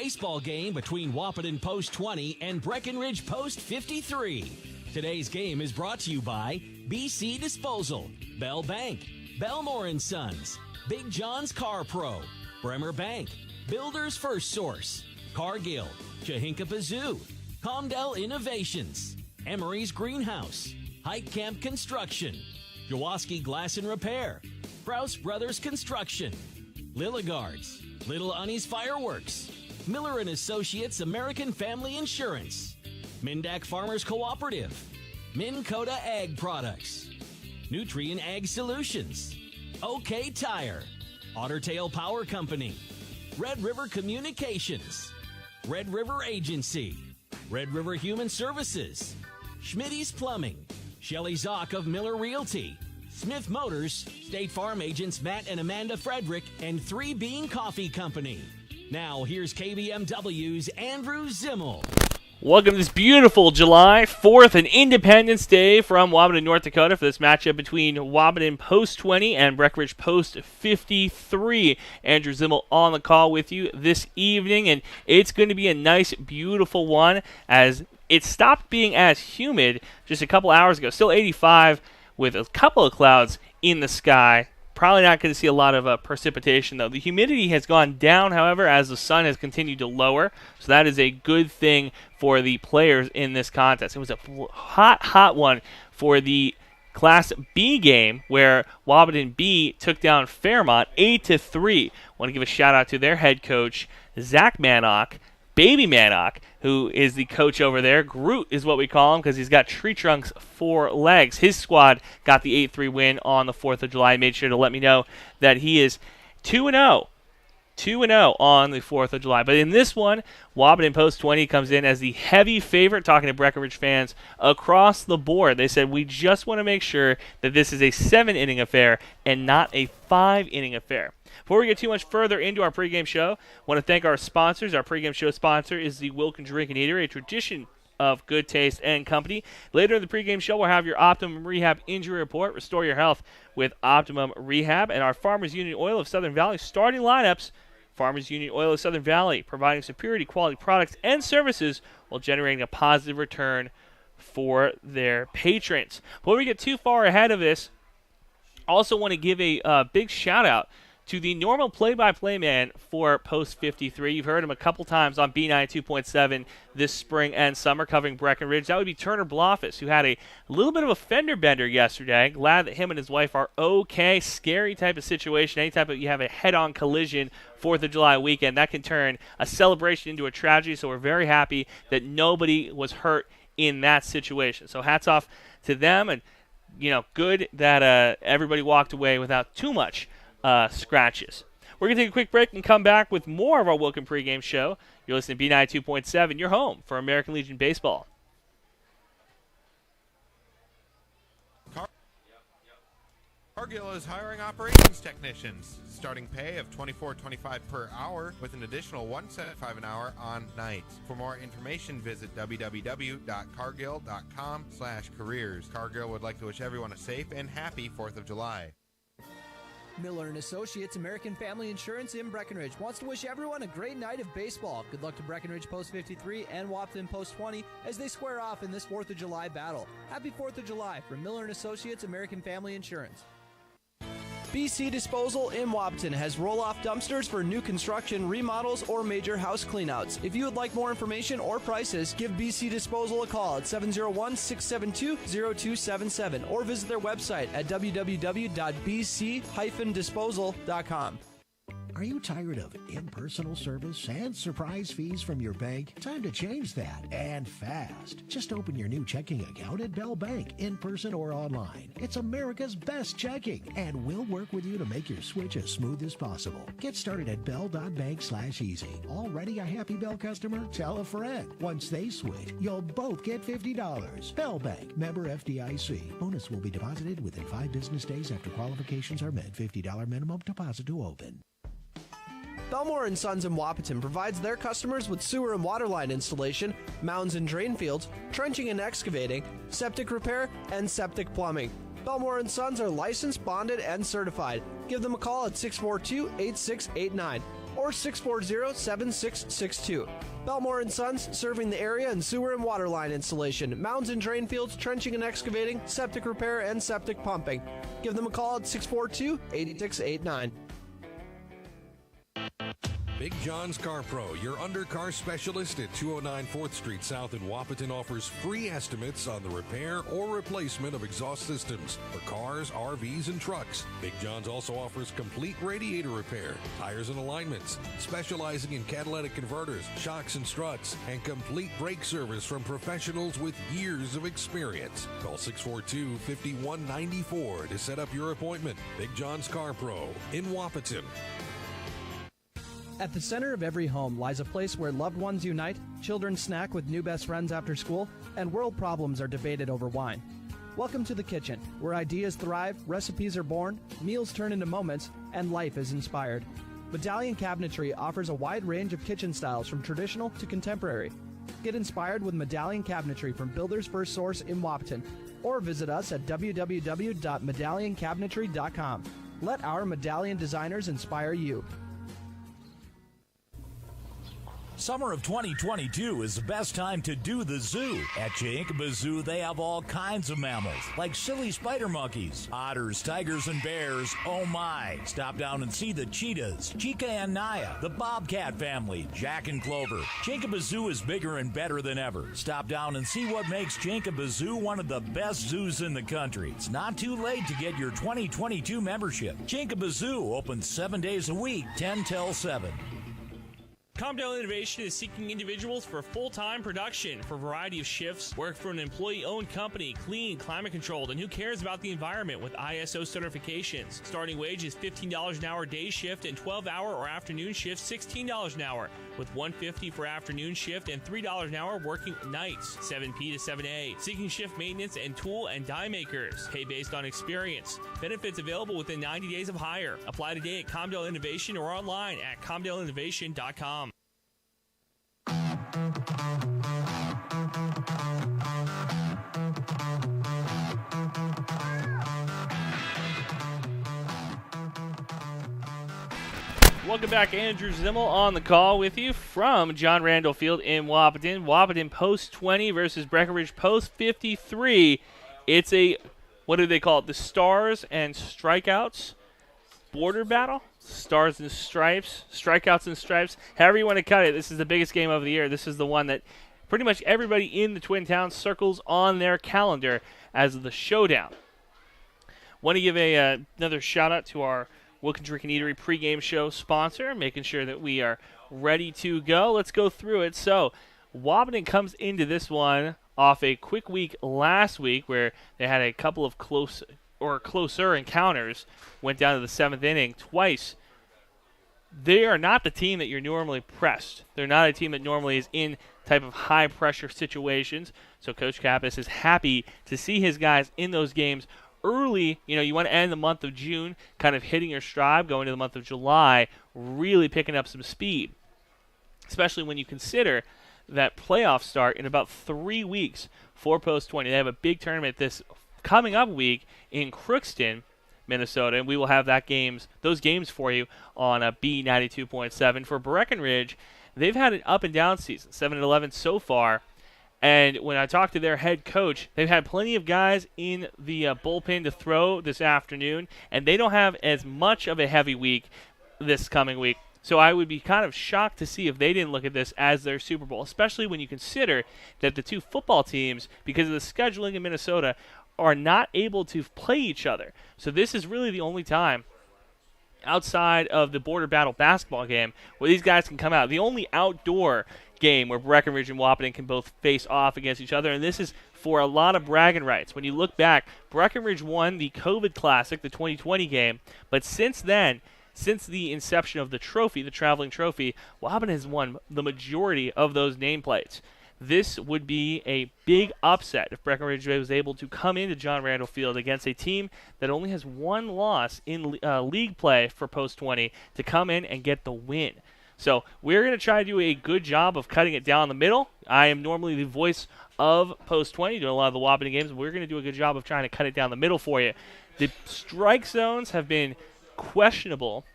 baseball game between Wahpeton Post 20 and Breckenridge Post 53. Today's game is brought to you by BC Disposal, Bell Bank, Belmore & Sons, Big John's Car Pro, Bremer Bank, Builder's First Source, Cargill, Chahinkapa Zoo, Comdell Innovations, Emery's Greenhouse, Hike Camp Construction, Jawoski Glass and Repair, Brous Brothers Construction, Lilligards, Little Unnies Fireworks, Miller & Associates American Family Insurance, Mindak Farmers Cooperative, Minn Kota Ag Products, Nutrien Ag Solutions, OK Tire, Ottertail Power Company, Red River Communications, Red River Agency, Red River Human Services, Schmitty's Plumbing, Shelley Zock of Miller Realty, Smith Motors, State Farm agents Matt and Amanda Frederick, and 3 Bean Coffee Company. Now here's KBMW's Andrew Zimmel. Welcome to this beautiful July 4th and Independence Day from Wahpeton, North Dakota for this matchup between Wahpeton Post 20 and Breckenridge Post 53. Andrew Zimmel on the call with you this evening, and it's going to be a nice, beautiful one as it stopped being as humid just a couple hours ago. Still 85 with a couple of clouds in the sky. Probably not going to see a lot of precipitation, though. The humidity has gone down, however, as the sun has continued to lower, so that is a good thing for the players in this contest. It was a hot one for the Class B game where Wahpeton B took down Fairmont 8-3. Want to give a shout-out to their head coach, Zach Manock, Baby Manock, who is the coach over there. Groot is what we call him because he's got tree trunks for legs. His squad got the 8-3 win on the 4th of July. He made sure to let me know that he is 2-0. 2-0 on the 4th of July. But in this one, Wahpeton Post 20 comes in as the heavy favorite, talking to Breckenridge fans across the board. They said, we just want to make sure that this is a 7-inning affair and not a 5-inning affair. Before we get too much further into our pregame show, I want to thank our sponsors. Our pregame show sponsor is the Wilkins Drink and Eatery, a tradition of good taste and company. Later in the pregame show, we'll have your Optimum Rehab injury report. Restore your health with Optimum Rehab. And our Farmers Union Oil of Southern Valley starting lineups. Farmers Union Oil of Southern Valley, providing superior quality products and services while generating a positive return for their patrons. Before we get too far ahead of this, I also want to give a big shout-out to the normal play-by-play man for Post 53. You've heard him a couple times on B92.7 this spring and summer covering Breckenridge. That would be Turner Bloffus, who had a little bit of a fender bender yesterday. Glad that him and his wife are okay. Scary type of situation. Anytime you have a head-on collision 4th of July weekend, that can turn a celebration into a tragedy. So we're very happy that nobody was hurt in that situation. So hats off to them, and good that everybody walked away without too much scratches. We're going to take a quick break and come back with more of our Wilkin pregame show. You're listening to B92.7, your home for American Legion Baseball. Cargill is hiring operations technicians. Starting pay of $24.25 per hour with an additional $1.75 an hour on nights. For more information, visit www.cargill.com/careers. Cargill would like to wish everyone a safe and happy 4th of July. Miller & Associates American Family Insurance in Breckenridge wants to wish everyone a great night of baseball. Good luck to Breckenridge Post 53 and Wahpeton Post 20 as they square off in this 4th of July battle. Happy 4th of July from Miller & Associates American Family Insurance. BC Disposal in Wahpeton has roll-off dumpsters for new construction, remodels, or major house cleanouts. If you would like more information or prices, give BC Disposal a call at 701-672-0277 or visit their website at www.bc-disposal.com. Are you tired of impersonal service and surprise fees from your bank? Time to change that, and fast. Just open your new checking account at Bell Bank, in person or online. It's America's best checking, and we'll work with you to make your switch as smooth as possible. Get started at bell.bank/easy. Already a happy Bell customer? Tell a friend. Once they switch, you'll both get $50. Bell Bank, member FDIC. Bonus will be deposited within 5 business days after qualifications are met. $50 minimum deposit to open. Belmore & Sons in Wahpeton provides their customers with sewer and water line installation, mounds and drain fields, trenching and excavating, septic repair, and septic plumbing. Belmore & Sons are licensed, bonded, and certified. Give them a call at 642-8689 or or 640-7662. Belmore & Sons, serving the area in sewer and water line installation, mounds and drain fields, trenching and excavating, septic repair, and septic pumping. Give them a call at 642-8689. Big John's Car Pro, your undercar specialist at 209 4th Street South in Wahpeton, offers free estimates on the repair or replacement of exhaust systems for cars, RVs, and trucks. Big John's also offers complete radiator repair, tires and alignments, specializing in catalytic converters, shocks and struts, and complete brake service from professionals with years of experience. Call 642-5194 to set up your appointment. Big John's Car Pro in Wahpeton. At the center of every home lies a place where loved ones unite, children snack with new best friends after school, and world problems are debated over wine. Welcome to the kitchen, where ideas thrive, recipes are born, meals turn into moments, and life is inspired. Medallion Cabinetry offers a wide range of kitchen styles from traditional to contemporary. Get inspired with Medallion Cabinetry from Builder's First Source in Wahpeton, or visit us at www.medallioncabinetry.com. Let our medallion designers inspire you. Summer of 2022 is the best time to do the zoo. At Chinkaba Zoo, they have all kinds of mammals, like silly spider monkeys, otters, tigers, and bears. Oh my! Stop down and see the cheetahs, Chica and Naya, the bobcat family, Jack and Clover. Chinkaba Zoo is bigger and better than ever. Stop down and see what makes Chinkaba Zoo one of the best zoos in the country. It's not too late to get your 2022 membership. Chinkaba Zoo opens 7 days a week, 10 till 7. Comdale Innovation is seeking individuals for full-time production for a variety of shifts. Work for an employee-owned company, clean, climate-controlled, and who cares about the environment with ISO certifications. Starting wage is $15 an hour day shift and 12-hour or afternoon shift $16 an hour, with $150 for afternoon shift and $3 an hour working nights, 7P to 7A. Seeking shift maintenance and tool and die makers. Pay based on experience. Benefits available within 90 days of hire. Apply today at Comdale Innovation or online at comdaleinnovation.com. Welcome back. Andrew Zimmel on the call with you from John Randall Field in Wahpeton. Wahpeton Post 20 versus Breckenridge Post 53. It's a, what do they call it? The Stars and Strikeouts border battle? Stars and Stripes, Strikeouts and Stripes, however you want to cut it. This is the biggest game of the year. This is the one that pretty much everybody in the Twin Towns circles on their calendar as the showdown. Want to give another shout out to our Wilkins Drink and Eatery pregame show sponsor, making sure that we are ready to go. Let's go through it. So, Wahpeton comes into this one off a quick week last week where they had a couple of closer encounters, went down to the 7th inning twice. They are not the team that you're normally pressed. They're not a team that normally is in type of high-pressure situations. So Coach Kappas is happy to see his guys in those games early. You know, you want to end the month of June kind of hitting your stride, going to the month of July, really picking up some speed, especially when you consider that playoffs start in about 3 weeks for Post 20. They have a big tournament this coming up week in Crookston, Minnesota, and we will have those games for you on a B92.7. For Breckenridge, they've had an up and down season, 7-11 so far. And when I talked to their head coach, they've had plenty of guys in the bullpen to throw this afternoon, and they don't have as much of a heavy week this coming week. So I would be kind of shocked to see if they didn't look at this as their Super Bowl, especially when you consider that the two football teams, because of the scheduling in Minnesota, are not able to play each other. So this is really the only time outside of the border battle basketball game where these guys can come out. The only outdoor game where Breckenridge and Wahpeton can both face off against each other, and this is for a lot of bragging rights. When you look back, Breckenridge won the COVID Classic, the 2020 game, but since then, since the inception of the trophy, the traveling trophy, Wahpeton has won the majority of those nameplates. This would be a big upset if Breckenridge was able to come into John Randall Field against a team that only has one loss in league play for Post 20 to come in and get the win. So we're going to try to do a good job of cutting it down the middle. I am normally the voice of Post 20, doing a lot of the Wahpeton games. We're going to do a good job of trying to cut it down the middle for you. The strike zones have been questionable,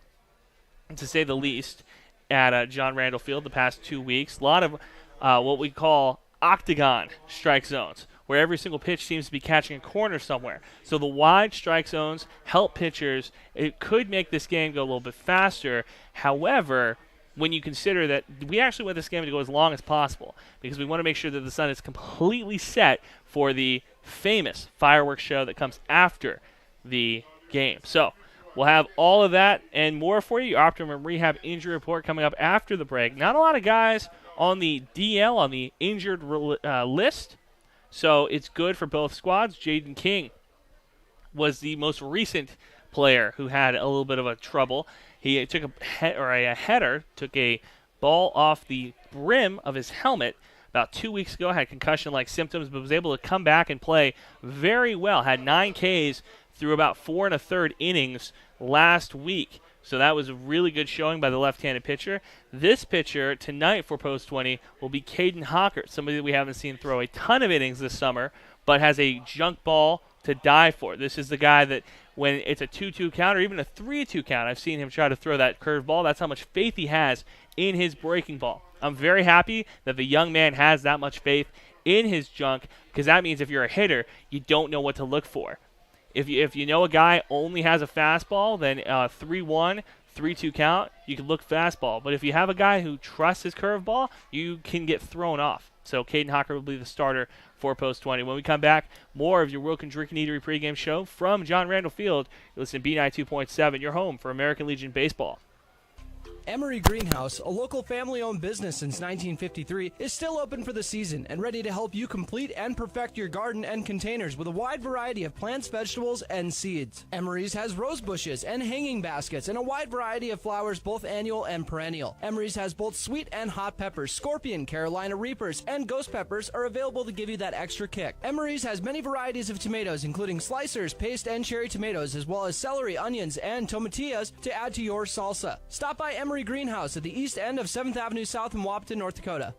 to say the least. at John Randall Field the past 2 weeks. A lot of what we call octagon strike zones, where every single pitch seems to be catching a corner somewhere. So the wide strike zones help pitchers. It could make this game go a little bit faster. However, when you consider that we actually want this game to go as long as possible because we want to make sure that the sun is completely set for the famous fireworks show that comes after the game. So we'll have all of that and more for you. Your Optimum Rehab injury report coming up after the break. Not a lot of guys on the DL, on the injured list, so it's good for both squads. Jaden King was the most recent player who had a little bit of a trouble. He took a header, took a ball off the brim of his helmet about 2 weeks ago, had concussion-like symptoms, but was able to come back and play very well. Had 9 Ks through about 4 1/3 innings last week. So that was a really good showing by the left-handed pitcher. This pitcher tonight for Post 20 will be Caden Hockert, somebody that we haven't seen throw a ton of innings this summer, but has a junk ball to die for. This is the guy that when it's a 2-2 count or even a 3-2 count, I've seen him try to throw that curved ball. That's how much faith he has in his breaking ball. I'm very happy that the young man has that much faith in his junk because that means if you're a hitter, you don't know what to look for. If you know a guy only has a fastball, then 3-1, 3-2 count, you can look fastball. But if you have a guy who trusts his curveball, you can get thrown off. So Caden Hocker will be the starter for Post 20. When we come back, more of your Wilkin Drinking Eatery pregame show from John Randall Field. You listen to B92.7, your home for American Legion Baseball. Emery Greenhouse, a local family-owned business since 1953, is still open for the season and ready to help you complete and perfect your garden and containers with a wide variety of plants, vegetables, and seeds. Emery's has rose bushes and hanging baskets and a wide variety of flowers, both annual and perennial. Emery's has both sweet and hot peppers, scorpion, Carolina Reapers, and ghost peppers are available to give you that extra kick. Emery's has many varieties of tomatoes, including slicers, paste, and cherry tomatoes, as well as celery, onions, and tomatillas to add to your salsa. Stop by Emery Greenhouse at the east end of 7th Avenue South in Wahpeton, North Dakota.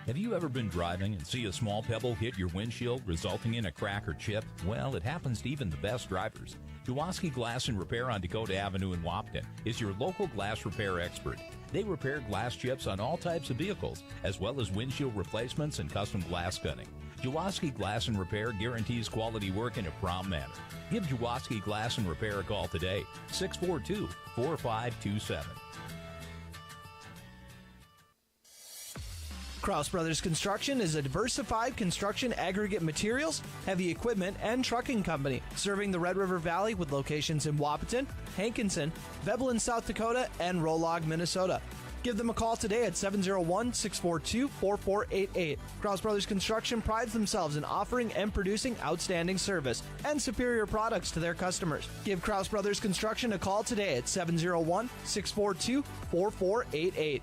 Have you ever been driving and see a small pebble hit your windshield, resulting in a crack or chip? Well, it happens to even the best drivers. Jaworski Glass and Repair on Dakota Avenue in Wahpeton is your local glass repair expert. They repair glass chips on all types of vehicles, as well as windshield replacements and custom glass cutting. Jaworski Glass and Repair guarantees quality work in a prompt manner. Give Jaworski Glass and Repair a call today, 642-4527. Kraus Brothers Construction is a diversified construction aggregate materials, heavy equipment, and trucking company serving the Red River Valley with locations in Wahpeton, Hankinson, Veblen, South Dakota, and Rolog, Minnesota. Give them a call today at 701-642-4488. Kraus Brothers Construction prides themselves in offering and producing outstanding service and superior products to their customers. Give Kraus Brothers Construction a call today at 701-642-4488.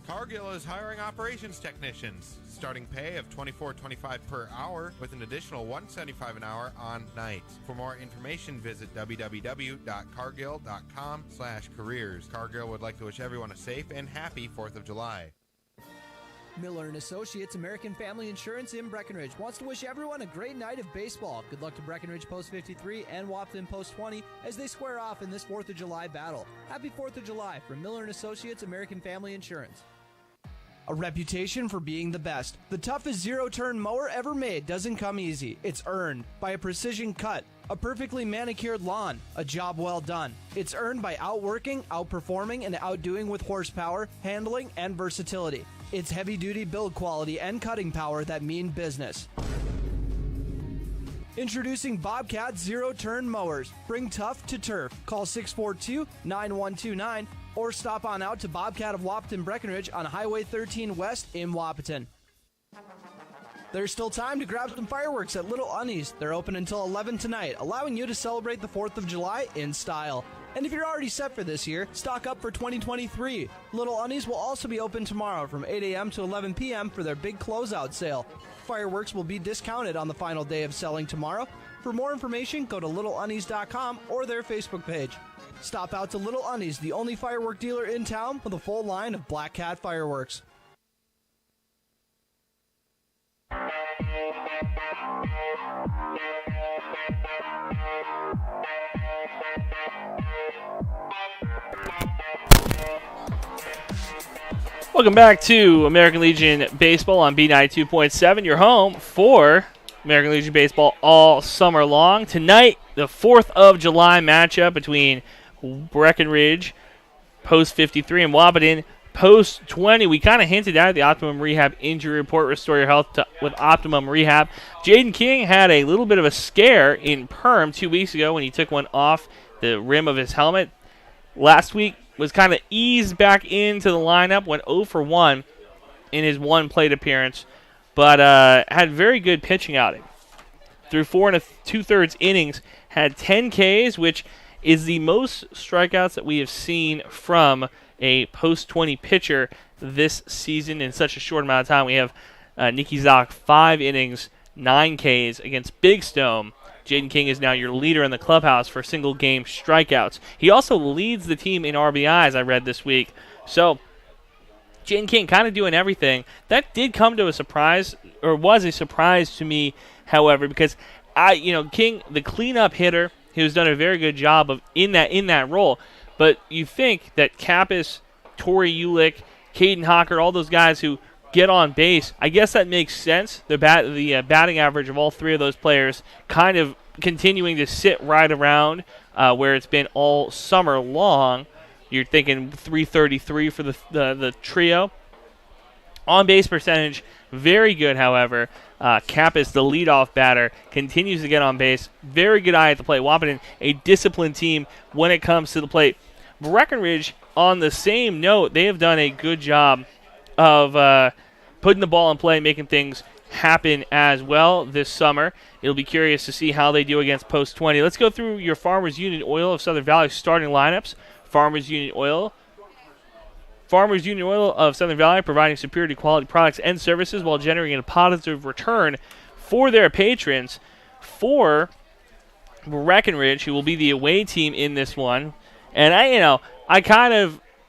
Cargill is hiring operations technicians. Starting pay of $24.25 per hour with an additional $1.75 an hour on nights. For more information, visit www.cargill.com/careers. Cargill would like to wish everyone a safe and happy 4th of July. Miller & Associates American Family Insurance in Breckenridge wants to wish everyone a great night of baseball. Good luck to Breckenridge Post 53 and Wahpeton Post 20 as they square off in this 4th of July battle. Happy 4th of July from Miller & Associates American Family Insurance. A reputation for being the best. The toughest zero-turn mower ever made doesn't come easy. It's earned by a precision cut, a perfectly manicured lawn, a job well done. It's earned by outworking, outperforming, and outdoing with horsepower, handling, and versatility. It's heavy-duty build quality and cutting power that mean business. Introducing Bobcat zero-turn mowers. Bring tough to turf. Call 642-9129 or stop on out to Bobcat of Wahpeton Breckenridge on Highway 13 West in Wahpeton. There's still time to grab some fireworks at Little Unnies. They're open until 11 tonight, allowing you to celebrate the 4th of July in style. And if you're already set for this year, stock up for 2023. Little Unnies will also be open tomorrow from 8 a.m. to 11 p.m. for their big closeout sale. Fireworks will be discounted on the final day of selling tomorrow. For more information, go to littleunnies.com or their Facebook page. Stop out to Little Unnies, the only firework dealer in town with a full line of Black Cat fireworks. Welcome back to American Legion Baseball on B92.7, your home for American Legion Baseball all summer long. Tonight, the 4th of July matchup between Breckenridge, Post 53, and Wahpeton, Post 20. We kind of hinted at the Optimum Rehab injury report. Restore your health with Optimum Rehab. Jaden King had a little bit of a scare in perm 2 weeks ago when he took one off the rim of his helmet. Last week was kind of eased back into the lineup, went 0 for 1 in his one plate appearance, but had very good pitching outing. Through 4 2/3 innings, had 10 Ks, which is the most strikeouts that we have seen from a post-20 pitcher this season in such a short amount of time. We have Nicky Zock, 5 innings, 9 Ks against Big Stone. Jaden King is now your leader in the clubhouse for single-game strikeouts. He also leads the team in RBIs, I read this week. So, Jaden King kind of doing everything. That did come to a surprise, or was a surprise to me, however, because King, the cleanup hitter, he has done a very good job of in that role. But you think that Kappas, Torrey Ulick, Caden Hocker, all those guys who get on base, I guess that makes sense. The batting average of all 3 of those players kind of continuing to sit right around where it's been all summer long. You're thinking 333 for the trio. On-base percentage, very good, however. Kappas, the leadoff batter, continues to get on base. Very good eye at the plate. Wahpeton, a disciplined team when it comes to the plate. Breckenridge, on the same note, they have done a good job of putting the ball in play, making things happen as well this summer. It'll be curious to see how they do against Post 20. Let's go through your Farmers Union Oil of Southern Valley starting lineups. Farmers Union Oil of Southern Valley, providing superior quality products and services while generating a positive return for their patrons. For Breckenridge, who will be the away team in this one, and I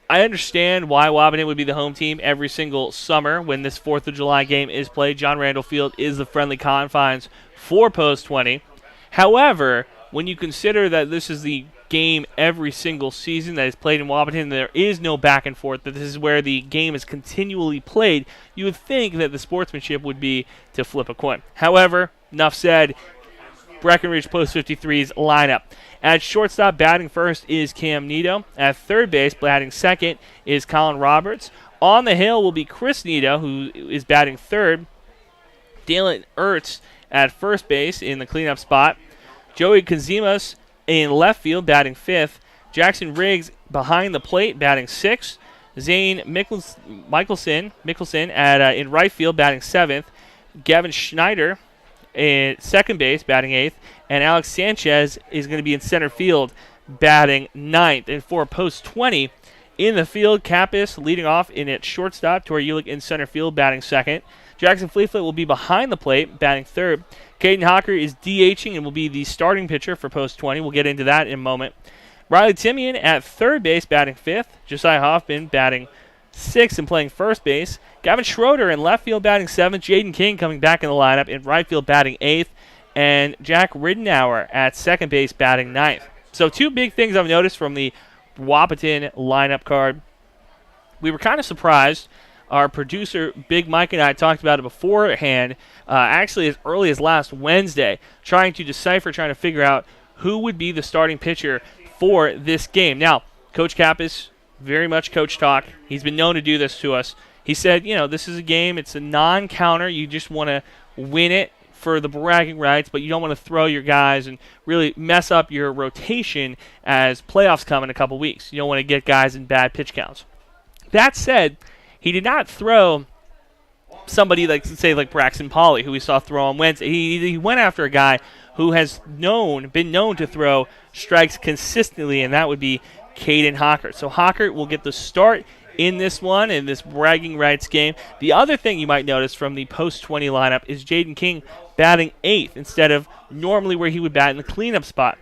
understand why Wahpeton would be the home team every single summer when this 4th of July game is played. John Randall Field is the friendly confines for Post 20. However, when you consider that this is the game every single season that is played in Wahpeton, there is no back and forth, that this is where the game is continually played, you would think that the sportsmanship would be to flip a coin. However, enough said. Breckenridge Post 53's lineup. At shortstop, batting first is Cam Nito. At third base, batting second is Colin Roberts. On the hill will be Chris Nito, who is batting third. Dalen Ertz at first base in the cleanup spot. Joey Kazimas in left field, batting fifth. Jackson Riggs behind the plate, batting sixth. Zane Mickelson in right field, batting seventh. Gavin Schneider at second base, batting eighth. And Alex Sanchez is going to be in center field, batting ninth. And for Post 20, in the field, Kappas leading off in at shortstop. Torrey Ulick in center field, batting second. Jackson Fleetfoot will be behind the plate, batting third. Caden Hocker is DHing and will be the starting pitcher for Post 20. We'll get into that in a moment. Riley Timian at third base, batting fifth. Josiah Hoffman batting 6th and playing first base. Gavin Schroeder in left field batting 7th. Jaden King coming back in the lineup in right field batting 8th. And Jack Ridenour at second base batting 9th. So 2 big things I've noticed from the Wahpeton lineup card. We were kind of surprised. Our producer, Big Mike, and I talked about it beforehand, actually as early as last Wednesday, trying to figure out who would be the starting pitcher for this game. Now, Coach Kappas, very much coach talk. He's been known to do this to us. He said, this is a game. It's a non-counter. You just want to win it for the bragging rights, but you don't want to throw your guys and really mess up your rotation as playoffs come in a couple weeks. You don't want to get guys in bad pitch counts. That said, he did not throw somebody like Braxton Polly, who we saw throw on Wednesday. He went after a guy who has been known to throw strikes consistently, and that would be Caden Hockert. So Hockert will get the start in this bragging rights game. The other thing you might notice from the post-20 lineup is Jaden King batting 8th instead of normally where he would bat in the cleanup spot.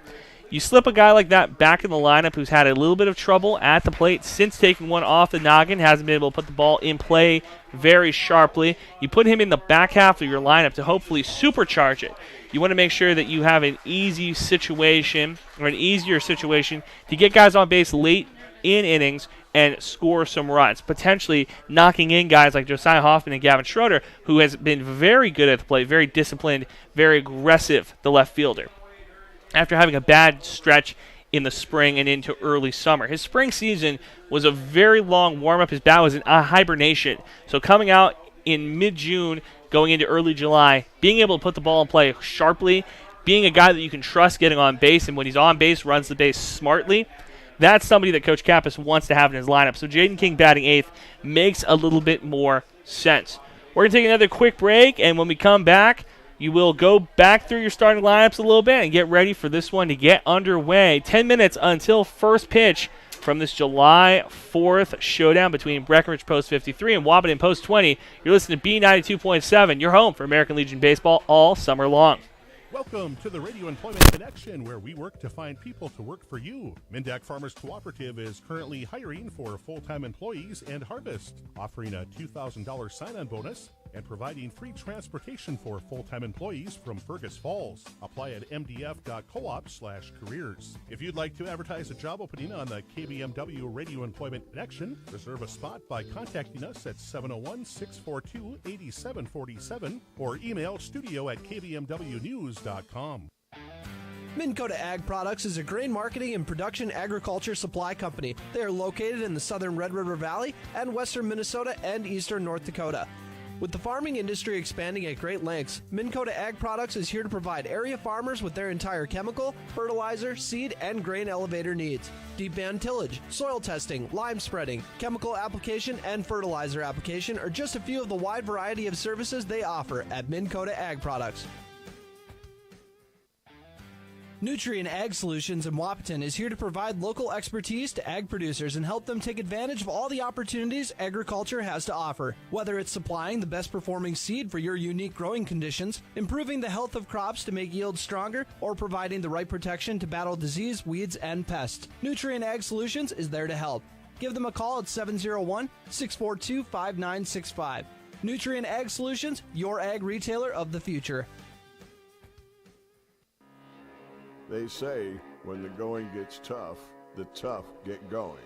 You slip a guy like that back in the lineup who's had a little bit of trouble at the plate since taking one off the noggin, hasn't been able to put the ball in play very sharply. You put him in the back half of your lineup to hopefully supercharge it. You want to make sure that you have an easier situation to get guys on base late in innings and score some runs, potentially knocking in guys like Josiah Hoffman and Gavin Schroeder, who has been very good at the plate, very disciplined, very aggressive, the left fielder. After having a bad stretch in the spring and into early summer. His spring season was a very long warm-up. His bat was in hibernation. So coming out in mid-June, going into early July, being able to put the ball in play sharply, being a guy that you can trust getting on base, and when he's on base, runs the base smartly, that's somebody that Coach Kappas wants to have in his lineup. So Jaden King batting 8th makes a little bit more sense. We're going to take another quick break, and when we come back, you will go back through your starting lineups a little bit and get ready for this one to get underway. 10 minutes until first pitch from this July 4th showdown between Breckenridge Post 53 and Wahpeton Post 20. You're listening to B92.7, your home for American Legion Baseball all summer long. Welcome to the Radio Employment Connection, where we work to find people to work for you. Mindak Farmers Cooperative is currently hiring for full-time employees and harvest, offering a $2,000 sign-on bonus and providing free transportation for full-time employees from Fergus Falls. Apply at mdf.coop/careers. If you'd like to advertise a job opening on the KBMW Radio Employment Connection, reserve a spot by contacting us at 701-642-8747 or email studio@kbmwnews.com. Minn Kota Ag Products is a grain marketing and production agriculture supply company. They are located in the southern Red River Valley and western Minnesota and eastern North Dakota. With the farming industry expanding at great lengths, Minn Kota Ag Products is here to provide area farmers with their entire chemical, fertilizer, seed, and grain elevator needs. Deep band tillage, soil testing, lime spreading, chemical application, and fertilizer application are just a few of the wide variety of services they offer at Minn Kota Ag Products. Nutrien Ag Solutions in Wahpeton is here to provide local expertise to ag producers and help them take advantage of all the opportunities agriculture has to offer. Whether it's supplying the best performing seed for your unique growing conditions, improving the health of crops to make yields stronger, or providing the right protection to battle disease, weeds, and pests, Nutrien Ag Solutions is there to help. Give them a call at 701-642-5965. Nutrien Ag Solutions, your ag retailer of the future. They say when the going gets tough, the tough get going.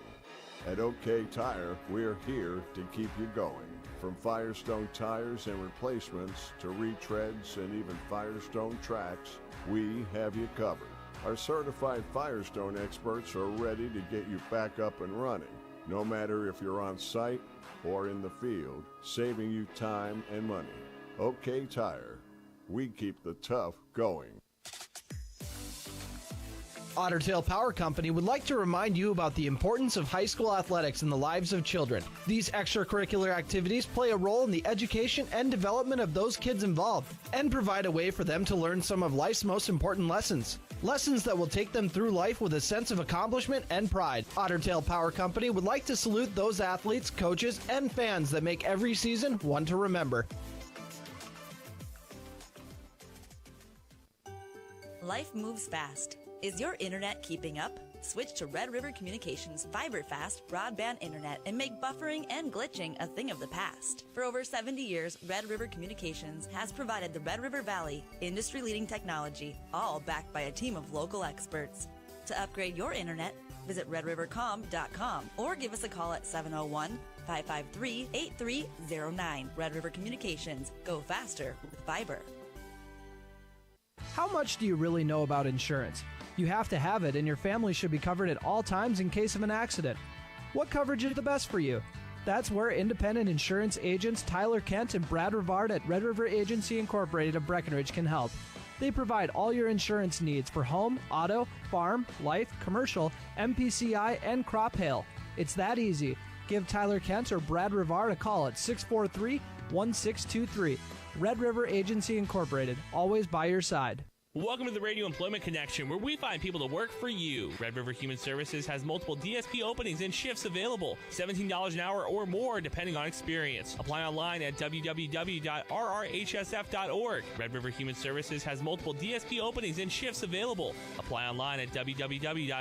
At OK Tire, we're here to keep you going. From Firestone tires and replacements to retreads and even Firestone tracks, we have you covered. Our certified Firestone experts are ready to get you back up and running, no matter if you're on site or in the field, saving you time and money. OK Tire, we keep the tough going. Otter Tail Power Company would like to remind you about the importance of high school athletics in the lives of children. These extracurricular activities play a role in the education and development of those kids involved and provide a way for them to learn some of life's most important lessons. Lessons that will take them through life with a sense of accomplishment and pride. Otter Tail Power Company would like to salute those athletes, coaches, and fans that make every season one to remember. Life moves fast. Is your internet keeping up? Switch to Red River Communications fiber-fast broadband internet and make buffering and glitching a thing of the past. For over 70 years, Red River Communications has provided the Red River Valley industry-leading technology, all backed by a team of local experts. To upgrade your internet, visit redrivercom.com or give us a call at 701-553-8309. Red River Communications. Go faster with fiber. How much do you really know about insurance? You have to have it, and your family should be covered at all times in case of an accident. What coverage is the best for you? That's where independent insurance agents Tyler Kent and Brad Rivard at Red River Agency Incorporated of Breckenridge can help. They provide all your insurance needs for home, auto, farm, life, commercial, MPCI, and crop hail. It's that easy. Give Tyler Kent or Brad Rivard a call at 643-1623. Red River Agency Incorporated, always by your side. Welcome to the Radio Employment Connection, where we find people to work for you. Red River Human Services has multiple DSP openings and shifts available. $17 an hour or more, depending on experience. Apply online at www.rrhsf.org. Red River Human Services has multiple DSP openings and shifts available. Apply online at www.rrhsf.org.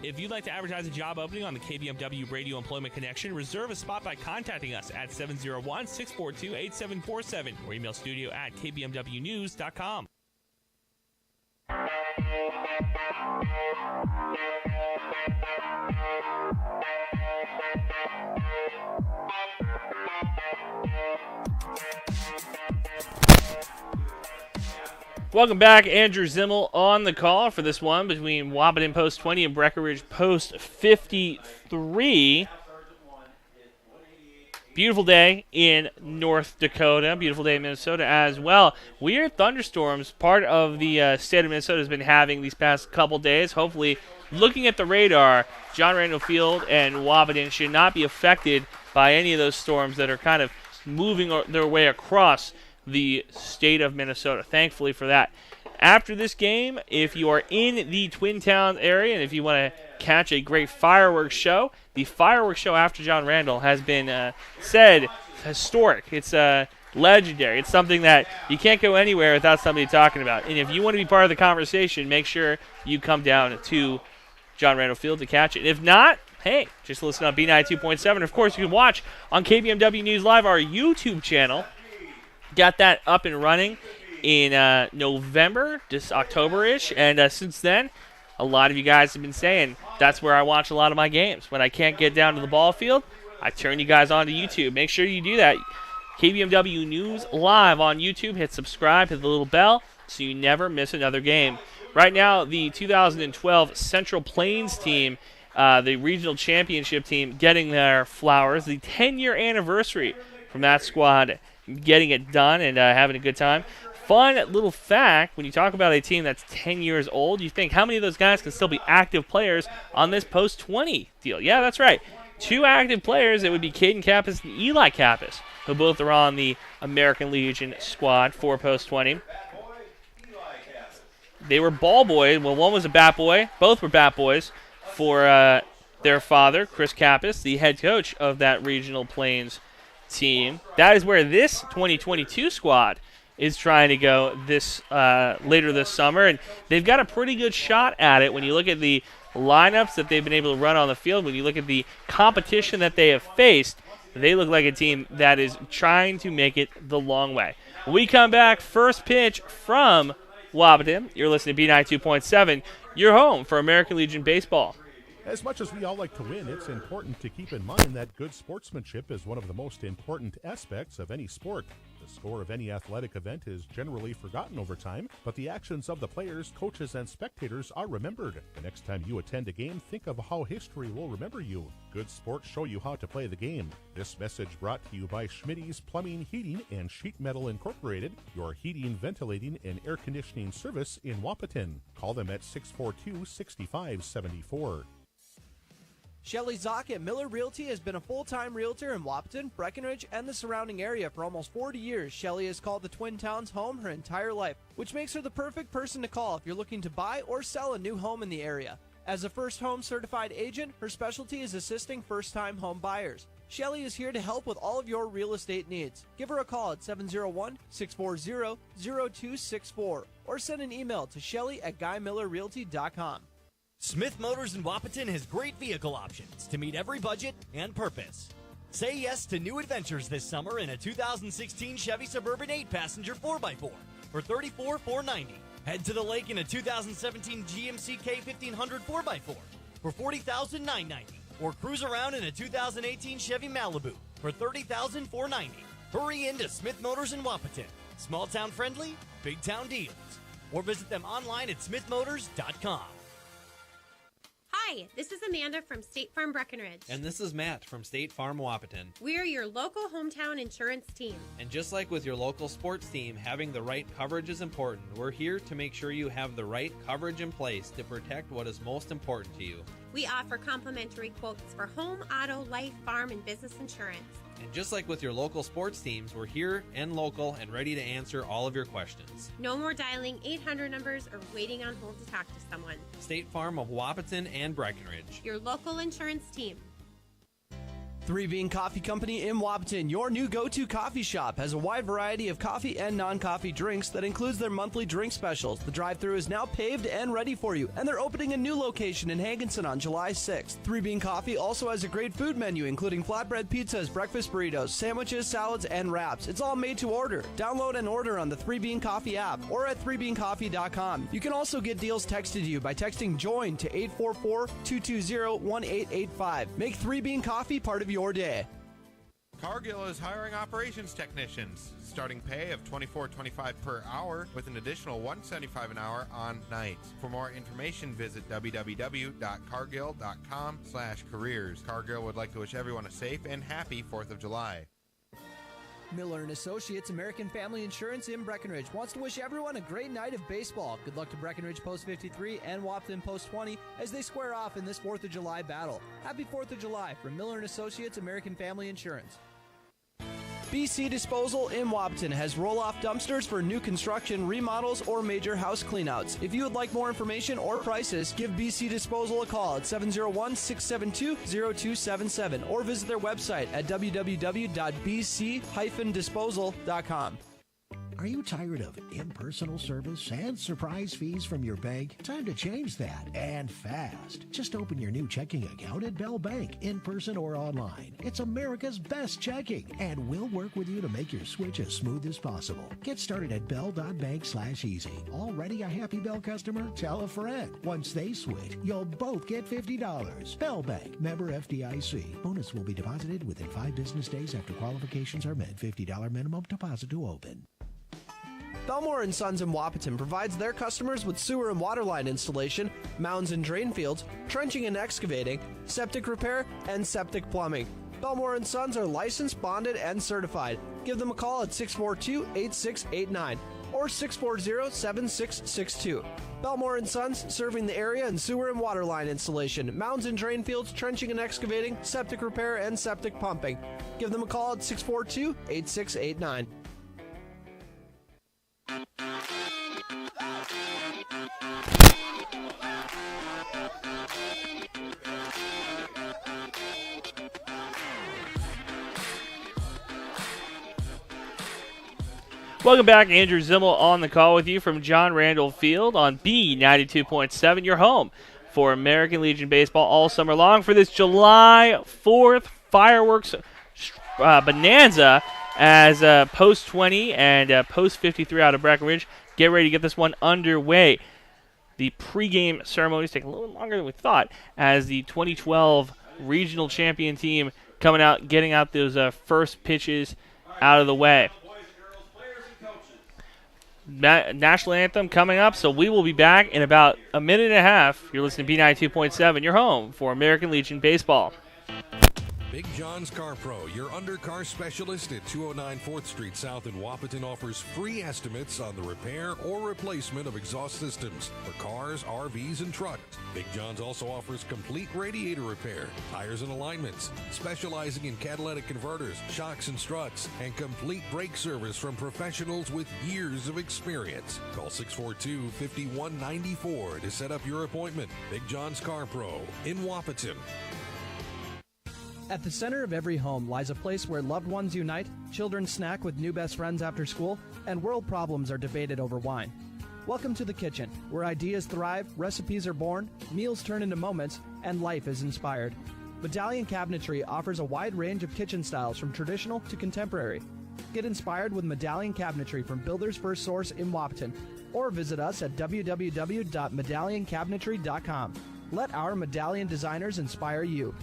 If you'd like to advertise a job opening on the KBMW Radio Employment Connection, reserve a spot by contacting us at 701-642-8747 or email studio at kbmwnews.com. Welcome back. Andrew Zimmel on the call for this one between Wahpeton Post 20 and Breckenridge Post 53. Beautiful day in North Dakota. Beautiful day in Minnesota as well. Weird thunderstorms, part of the state of Minnesota has been having these past couple days. Hopefully, looking at the radar, John Randall Field and Wahpeton should not be affected by any of those storms that are kind of moving their way across the state of Minnesota. Thankfully for that. After this game, if you are in the Twin Towns area and if you want to catch a great fireworks show, the fireworks show after John Randall has been said historic. It's legendary. It's something that you can't go anywhere without somebody talking about. And if you want to be part of the conversation, make sure you come down to John Randall Field to catch it. If not, hey, just listen on B92.7. Of course, you can watch on KBMW News Live, our YouTube channel. Got that up and running in November, just October-ish, and since then, a lot of you guys have been saying that's where I watch a lot of my games. When I can't get down to the ball field, I turn you guys on to YouTube. Make sure you do that. KBMW News Live on YouTube. Hit subscribe, hit the little bell, so you never miss another game. Right now, the 2012 Central Plains team, the regional championship team, getting their flowers. The 10-year anniversary from that squad getting it done and having a good time. Fun little fact, when you talk about a team that's 10 years old, you think how many of those guys can still be active players on this post-20 deal? Yeah, that's right. 2 active players. It would be Caden Kappas and Eli Kappas, who both are on the American Legion squad for post-20. They were ball boys. Well, one was a bat boy. Both were bat boys for their father, Chris Kappas, the head coach of that regional Plains team. That is where this 2022 squad is trying to go this later this summer, and they've got a pretty good shot at it when you look at the lineups that they've been able to run on the field. When you look at the competition that they have faced, they look like a team that is trying to make it the long way. When we come back, first pitch from Wahpeton. You're listening to B92.7, your home for American Legion Baseball. As much as we all like to win, it's important to keep in mind that good sportsmanship is one of the most important aspects of any sport. The score of any athletic event is generally forgotten over time, but the actions of the players, coaches, and spectators are remembered. The next time you attend a game, think of how history will remember you. Good sports show you how to play the game. This message brought to you by Schmitty's Plumbing, Heating, and Sheet Metal Incorporated, your heating, ventilating, and air conditioning service in Wahpeton. Call them at 642-6574. Shelly Zock at Miller Realty has been a full-time realtor in Wahpeton, Breckenridge, and the surrounding area for almost 40 years. Shelly has called the Twin Towns home her entire life, which makes her the perfect person to call if you're looking to buy or sell a new home in the area. As a first home certified agent, her specialty is assisting first-time home buyers. Shelly is here to help with all of your real estate needs. Give her a call at 701-640-0264 or or send an email to Shelley@GuyMillerRealty.com. Smith Motors in Wahpeton has great vehicle options to meet every budget and purpose. Say yes to new adventures this summer in a 2016 Chevy Suburban 8-passenger 4x4 for $34,490. Head to the lake in a 2017 GMC K1500 4x4 for $40,990. Or cruise around in a 2018 Chevy Malibu for $30,490. Hurry into Smith Motors in Wahpeton. Small town friendly, big town deals. Or visit them online at smithmotors.com. Hi, this is Amanda from State Farm Breckenridge. And this is Matt from State Farm Wahpeton. We're your local hometown insurance team. And just like with your local sports team, having the right coverage is important. We're here to make sure you have the right coverage in place to protect what is most important to you. We offer complimentary quotes for home, auto, life, farm, and business insurance. And just like with your local sports teams, we're here and local and ready to answer all of your questions. No more dialing 800 numbers or waiting on hold to talk to someone. State Farm of Wahpeton and Breckenridge. Your local insurance team. Three Bean Coffee Company in Wahpeton, your new go-to coffee shop, has a wide variety of coffee and non-coffee drinks that includes their monthly drink specials. The drive-thru is now paved and ready for you, and they're opening a new location in Hankinson on July 6th. Three Bean Coffee also has a great food menu, including flatbread pizzas, breakfast burritos, sandwiches, salads, and wraps. It's all made to order. Download and order on the Three Bean Coffee app or at threebeancoffee.com. You can also get deals texted to you by texting JOIN to 844-220-1885. Make Three Bean Coffee part of your day. Cargill is hiring operations technicians. Starting pay of $24.25 per hour with an additional $175 an hour on nights. For more information, visit www.cargill.com/careers. Cargill would like to wish everyone a safe and happy 4th of July. Miller & Associates American Family Insurance in Breckenridge wants to wish everyone a great night of baseball. Good luck to Breckenridge Post 53 and Wahpeton Post 20 as they square off in this 4th of July battle. Happy 4th of July from Miller & Associates American Family Insurance. BC Disposal in Wahpeton has roll-off dumpsters for new construction, remodels, or major house cleanouts. If you would like more information or prices, give BC Disposal a call at 701-672-0277 or visit their website at www.bc-disposal.com. Are you tired of impersonal service and surprise fees from your bank? Time to change that, and fast. Just open your new checking account at Bell Bank, in person or online. It's America's best checking, and we'll work with you to make your switch as smooth as possible. Get started at bell.bank/easy. Already a happy Bell customer? Tell a friend. Once they switch, you'll both get $50. Bell Bank, member FDIC. Bonus will be deposited within 5 business days after qualifications are met. $50 minimum deposit to open. Belmore & Sons in Wahpeton provides their customers with sewer and water line installation, mounds and drain fields, trenching and excavating, septic repair, and septic plumbing. Belmore & Sons are licensed, bonded, and certified. Give them a call at 642-8689 or 640-7662. Belmore & Sons, serving the area in sewer and water line installation, mounds and drain fields, trenching and excavating, septic repair, and septic pumping. Give them a call at 642-8689. Welcome back. Andrew Zimmel on the call with you from John Randall Field on B92.7, your home for American Legion Baseball all summer long for this July 4th fireworks bonanza as Post 20 and Post 53 out of Breckenridge get ready to get this one underway. The pregame ceremonies take a little longer than we thought as the 2012 regional champion team coming out, getting out those first pitches out of the way. National anthem coming up, so we will be back in about a minute and a half. You're listening to B92.7, your home for American Legion Baseball. Big John's Car Pro, your undercar specialist at 209 4th Street South in Wahpeton, offers free estimates on the repair or replacement of exhaust systems for cars, RVs, and trucks. Big John's also offers complete radiator repair, tires and alignments, specializing in catalytic converters, shocks and struts, and complete brake service from professionals with years of experience. Call 642-5194 to set up your appointment. Big John's Car Pro in Wahpeton. At the center of every home lies a place where loved ones unite, children snack with new best friends after school, and world problems are debated over wine. Welcome to the kitchen, where ideas thrive, recipes are born, meals turn into moments, and life is inspired. Medallion Cabinetry offers a wide range of kitchen styles from traditional to contemporary. Get inspired with Medallion Cabinetry from Builder's First Source in Wahpeton, or visit us at www.medallioncabinetry.com. Let our medallion designers inspire you.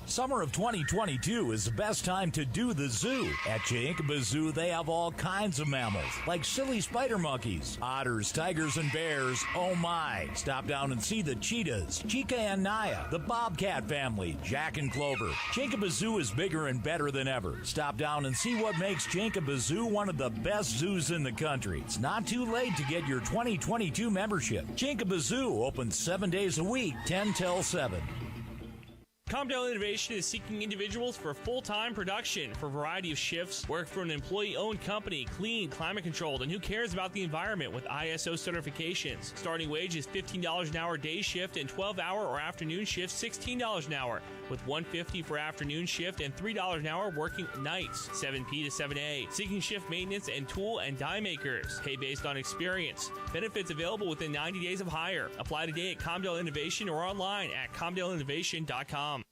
Summer of 2022 is the best time to do the zoo. At Yankaba Zoo, they have all kinds of mammals, like silly spider monkeys, otters, tigers, and bears. Oh my! Stop down and see the cheetahs, Chica and Naya, the bobcat family, Jack and Clover. Yankaba Zoo is bigger and better than ever. Stop down and see what makes Yankaba Zoo one of the best zoos in the country. It's not too late to get your 2022 membership. Yankaba Zoo opens 7 days a week, 10 till 7. Comdale Innovation is seeking individuals for full-time production for a variety of shifts. Work for an employee-owned company, clean, climate-controlled, and who cares about the environment with ISO certifications. Starting wage is $15 an hour day shift and 12-hour or afternoon shift $16 an hour, with $150 for afternoon shift and $3 an hour working nights, 7P to 7A. Seeking shift maintenance and tool and die makers. Pay based on experience. Benefits available within 90 days of hire. Apply today at Comdale Innovation or online at comdaleinnovation.com.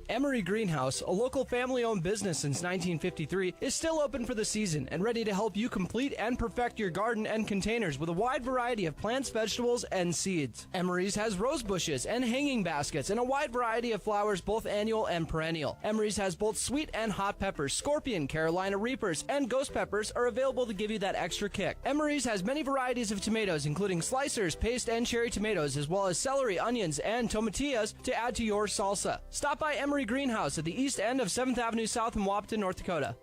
Emery Greenhouse, a local family-owned business since 1953, is still open for the season and ready to help you complete and perfect your garden and containers with a wide variety of plants, vegetables, and seeds. Emery's has rose bushes and hanging baskets and a wide variety of flowers, both annual and perennial. Emery's has both sweet and hot peppers, scorpion, Carolina Reapers, and ghost peppers are available to give you that extra kick. Emery's has many varieties of tomatoes, including slicers, paste, and cherry tomatoes, as well as celery, onions, and tomatillas to add to your salsa. Stop by Emery Greenhouse at the east end of 7th Avenue South in Wahpeton, North Dakota.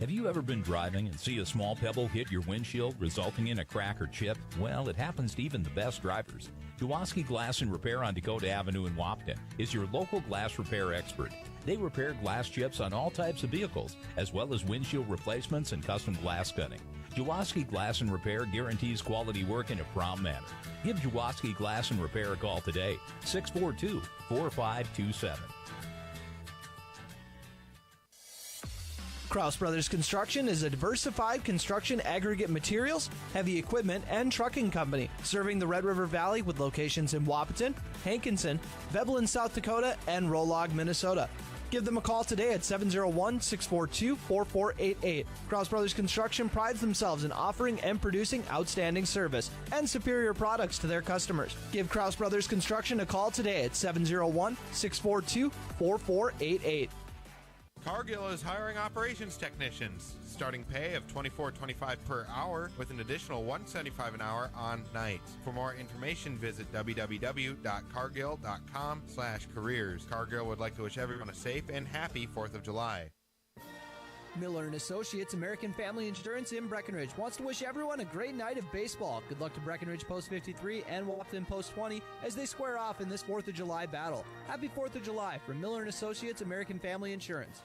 Have you ever been driving and see a small pebble hit your windshield, resulting in a crack or chip? Well, it happens to even the best drivers. Jaworski Glass and Repair on Dakota Avenue in Wahpeton is your local glass repair expert. They repair glass chips on all types of vehicles, as well as windshield replacements and custom glass cutting. Jaworski Glass and Repair guarantees quality work in a prompt manner. Give Jaworski Glass and Repair a call today, 642-4527. Kraus Brothers Construction is a diversified construction aggregate materials, heavy equipment, and trucking company, serving the Red River Valley with locations in Wahpeton, Hankinson, Veblen, South Dakota, and Rolog, Minnesota. Give them a call today at 701-642-4488. Kraus Brothers Construction prides themselves in offering and producing outstanding service and superior products to their customers. Give Kraus Brothers Construction a call today at 701-642-4488. Cargill is hiring operations technicians. Starting pay of $24.25 per hour with an additional $175 an hour on nights. For more information, visit www.cargill.com/careers. Cargill would like to wish everyone a safe and happy 4th of July. Miller & Associates American Family Insurance in Breckenridge wants to wish everyone a great night of baseball. Good luck to Breckenridge Post 53 and Wahpeton Post 20 as they square off in this 4th of July battle. Happy 4th of July from Miller & Associates American Family Insurance.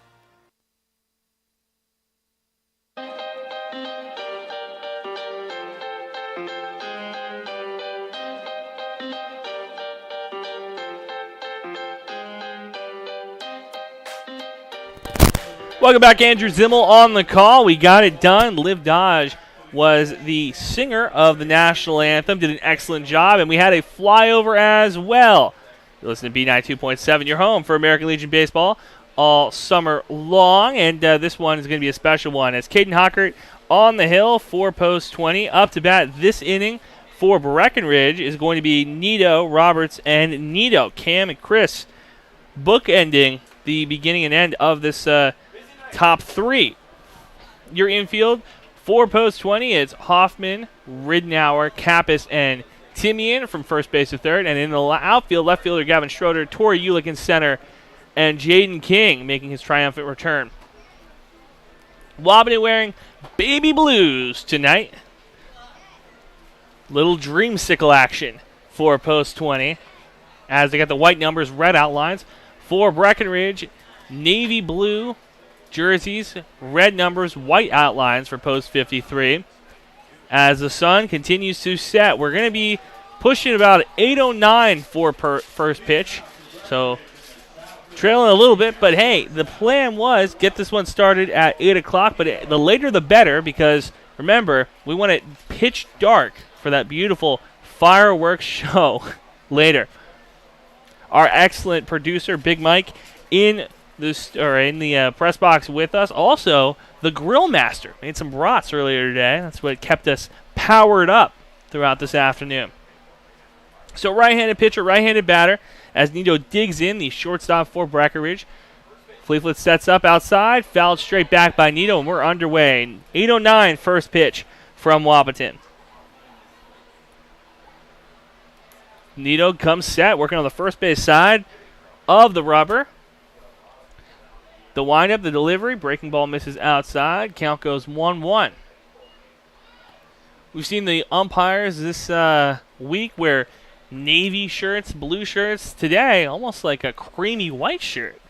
Welcome back, Andrew Zimmel on the call. We got it done. Liv Dodge was the singer of the national anthem, did an excellent job, and we had a flyover as well. You listen to B92.7, your home for American Legion Baseball all summer long, and this one is going to be a special one as Caden Hockert on the hill for Post 20. Up to bat this inning for Breckenridge is going to be Nito, Roberts, and Nito. Cam and Chris bookending the beginning and end of this top three. Your infield for Post 20 is Hoffman, Ridnour, Kappas, and Timian from first base to third. And in the outfield, left fielder Gavin Schroeder, Torrey Ulick in center, and Jaden King making his triumphant return. Wahpeton wearing baby blues tonight. Little dreamsicle action for Post 20 as they got the white numbers, red outlines. For Breckenridge, navy blue jerseys, red numbers, white outlines for Post 53. As the sun continues to set, we're going to be pushing about 8:09 for first pitch. So trailing a little bit, but hey, the plan was get this one started at 8 o'clock, but the later the better, because remember, we want it pitch dark for that beautiful fireworks show later. Our excellent producer, Big Mike, in the press box with us. Also, the grill master made some brats earlier today. That's what kept us powered up throughout this afternoon. So right-handed pitcher, right-handed batter, as Nito digs in, the shortstop for Breckenridge. Fleetfoot sets up outside, fouled straight back by Nito, and we're underway. 8:09 first pitch from Wahpeton. Nito comes set, working on the first base side of the rubber. The windup, the delivery, breaking ball misses outside. Count goes 1-1. We've seen the umpires this week wear navy shirts, blue shirts. Today, almost like a creamy white shirt.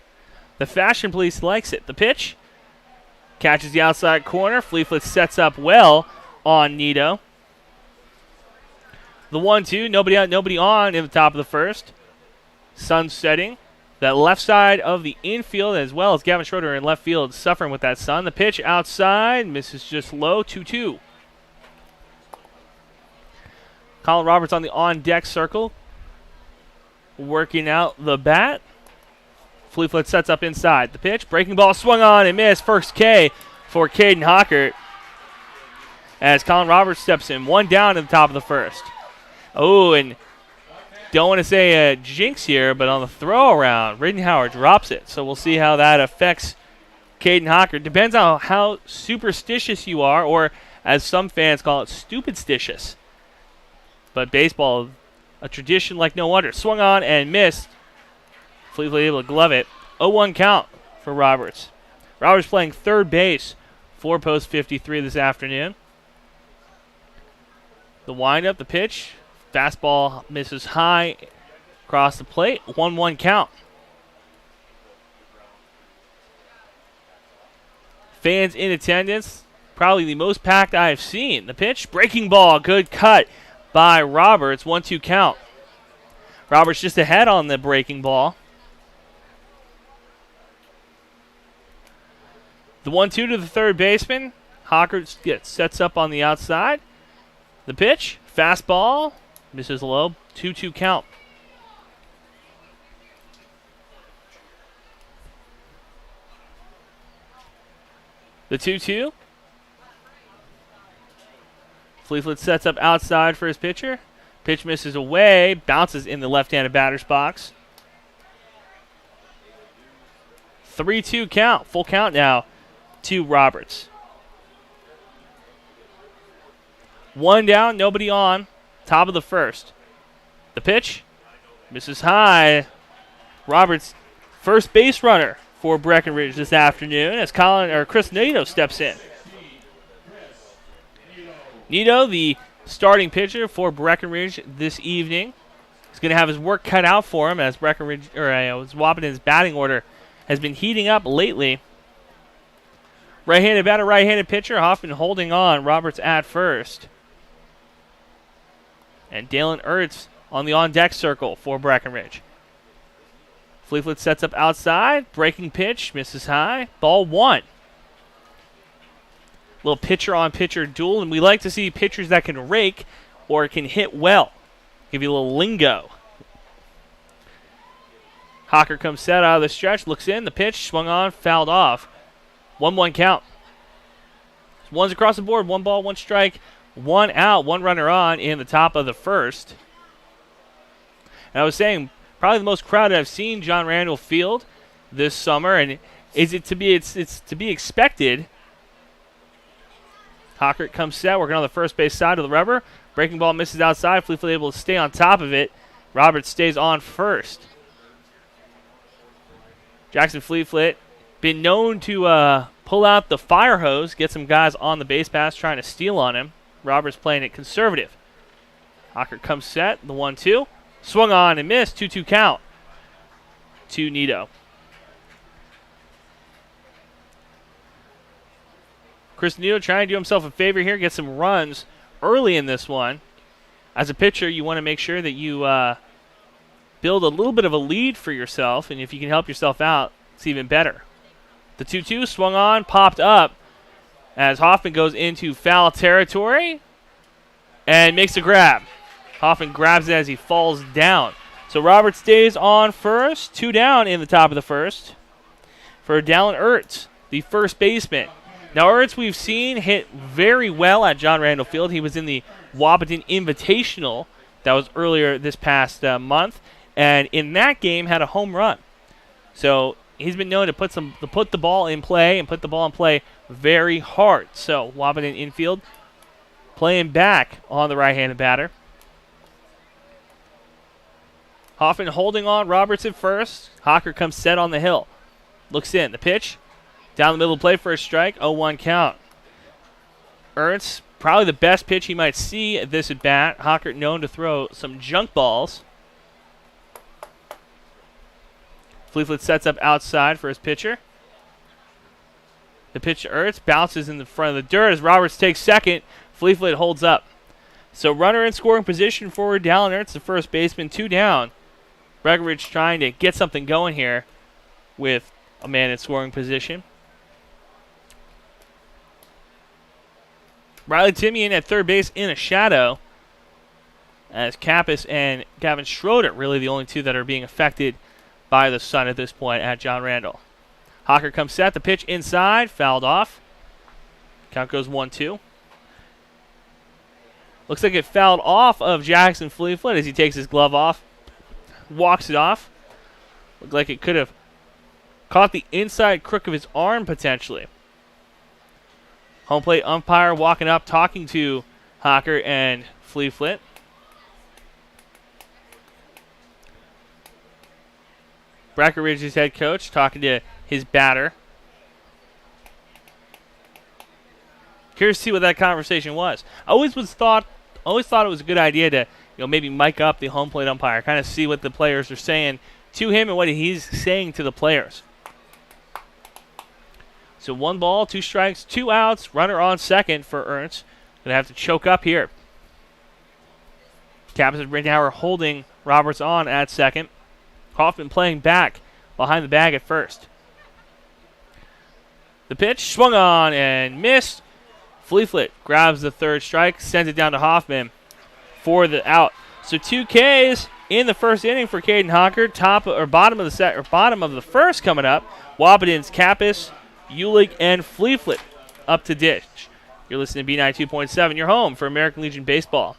The fashion police likes it. The pitch catches the outside corner. Fleetfoot sets up well on Nito. The 1-2, nobody out, nobody on in the top of the first. Sun setting. That left side of the infield, as well as Gavin Schroeder in left field, suffering with that sun. The pitch outside, misses just low, 2-2. Colin Roberts on the on-deck circle, working out the bat. Fleetfoot sets up inside. The pitch, breaking ball swung on and missed. First K for Caden Hockert as Colin Roberts steps in. One down at the top of the first. Oh, and don't want to say a jinx here, but on the throw around, Rittenhauer drops it. So we'll see how that affects Caden Hockert. Depends on how superstitious you are, or as some fans call it, stupidstitious. But baseball, a tradition like no other. Swung on and missed. Fleetfoot able to glove it. 0-1 count for Roberts. Roberts playing third base for post 53 this afternoon. The windup, the pitch. Fastball misses high across the plate. 1-1 count. Fans in attendance. Probably the most packed I have seen. The pitch. Breaking ball. Good cut by Roberts. 1-2 count. Roberts just ahead on the breaking ball. The 1-2 to the third baseman. Hockert sets up on the outside. The pitch. Fastball. Misses low. 2-2 count. The 2-2. Fleetfoot sets up outside for his pitcher. Pitch misses away. Bounces in the left-handed batter's box. 3-2 count. Full count now to Roberts. One down, nobody on. Top of the first. The pitch misses high. Roberts, first base runner for Breckenridge this afternoon as Chris Nito steps in. Nito, the starting pitcher for Breckenridge this evening, is going to have his work cut out for him as Wahpeton's batting order has been heating up lately. Right-handed batter, right-handed pitcher. Hoffman holding on. Roberts at first. And Dalen Ertz on the on-deck circle for Breckenridge. Fleetfoot sets up outside. Breaking pitch. Misses high. Ball one. Little pitcher-on-pitcher duel. And we like to see pitchers that can rake or can hit well. Give you a little lingo. Hocker comes set out of the stretch. Looks in. The pitch. Swung on. Fouled off. 1-1 count. One's across the board. 1 ball, 1 strike. 1 out, 1 runner on in the top of the first. And I was saying, probably the most crowded I've seen John Randall Field this summer, and it's to be expected. Hockert comes set, working on the first base side of the rubber. Breaking ball misses outside. Fleetfoot able to stay on top of it. Roberts stays on first. Jackson Fleetfoot been known to pull out the fire hose, get some guys on the base pass trying to steal on him. Roberts playing it conservative. Hockert comes set, the 1-2. Swung on and missed, 2-2 count to Nito. Chris Nito trying to do himself a favor here, get some runs early in this one. As a pitcher, you want to make sure that you build a little bit of a lead for yourself, and if you can help yourself out, it's even better. The 2-2 swung on, popped up as Hoffman goes into foul territory and makes a grab. Hoffman grabs it as he falls down. So Roberts stays on first, 2 down in the top of the first for Dallin Ertz, the first baseman. Now Ertz we've seen hit very well at John Randall Field. He was in the Wahpeton Invitational that was earlier this past month, and in that game had a home run. So he's been known to put the ball in play and put the ball in play very hard. So Wahpeton infield playing back on the right-handed batter. Hoffman holding on, Roberts at first. Hocker comes set on the hill. Looks in. The pitch. Down the middle of the plate for a strike. 0-1 count. Ernst, probably the best pitch he might see at this at-bat. Hocker known to throw some junk balls. Fleetwood sets up outside for his pitcher. The pitch to Ertz bounces in the front of the dirt as Roberts takes second. Fleetwood holds up. So runner in scoring position for Dallin Ertz, the first baseman, 2 down. Breckenridge trying to get something going here with a man in scoring position. Riley Timian at third base in a shadow as Kappas and Gavin Schroeder, really the only two that are being affected by the sun at this point at John Randall. Hocker comes set, the pitch inside, fouled off. Count goes 1-2. Looks like it fouled off of Jackson Fleetwood as he takes his glove off, walks it off. Looked like it could have caught the inside crook of his arm potentially. Home plate umpire walking up, talking to Hocker and Fleetwood. Breckenridge's head coach talking to his batter. Curious to see what that conversation was. I always thought it was a good idea to maybe mic up the home plate umpire, kind of see what the players are saying to him and what he's saying to the players. So 1 ball, 2 strikes, 2 outs. Runner on second for Ernst. Going to have to choke up here. Kappas and Brindauer holding Roberts on at second. Hoffman playing back behind the bag at first. The pitch swung on and missed. Fleetwood grabs the third strike, sends it down to Hoffman for the out. So 2 Ks in the first inning for Caden Hocker. Bottom of the first coming up. Wahpeton's Kappas, Ulick, and Fleetwood up to dish. You're listening to B92.7, your home for American Legion Baseball.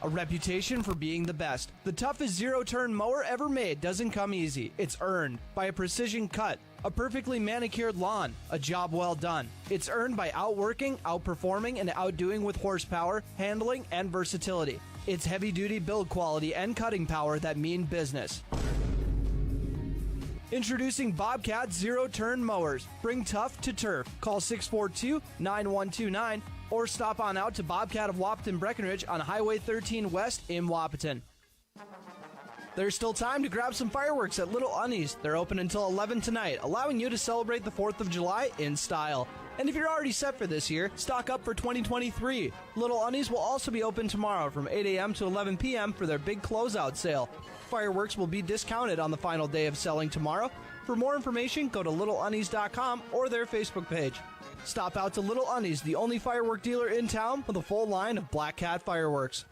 A reputation for being the best. The toughest zero-turn mower ever made doesn't come easy. It's earned by a precision cut, a perfectly manicured lawn, a job well done. It's earned by outworking, outperforming, and outdoing with horsepower, handling, and versatility. It's heavy-duty build quality and cutting power that mean business. Introducing Bobcat zero-turn mowers. Bring tough to turf. Call 642-9129 or stop on out to Bobcat of Wahpeton Breckenridge on Highway 13 West in Wahpeton. There's still time to grab some fireworks at Little Unnies. They're open until 11 tonight, allowing you to celebrate the 4th of July in style. And if you're already set for this year, stock up for 2023. Little Unnies will also be open tomorrow from 8 a.m. to 11 p.m. for their big closeout sale. Fireworks will be discounted on the final day of selling tomorrow. For more information, go to littleunnies.com or their Facebook page. Stop out to Little Unnies, the only firework dealer in town with a full line of Black Cat fireworks.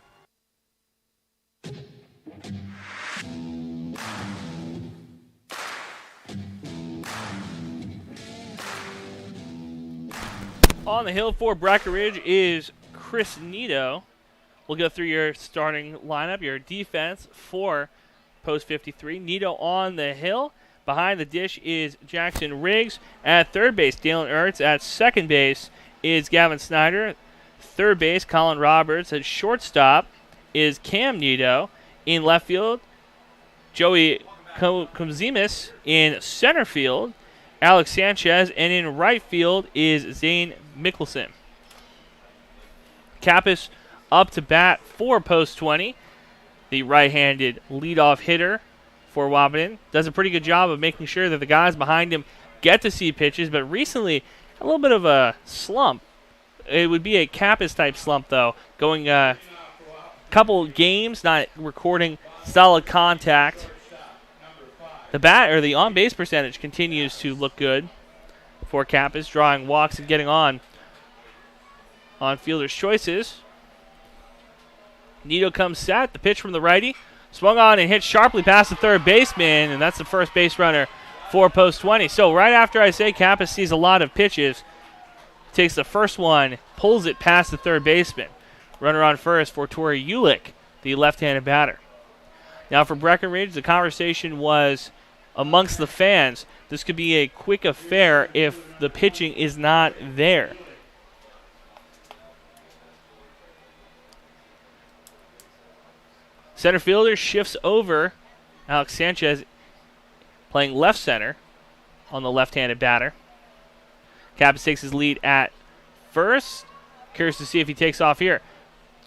On the hill for Breckenridge is Chris Nito. We'll go through your starting lineup, your defense for post 53. Nito on the hill. Behind the dish is Jackson Riggs. At third base, Dallin Ertz. At second base is Gavin Snyder. Third base, Colin Roberts. At shortstop is Cam Nito. In left field, Joey Komzimis. In center field, Alex Sanchez. And in right field is Zane Mickelson. Kappas up to bat for post 20. The right-handed leadoff hitter for Wahpeton. Does a pretty good job of making sure that the guys behind him get to see pitches, but recently a little bit of a slump. It would be a Kappas type slump, though. Going a couple games, not recording Solid contact. The on-base percentage continues to look good for Kappas, drawing walks and getting on fielders' choices. Nito comes set. The pitch from the righty. Swung on and hit sharply past the third baseman, and that's the first base runner for post 20. So right after I say Kappas sees a lot of pitches, takes the first one, pulls it past the third baseman. Runner on first for Tori Ulick, the left-handed batter. Now for Breckenridge, the conversation was amongst the fans, this could be a quick affair if the pitching is not there. Center fielder shifts over. Alex Sanchez playing left center on the left-handed batter. Kappas takes his lead at first. Curious to see if he takes off here.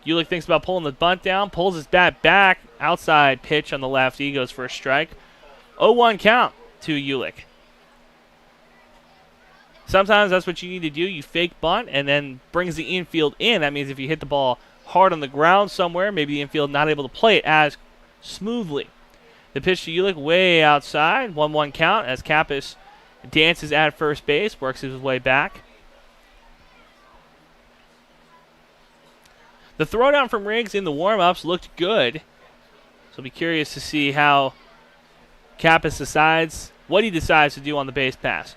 Ulick thinks about pulling the bunt down, pulls his bat back. Outside pitch on the left. He goes for a strike. 0-1 count to Ulick. Sometimes that's what you need to do. You fake bunt and then brings the infield in. That means if you hit the ball hard on the ground somewhere, maybe the infield not able to play it as smoothly. The pitch to Ulick way outside. 1-1 count as Kappas dances at first base, works his way back. The throwdown from Riggs in the warm-ups looked good. So I'll be curious to see how Kappas decides, what he decides to do on the base pass.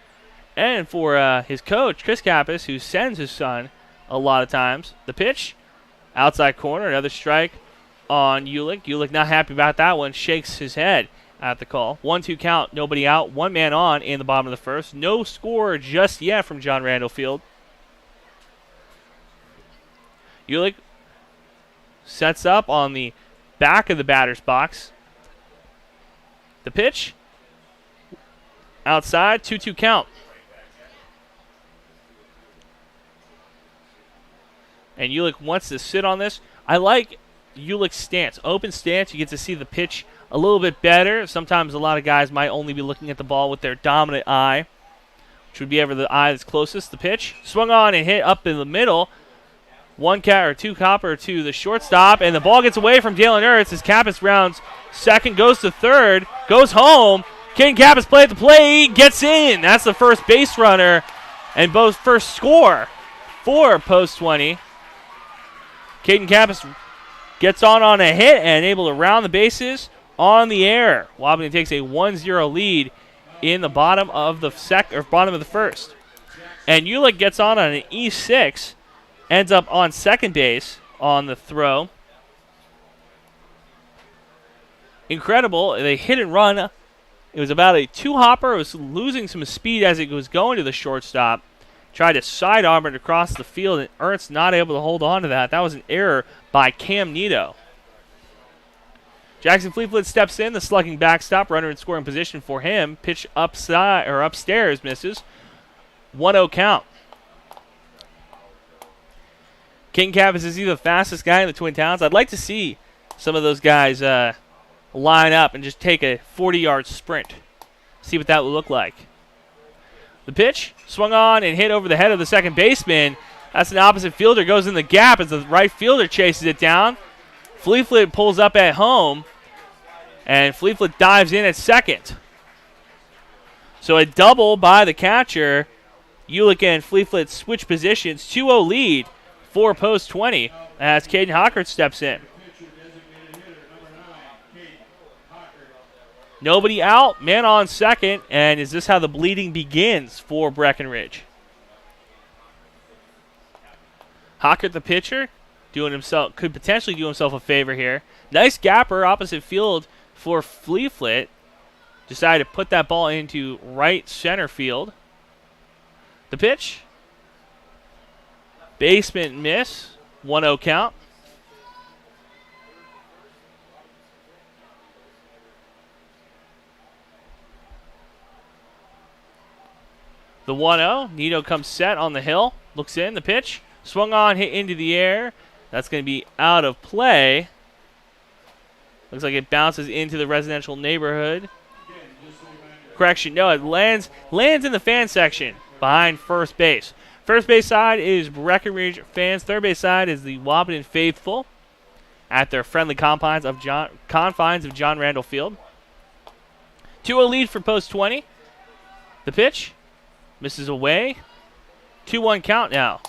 And for his coach, Chris Kappas, who sends his son a lot of times, the pitch, outside corner, another strike on Ulick. Ulick not happy about that one, shakes his head at the call. 1-2 count, nobody out, one man on in the bottom of the first. No score just yet from John Randall Field. Ulick sets up on the back of the batter's box. The pitch, outside, 2-2 count. And Ulick wants to sit on this. I like Ulick's stance. Open stance, you get to see the pitch a little bit better. Sometimes a lot of guys might only be looking at the ball with their dominant eye, which would be ever the eye that's closest. The pitch, swung on and hit up in the middle. Two copper to the shortstop, and the ball gets away from Dalen Ertz as Kappas rounds second, goes to third, goes home. Caden Kappas play at the plate, gets in. That's the first base runner and both first score for post 20. Caden Kappas gets on a hit and able to round the bases on the air. Wahpeton takes a 1-0 lead in the bottom of the first. And Ulick gets on an E6. Ends up on second base on the throw. Incredible. They hit and run. It was about a two-hopper. It was losing some speed as it was going to the shortstop. Tried to sidearm it across the field, and Ernst not able to hold on to that. That was an error by Cam Nito. Jackson Fleetfoot steps in. The slugging backstop. Runner in scoring position for him. Pitch upstairs misses. 1-0 count. King Kappas is the fastest guy in the Twin Towns. I'd like to see some of those guys line up and just take a 40-yard sprint. See what that would look like. The pitch, swung on and hit over the head of the second baseman. That's an opposite fielder, goes in the gap as the right fielder chases it down. Fleetfoot pulls up at home, and Fleetfoot dives in at second. So a double by the catcher. Ulick and Fleetfoot switch positions. 2-0 lead for post 20 as Caden Hockert steps in. Nobody out, man on second, and is this how the bleeding begins for Breckenridge? Hockert, the pitcher, could potentially do himself a favor here. Nice gapper opposite field for Fleetfoot. Decided to put that ball into right center field. The pitch. Basement miss. 1-0 count. The 1-0. Nito comes set on the hill. Looks in. The pitch. Swung on, hit into the air. That's going to be out of play. Looks like it bounces into the residential neighborhood. Correction. No, it lands in the fan section behind first base. First base side is Breckenridge fans. Third base side is the Wahpeton faithful. at their friendly confines of John Randall Field. 2-0 lead for Post 20. The pitch misses away. 2-1 count now.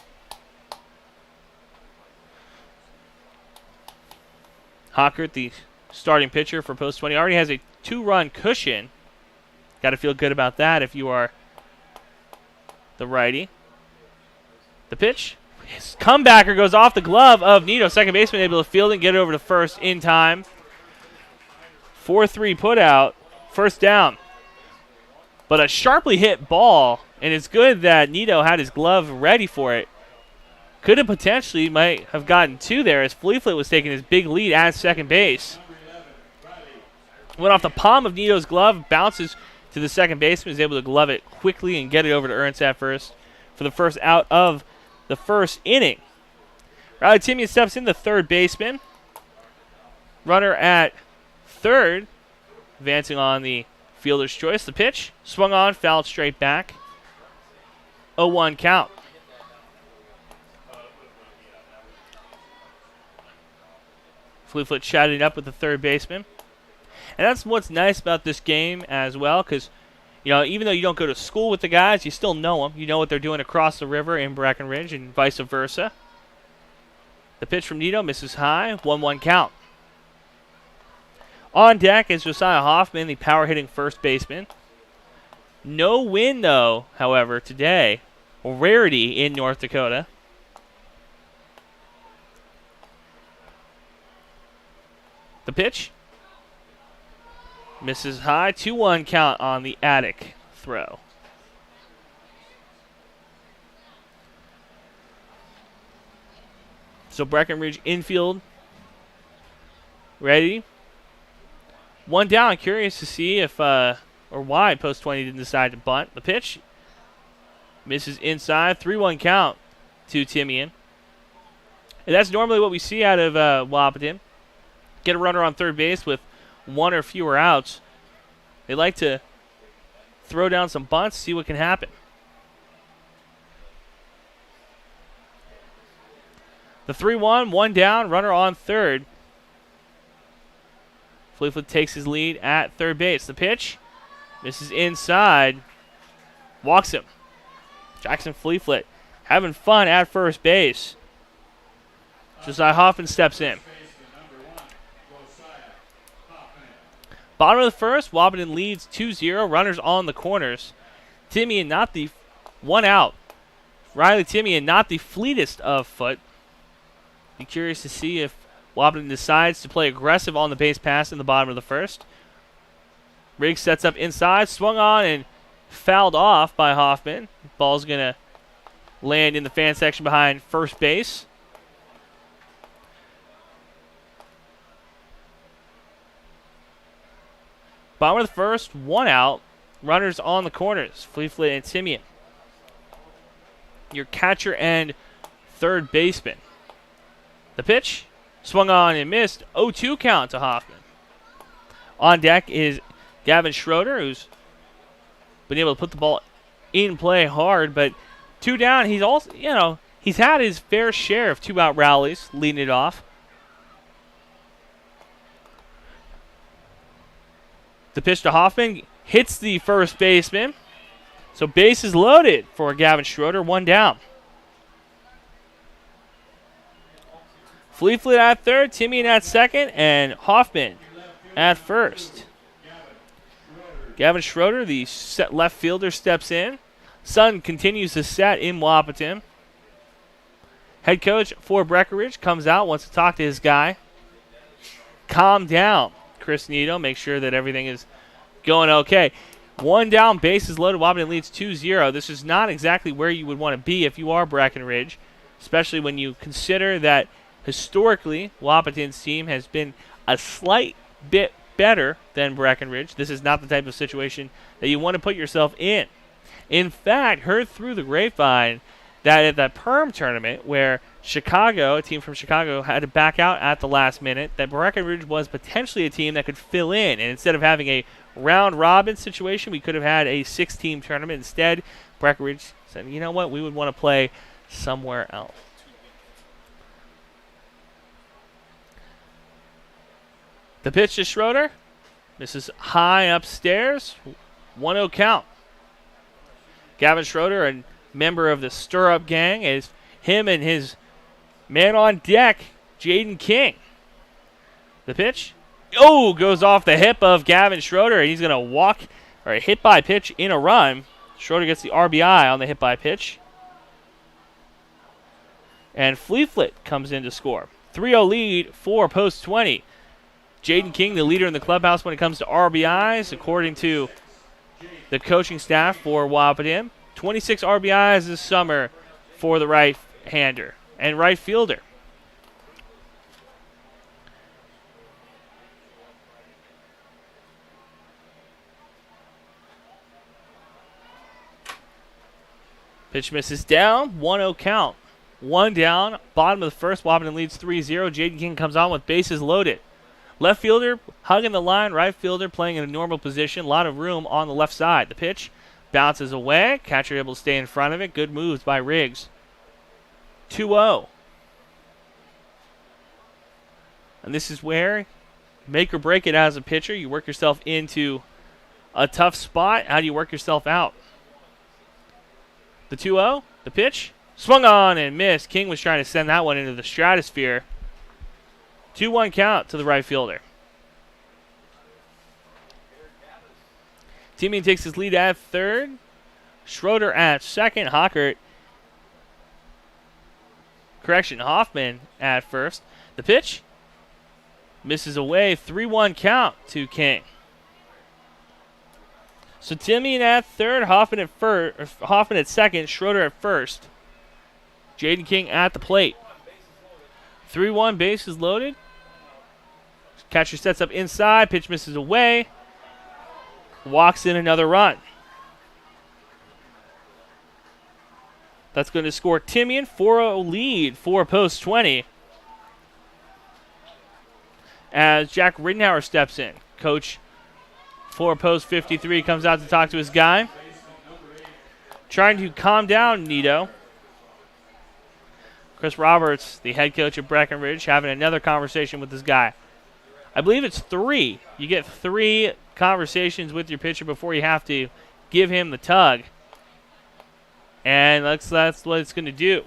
Hockert, the starting pitcher for Post 20, already has a 2-run cushion. Got to feel good about that if you are the righty. The pitch. His comebacker goes off the glove of Nito. Second baseman able to field it and get it over to first in time. 4-3 put out. First down. But a sharply hit ball, and it's good that Nito had his glove ready for it. Could have potentially might have gotten two there as Fleetfoot was taking his big lead at second base. Went off the palm of Nito's glove, bounces to the second baseman, is able to glove it quickly and get it over to Ernst at first for the first out of the first inning. Riley Timian steps in, the third baseman. Runner at third, advancing on the fielder's choice. The pitch, swung on, fouled straight back. 0-1 count. Fleetfoot chatting up with the third baseman. And that's what's nice about this game as well, because, you know, even though you don't go to school with the guys, you still know them. You know what they're doing across the river in Breckenridge and vice versa. The pitch from Nito misses high. 1-1 count. On deck is Josiah Hoffman, the power-hitting first baseman. No wind, though, however, today. A rarity in North Dakota. The pitch misses high. 2-1 count on the Attic throw. So Breckenridge infield ready. One down. Curious to see if or why Post 20 didn't decide to bunt. The pitch misses inside. 3-1 count to Timian. And that's normally what we see out of Wahpeton. Get a runner on third base with one or fewer outs. They like to throw down some bunts, see what can happen. The 3-1, one down, runner on third. Fleetfoot takes his lead at third base. The pitch misses inside. Walks him. Jackson Fleetfoot having fun at first base. Josiah Hoffman steps in. Bottom of the first, Wahpeton leads 2-0. Runners on the corners. Timian not the one out. Riley Timian not the fleetest of foot. Be curious to see if Wahpeton decides to play aggressive on the base pass in the bottom of the first. Riggs sets up inside, swung on and fouled off by Hoffman. Ball's going to land in the fan section behind first base. Bottom of the first, one out. Runners on the corners. Fleetfoot and Timian. Your catcher and third baseman. The pitch, swung on and missed. 0-2 count to Hoffman. On deck is Gavin Schroeder, who's been able to put the ball in play hard, but two down. He's also, you know, he's had his fair share of two-out rallies leading it off. The pitch to Hoffman hits the first baseman. So base is loaded for Gavin Schroeder. One down. Fleetfoot at third, Timian at second, and Hoffman at first. Gavin Schroeder, the left fielder, steps in. Sun continues to set in Wahpeton. Head coach for Breckenridge comes out, wants to talk to his guy. Calm down, Chris Nito. Make sure that everything is going okay. One down, bases loaded. Wahpeton leads 2-0. This is not exactly where you would want to be if you are Breckenridge, especially when you consider that historically Wahpeton's team has been a slight bit better than Breckenridge. This is not the type of situation that you want to put yourself in. In fact, heard through the grapevine that at that Perm tournament where Chicago, a team from Chicago, had to back out at the last minute, that Breckenridge was potentially a team that could fill in. And instead of having a round-robin situation, we could have had a 6-team tournament. Instead, Breckenridge said, you know what, we would want to play somewhere else. The pitch to Schroeder. Misses high upstairs. 1-0 count. Gavin Schroeder, a member of the Stir-Up Gang, is him and his man on deck, Jaden King. The pitch. Oh, goes off the hip of Gavin Schroeder, and he's going to walk, or a hit by pitch in a run. Schroeder gets the RBI on the hit by pitch. And Fleetfoot comes in to score. 3-0 lead for Post 20. Jaden King, the leader in the clubhouse when it comes to RBIs, according to the coaching staff for Wahpeton. 26 RBIs this summer for the right-hander and right fielder. Pitch misses down, 1-0 count. One down, bottom of the first, Wahpeton leads 3-0. Jaden King comes on with bases loaded. Left fielder hugging the line, right fielder playing in a normal position. A lot of room on the left side. The pitch bounces away. Catcher able to stay in front of it. Good moves by Riggs. 2-0. And this is where make or break it as a pitcher. You work yourself into a tough spot. How do you work yourself out? The 2-0, the pitch, swung on and missed. King was trying to send that one into the stratosphere. 2-1 count to the right fielder. Timian takes his lead at third. Schroeder at second. Hoffman at first. The pitch misses away. 3-1 count to King. So Timian at third, Hoffman at second, Schroeder at first. Jaden King at the plate. 3-1, bases loaded. Catcher sets up inside, pitch misses away. Walks in another run. That's going to score Timian. 4-0 lead for Post 20. As Jack Riddenhauer steps in. Coach for Post 53 comes out to talk to his guy. Trying to calm down Nito. Chris Roberts, the head coach of Breckenridge, having another conversation with this guy. I believe it's 3. You get 3 conversations with your pitcher before you have to give him the tug. And that's what it's going to do.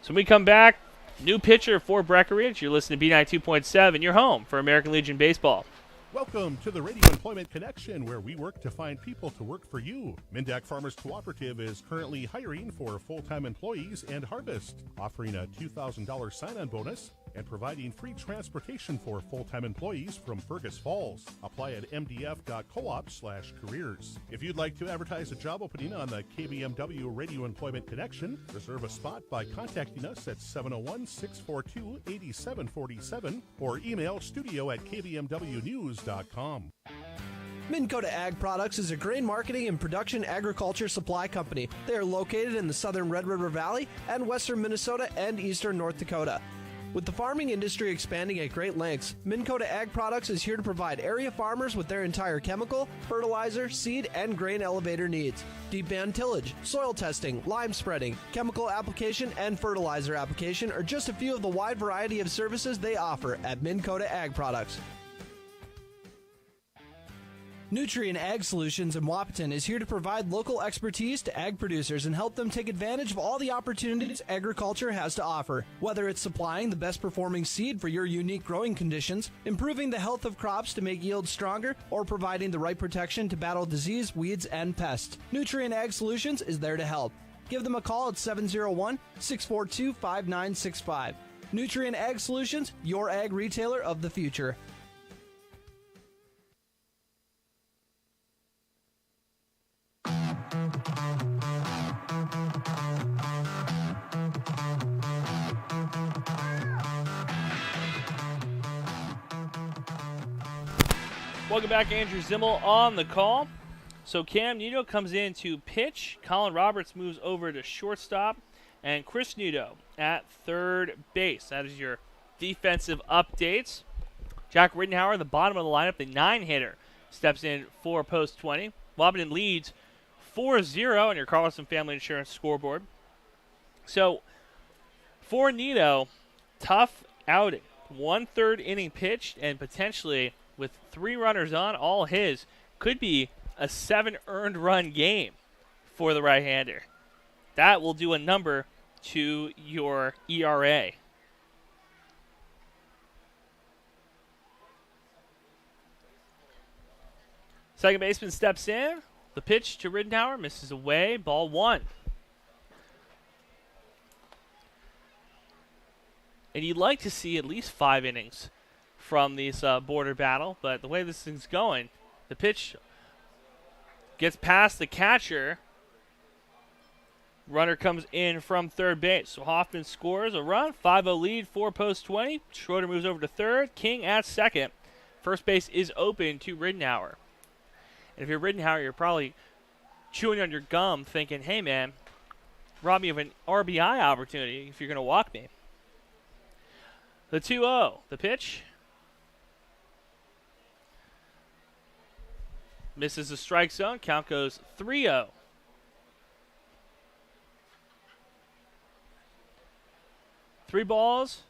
So when we come back, new pitcher for Breckenridge. You're listening to B9 2.7. You're home for American Legion Baseball. Welcome to the Radio Employment Connection, where we work to find people to work for you. Mindak Farmers Cooperative is currently hiring for full-time employees and harvest, offering a $2,000 sign-on bonus and providing free transportation for full-time employees from Fergus Falls. Apply at mdf.coop/careers. If you'd like to advertise a job opening on the KBMW Radio Employment Connection, reserve a spot by contacting us at 701-642-8747 or email studio@kbmwnews.com. Minn Kota Ag Products is a grain marketing and production agriculture supply company. They are located in the southern Red River Valley and western Minnesota and eastern North Dakota. With the farming industry expanding at great lengths, Minn Kota Ag Products is here to provide area farmers with their entire chemical, fertilizer, seed, and grain elevator needs. Deep band tillage, soil testing, lime spreading, chemical application, and fertilizer application are just a few of the wide variety of services they offer at Minn Kota Ag Products. Nutrien Ag Solutions in Wahpeton is here to provide local expertise to ag producers and help them take advantage of all the opportunities agriculture has to offer. Whether it's supplying the best performing seed for your unique growing conditions, improving the health of crops to make yields stronger, or providing the right protection to battle disease, weeds, and pests, Nutrien Ag Solutions is there to help. Give them a call at 701-642-5965. Nutrien Ag Solutions, your ag retailer of the future. Welcome back, Andrew Zimmel on the call. So Cam Nito comes in to pitch. Colin Roberts moves over to shortstop. And Chris Nito at third base. That is your defensive updates. Jack Riddenhauer, the bottom of the lineup, the 9-hitter, steps in for Post 20. Wahpeton leads 4-0 on your Carlson Family Insurance scoreboard. So for Nito, tough outing. 1/3 inning pitched, and potentially with 3 runners on, all his, could be a 7 earned run game for the right-hander. That will do a number to your ERA. Second baseman steps in. The pitch to Riddenauer misses away. Ball 1. And you'd like to see at least 5 innings from this border battle, but the way this thing's going, the pitch gets past the catcher. Runner comes in from third base. So Hoffman scores a run. 5-0 lead for post 20. Schroeder moves over to third. King at second. First base is open to Riddenauer. And if you're Riddenauer, you're probably chewing on your gum thinking, hey, man, rob me of an RBI opportunity if you're going to walk me. The 2-0. The pitch. Misses the strike zone. Count goes 3-0. Three balls,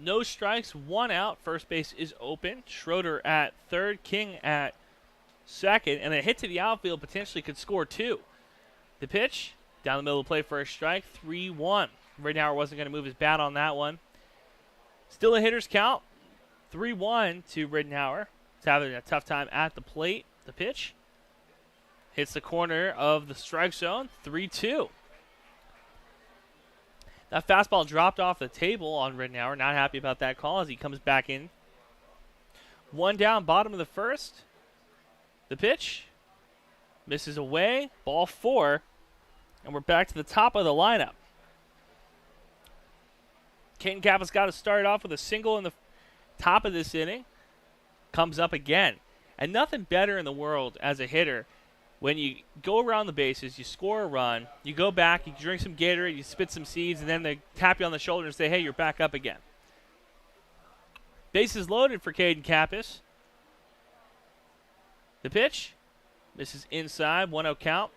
no strikes, 1 out. First base is open. Schroeder at third, King at second, and a hit to the outfield potentially could score 2. The pitch, down the middle of the plate for a strike, 3-1. Riddenauer wasn't going to move his bat on that one. Still a hitter's count, 3-1 to Riddenauer. He's having a tough time at the plate. The pitch hits the corner of the strike zone, 3-2. That fastball dropped off the table on Riddenauer. Not happy about that call as he comes back in. 1 down, bottom of the first. The pitch misses away. Ball 4. And we're back to the top of the lineup. Caden Kappa's got to start off with a single in the top of this inning. Comes up again. And nothing better in the world as a hitter. When you go around the bases, you score a run, you go back, you drink some Gatorade, you spit some seeds, and then they tap you on the shoulder and say, hey, you're back up again. Bases loaded for Caden Kappa. The pitch misses inside, 1-0 count.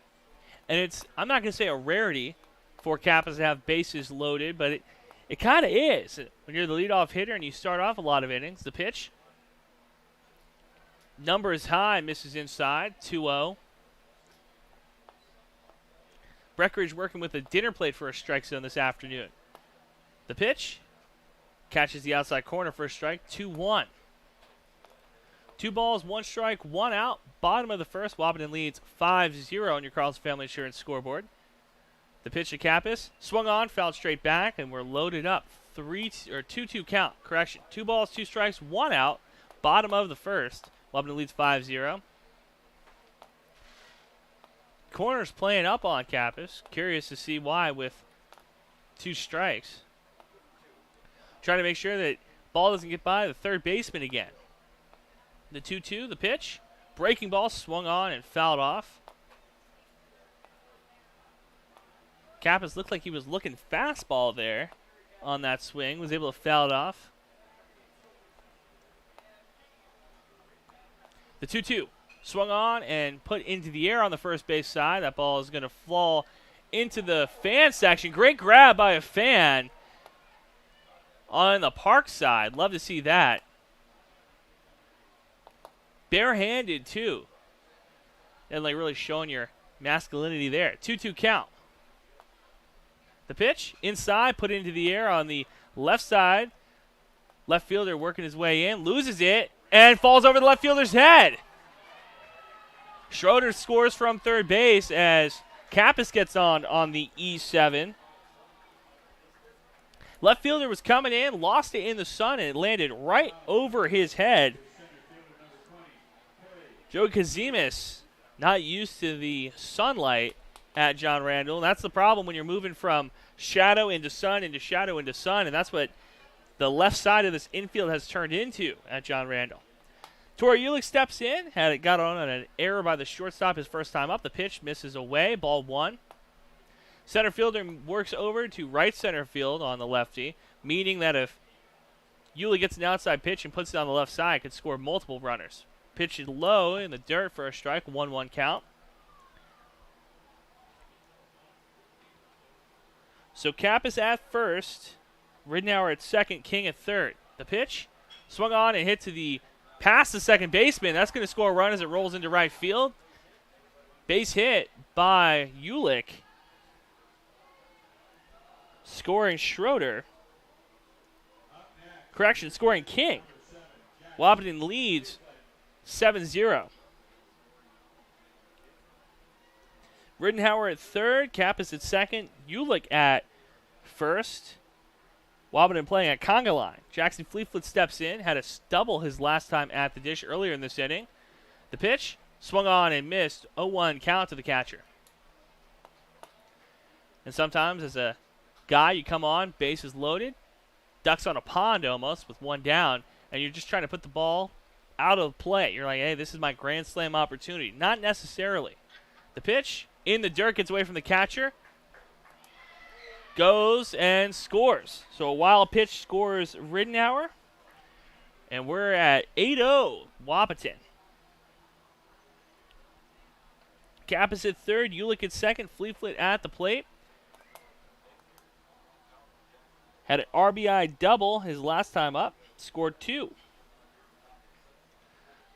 And it's, I'm not going to say a rarity for Kappa to have bases loaded, but it kind of is. When you're the leadoff hitter and you start off a lot of innings, the pitch. Number is high, misses inside, 2-0. Breckenridge working with a dinner plate for a strike zone this afternoon. The pitch catches the outside corner for a strike, 2-1. 2 balls, 1 strike, 1 out. Bottom of the first, Wahpeton leads 5-0 on your Carlson Family Insurance scoreboard. The pitch to Kappas, swung on, fouled straight back, and we're loaded up. 2-2 count. Correction. 2 balls, 2 strikes, 1 out. Bottom of the first, Wahpeton leads 5-0. Corner's playing up on Kappas. Curious to see why with 2 strikes. Trying to make sure that ball doesn't get by the third baseman again. The 2-2, the pitch. Breaking ball swung on and fouled off. Kappas looked like he was looking fastball there on that swing. Was able to foul it off. The 2-2. Swung on and put into the air on the first base side. That ball is going to fall into the fan section. Great grab by a fan on the park side. Love to see that. Barehanded, too. And like really showing your masculinity there. 2-2 count. The pitch inside, put into the air on the left side. Left fielder working his way in. Loses it and falls over the left fielder's head. Schroeder scores from third base as Kappas gets on the E7. Left fielder was coming in, lost it in the sun, and it landed right over his head. Joe Kazimis not used to the sunlight at John Randall. And that's the problem when you're moving from shadow into sun into shadow into sun, and that's what the left side of this infield has turned into at John Randall. Tori Ulick steps in, got on an error by the shortstop his first time up. The pitch misses away, ball 1. Center fielder works over to right center field on the lefty, meaning that if Ulick gets an outside pitch and puts it on the left side, could score multiple runners. Pitch is low in the dirt for a strike, 1-1 count. So Kappas at first, Riddenauer at second, King at third. The pitch, swung on and hit to the past the second baseman. That's going to score a run as it rolls into right field. Base hit by Ulick. Scoring Schroeder. Correction, scoring King. Wahpeton leads 7-0. Rittenhauer at third, Kappas at second, Ulick at first. Wahpeton playing at conga line. Jackson Fleetfoot steps in, had a double his last time at the dish earlier in this inning. The pitch, swung on and missed, 0-1 count to the catcher. And sometimes as a guy, you come on, bases loaded, ducks on a pond almost with one down, and you're just trying to put the ball out of play. You're like, hey, this is my grand slam opportunity. Not necessarily. The pitch, in the dirt, gets away from the catcher, goes and scores. So a wild pitch scores Rittenhauer, and we're at 8-0 Wahpeton. Kappas at third, Ulick at second, Fleetfoot at the plate. Had an RBI double his last time up. Scored 2.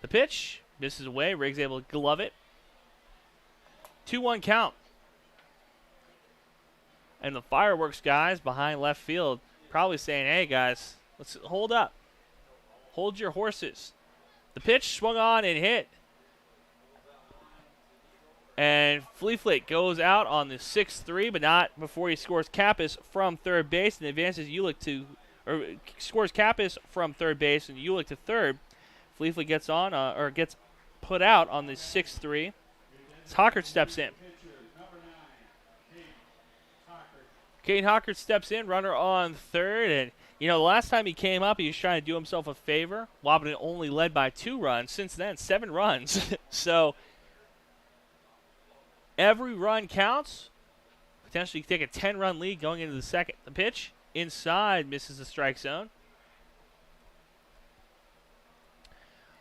The pitch misses away. Riggs able to glove it. 2-1 count. And the fireworks guys behind left field probably saying, hey, guys, let's hold up. Hold your horses. The pitch swung on and hit. And Fleetfoot goes out on the 6-3, but not before he scores Kappas from third base and advances Ulick to, or scores Kappas from third base and Ulick to third. Fleetfoot gets on, or gets put out on the 6-3. Hockert steps in. Kane Hockert steps in, runner on third, and the last time he came up, he was trying to do himself a favor. Wahpeton only led by 2 runs. Since then, 7 runs. So every run counts. Potentially take a 10-run lead going into the second. The pitch inside misses the strike zone.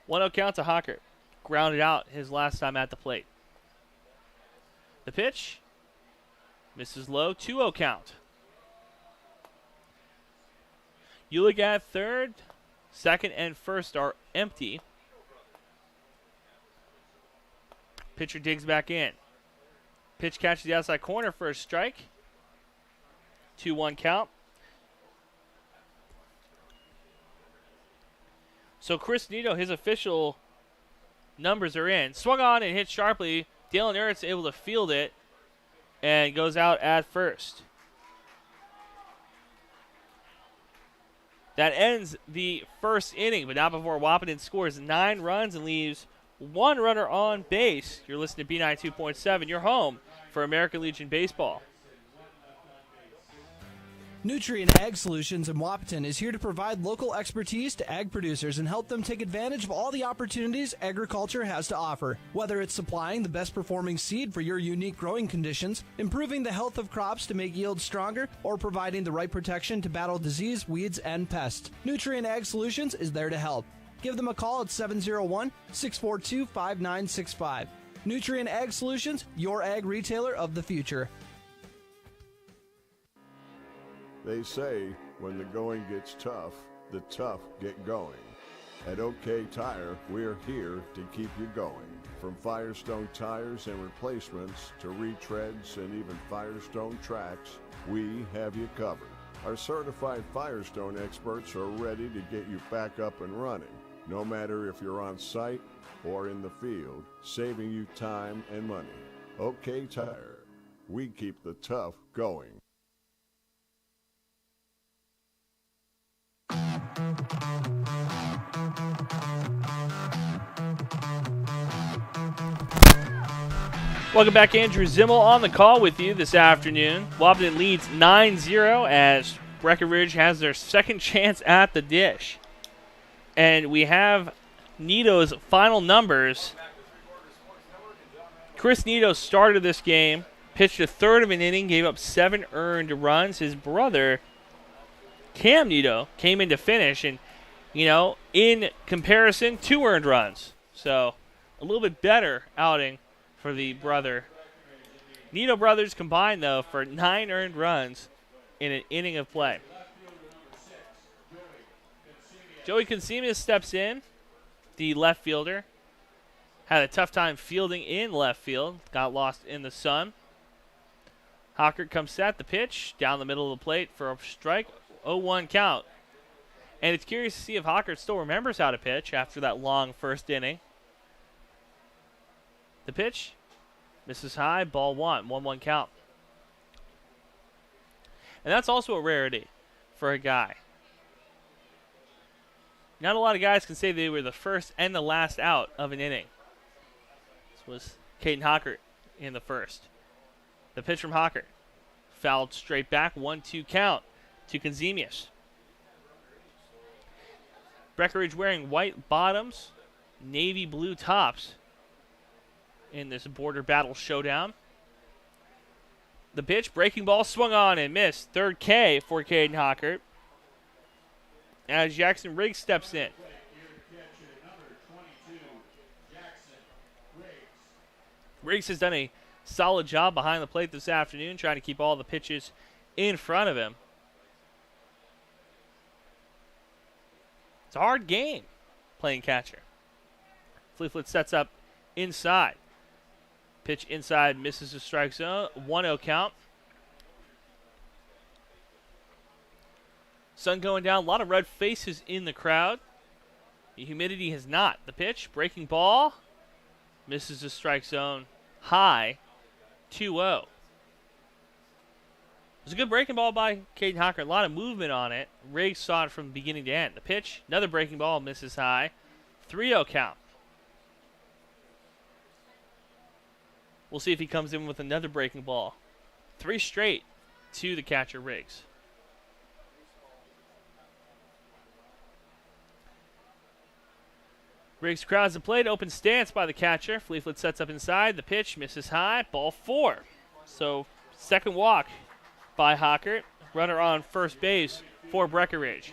1-0 count to Hockert. Grounded out his last time at the plate. The pitch misses low. 2-0 count. Ulick at third. Second and first are empty. Pitcher digs back in. Pitch catches the outside corner for a strike. 2-1 count. So Chris Nito, his official numbers are in. Swung on and hit sharply. Dalen Ertz able to field it and goes out at first. That ends the first inning, but not before Wahpeton scores 9 runs and leaves 1 runner on base. You're listening to B92.7, your home for American Legion Baseball. Nutrient Ag Solutions in Wahpeton is here to provide local expertise to ag producers and help them take advantage of all the opportunities agriculture has to offer. Whether it's supplying the best performing seed for your unique growing conditions, improving the health of crops to make yields stronger, or providing the right protection to battle disease, weeds, and pests, Nutrient Ag Solutions is there to help. Give them a call at 701-642-5965. Nutrient Ag Solutions, your ag retailer of the future. They say when the going gets tough, the tough get going. At OK Tire, we're here to keep you going. From Firestone tires and replacements to retreads and even Firestone tracks, we have you covered. Our certified Firestone experts are ready to get you back up and running, no matter if you're on site or in the field, saving you time and money. OK Tire, we keep the tough going. Welcome back, Andrew Zimmel on the call with you this afternoon. Wahpeton leads 9-0 as Breckenridge has their second chance at the dish. And we have Nito's final numbers. Chris Nito started this game, pitched a third of an inning, gave up 7 earned runs. His brother, Cam Nito, came in to finish, and, in comparison, 2 earned runs. So, a little bit better outing for the brother. Nito brothers combined, though, for 9 earned runs in an inning of play. Joey Consemius steps in, the left fielder. Had a tough time fielding in left field. Got lost in the sun. Hockert comes set. The pitch down the middle of the plate for a strike. 0-1 count. And it's curious to see if Hockert still remembers how to pitch after that long first inning. The pitch misses high. Ball 1. 1-1 count. And that's also a rarity for a guy. Not a lot of guys can say they were the first and the last out of an inning. This was Caden Hockert in the first. The pitch from Hockert. Fouled straight back. 1-2 count to Consemius. Breckenridge wearing white bottoms, navy blue tops in this border battle showdown. The pitch, breaking ball, swung on and missed. Third K for Caden Hockert. As Jackson Riggs steps in. Riggs has done a solid job behind the plate this afternoon, trying to keep all the pitches in front of him. It's a hard game playing catcher. Fleetfoot sets up inside. Pitch inside, misses the strike zone. 1-0 count. Sun going down, a lot of red faces in the crowd. The humidity has not. The pitch, breaking ball, misses the strike zone. High, 2-0. It was a good breaking ball by Caden Hockert. A lot of movement on it. Riggs saw it from beginning to end. The pitch, another breaking ball, misses high. 3-0 count. We'll see if he comes in with another breaking ball. 3 straight to the catcher, Riggs. Riggs crowds the plate, open stance by the catcher. Fleetfoot sets up inside. The pitch misses high. Ball 4. So, second walk by Hockert. Runner on first base for Breckenridge.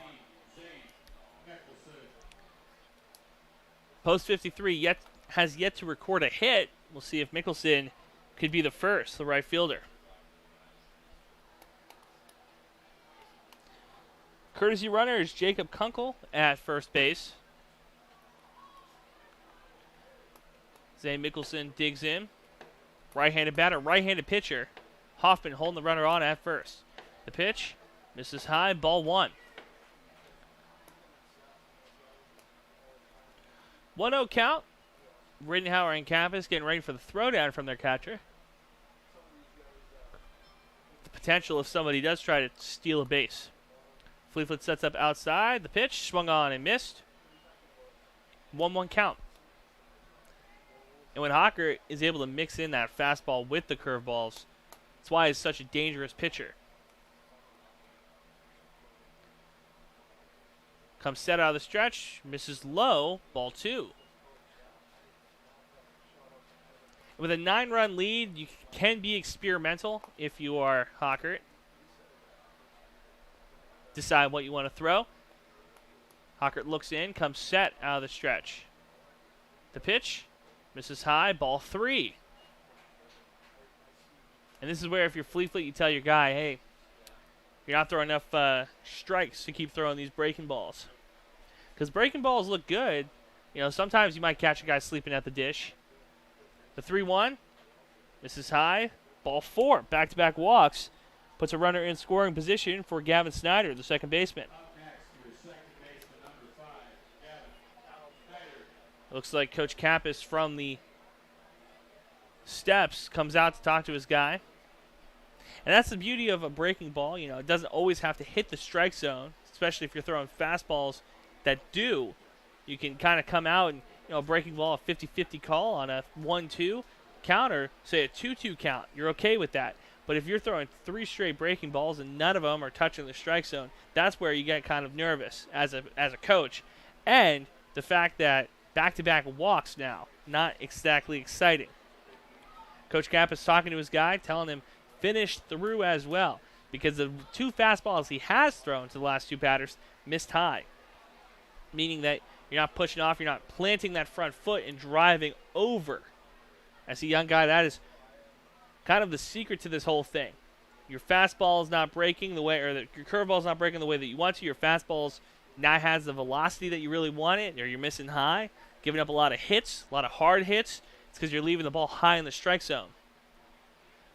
Post 53 has yet to record a hit. We'll see if Mickelson could be the first, the right fielder. Courtesy runner is Jacob Kunkel at first base. Zane Mickelson digs in. Right-handed batter, right-handed pitcher. Hoffman holding the runner on at first. The pitch misses high, ball 1. 1-0 count. Rittenhauer and Campus getting ready for the throwdown from their catcher. The potential if somebody does try to steal a base. Fleetfoot sets up outside. The pitch swung on and missed. 1-1 count. And when Hockert is able to mix in that fastball with the curveballs, that's why he's such a dangerous pitcher. Comes set out of the stretch, misses low, ball 2. With a 9-run lead, you can be experimental if you are Hockert. Decide what you want to throw. Hockert looks in, comes set out of the stretch. The pitch misses high, ball 3. And this is where if you're Fleetfoot, you tell your guy, hey, you're not throwing enough strikes to keep throwing these breaking balls. Because breaking balls look good. You know, sometimes you might catch a guy sleeping at the dish. The 3-1, misses high, ball 4. Back-to-back walks, puts a runner in scoring position for Gavin Snyder, the second baseman. Looks like Coach Campus from the steps comes out to talk to his guy. And that's the beauty of a breaking ball. You know, it doesn't always have to hit the strike zone, especially if you're throwing fastballs that do. You can kind of come out and, you know, breaking ball, a 50-50 call on a 1-2 count or, say, a 2-2 count. You're okay with that. But if you're throwing 3 straight breaking balls and none of them are touching the strike zone, that's where you get kind of nervous as a coach. And the fact that back-to-back walks now, not exactly exciting. Coach Campus talking to his guy, telling him finish through as well, because the 2 fastballs he has thrown to the last 2 batters missed high, meaning that you're not pushing off, you're not planting that front foot and driving over. As a young guy, that is kind of the secret to this whole thing. Your fastball is not breaking the way, or your curveball is not breaking the way that you want to. Your fastball's not has the velocity that you really want it, or you're missing high, giving up a lot of hits, a lot of hard hits, it's because you're leaving the ball high in the strike zone.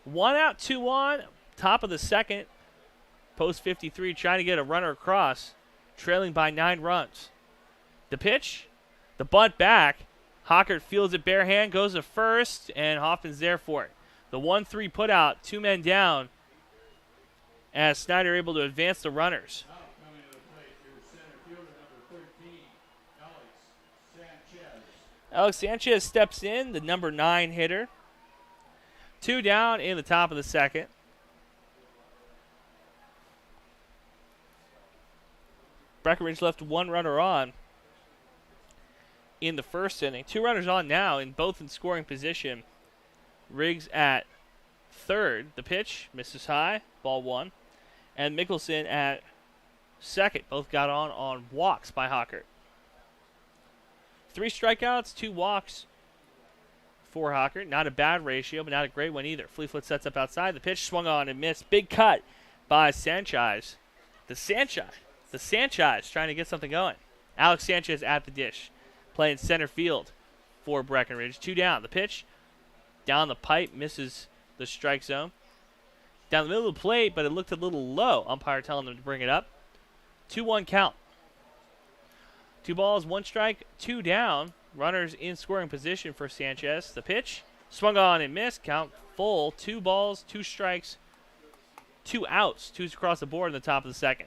1 out, 2 on, top of the second. Post 53 trying to get a runner across, trailing by 9 runs. The pitch, the bunt back. Hockert fields it bare hand, goes to first, and Hoffman's there for it. The 1-3 put out, 2 men down, as Snyder able to advance the runners. Alex Sanchez steps in, the number 9 hitter. 2 down in the top of the second. Breckenridge left 1 runner on in the first inning. 2 runners on now, and both in scoring position. Riggs at third. The pitch misses high, ball 1. And Mickelson at second. Both got on walks by Hockert. 3 strikeouts, 2 walks for Hockert. Not a bad ratio, but not a great one either. Fleetfoot sets up outside. The pitch swung on and missed. Big cut by Sanchez. The Sanchez trying to get something going. Alex Sanchez at the dish, playing center field for Breckenridge. 2 down. The pitch down the pipe, misses the strike zone. Down the middle of the plate, but it looked a little low. Umpire telling them to bring it up. 2-1 count. 2 balls, 1 strike, 2 down. Runners in scoring position for Sanchez. The pitch swung on and missed. Count full. 2 balls, 2 strikes, 2 outs. 2's across the board in the top of the second.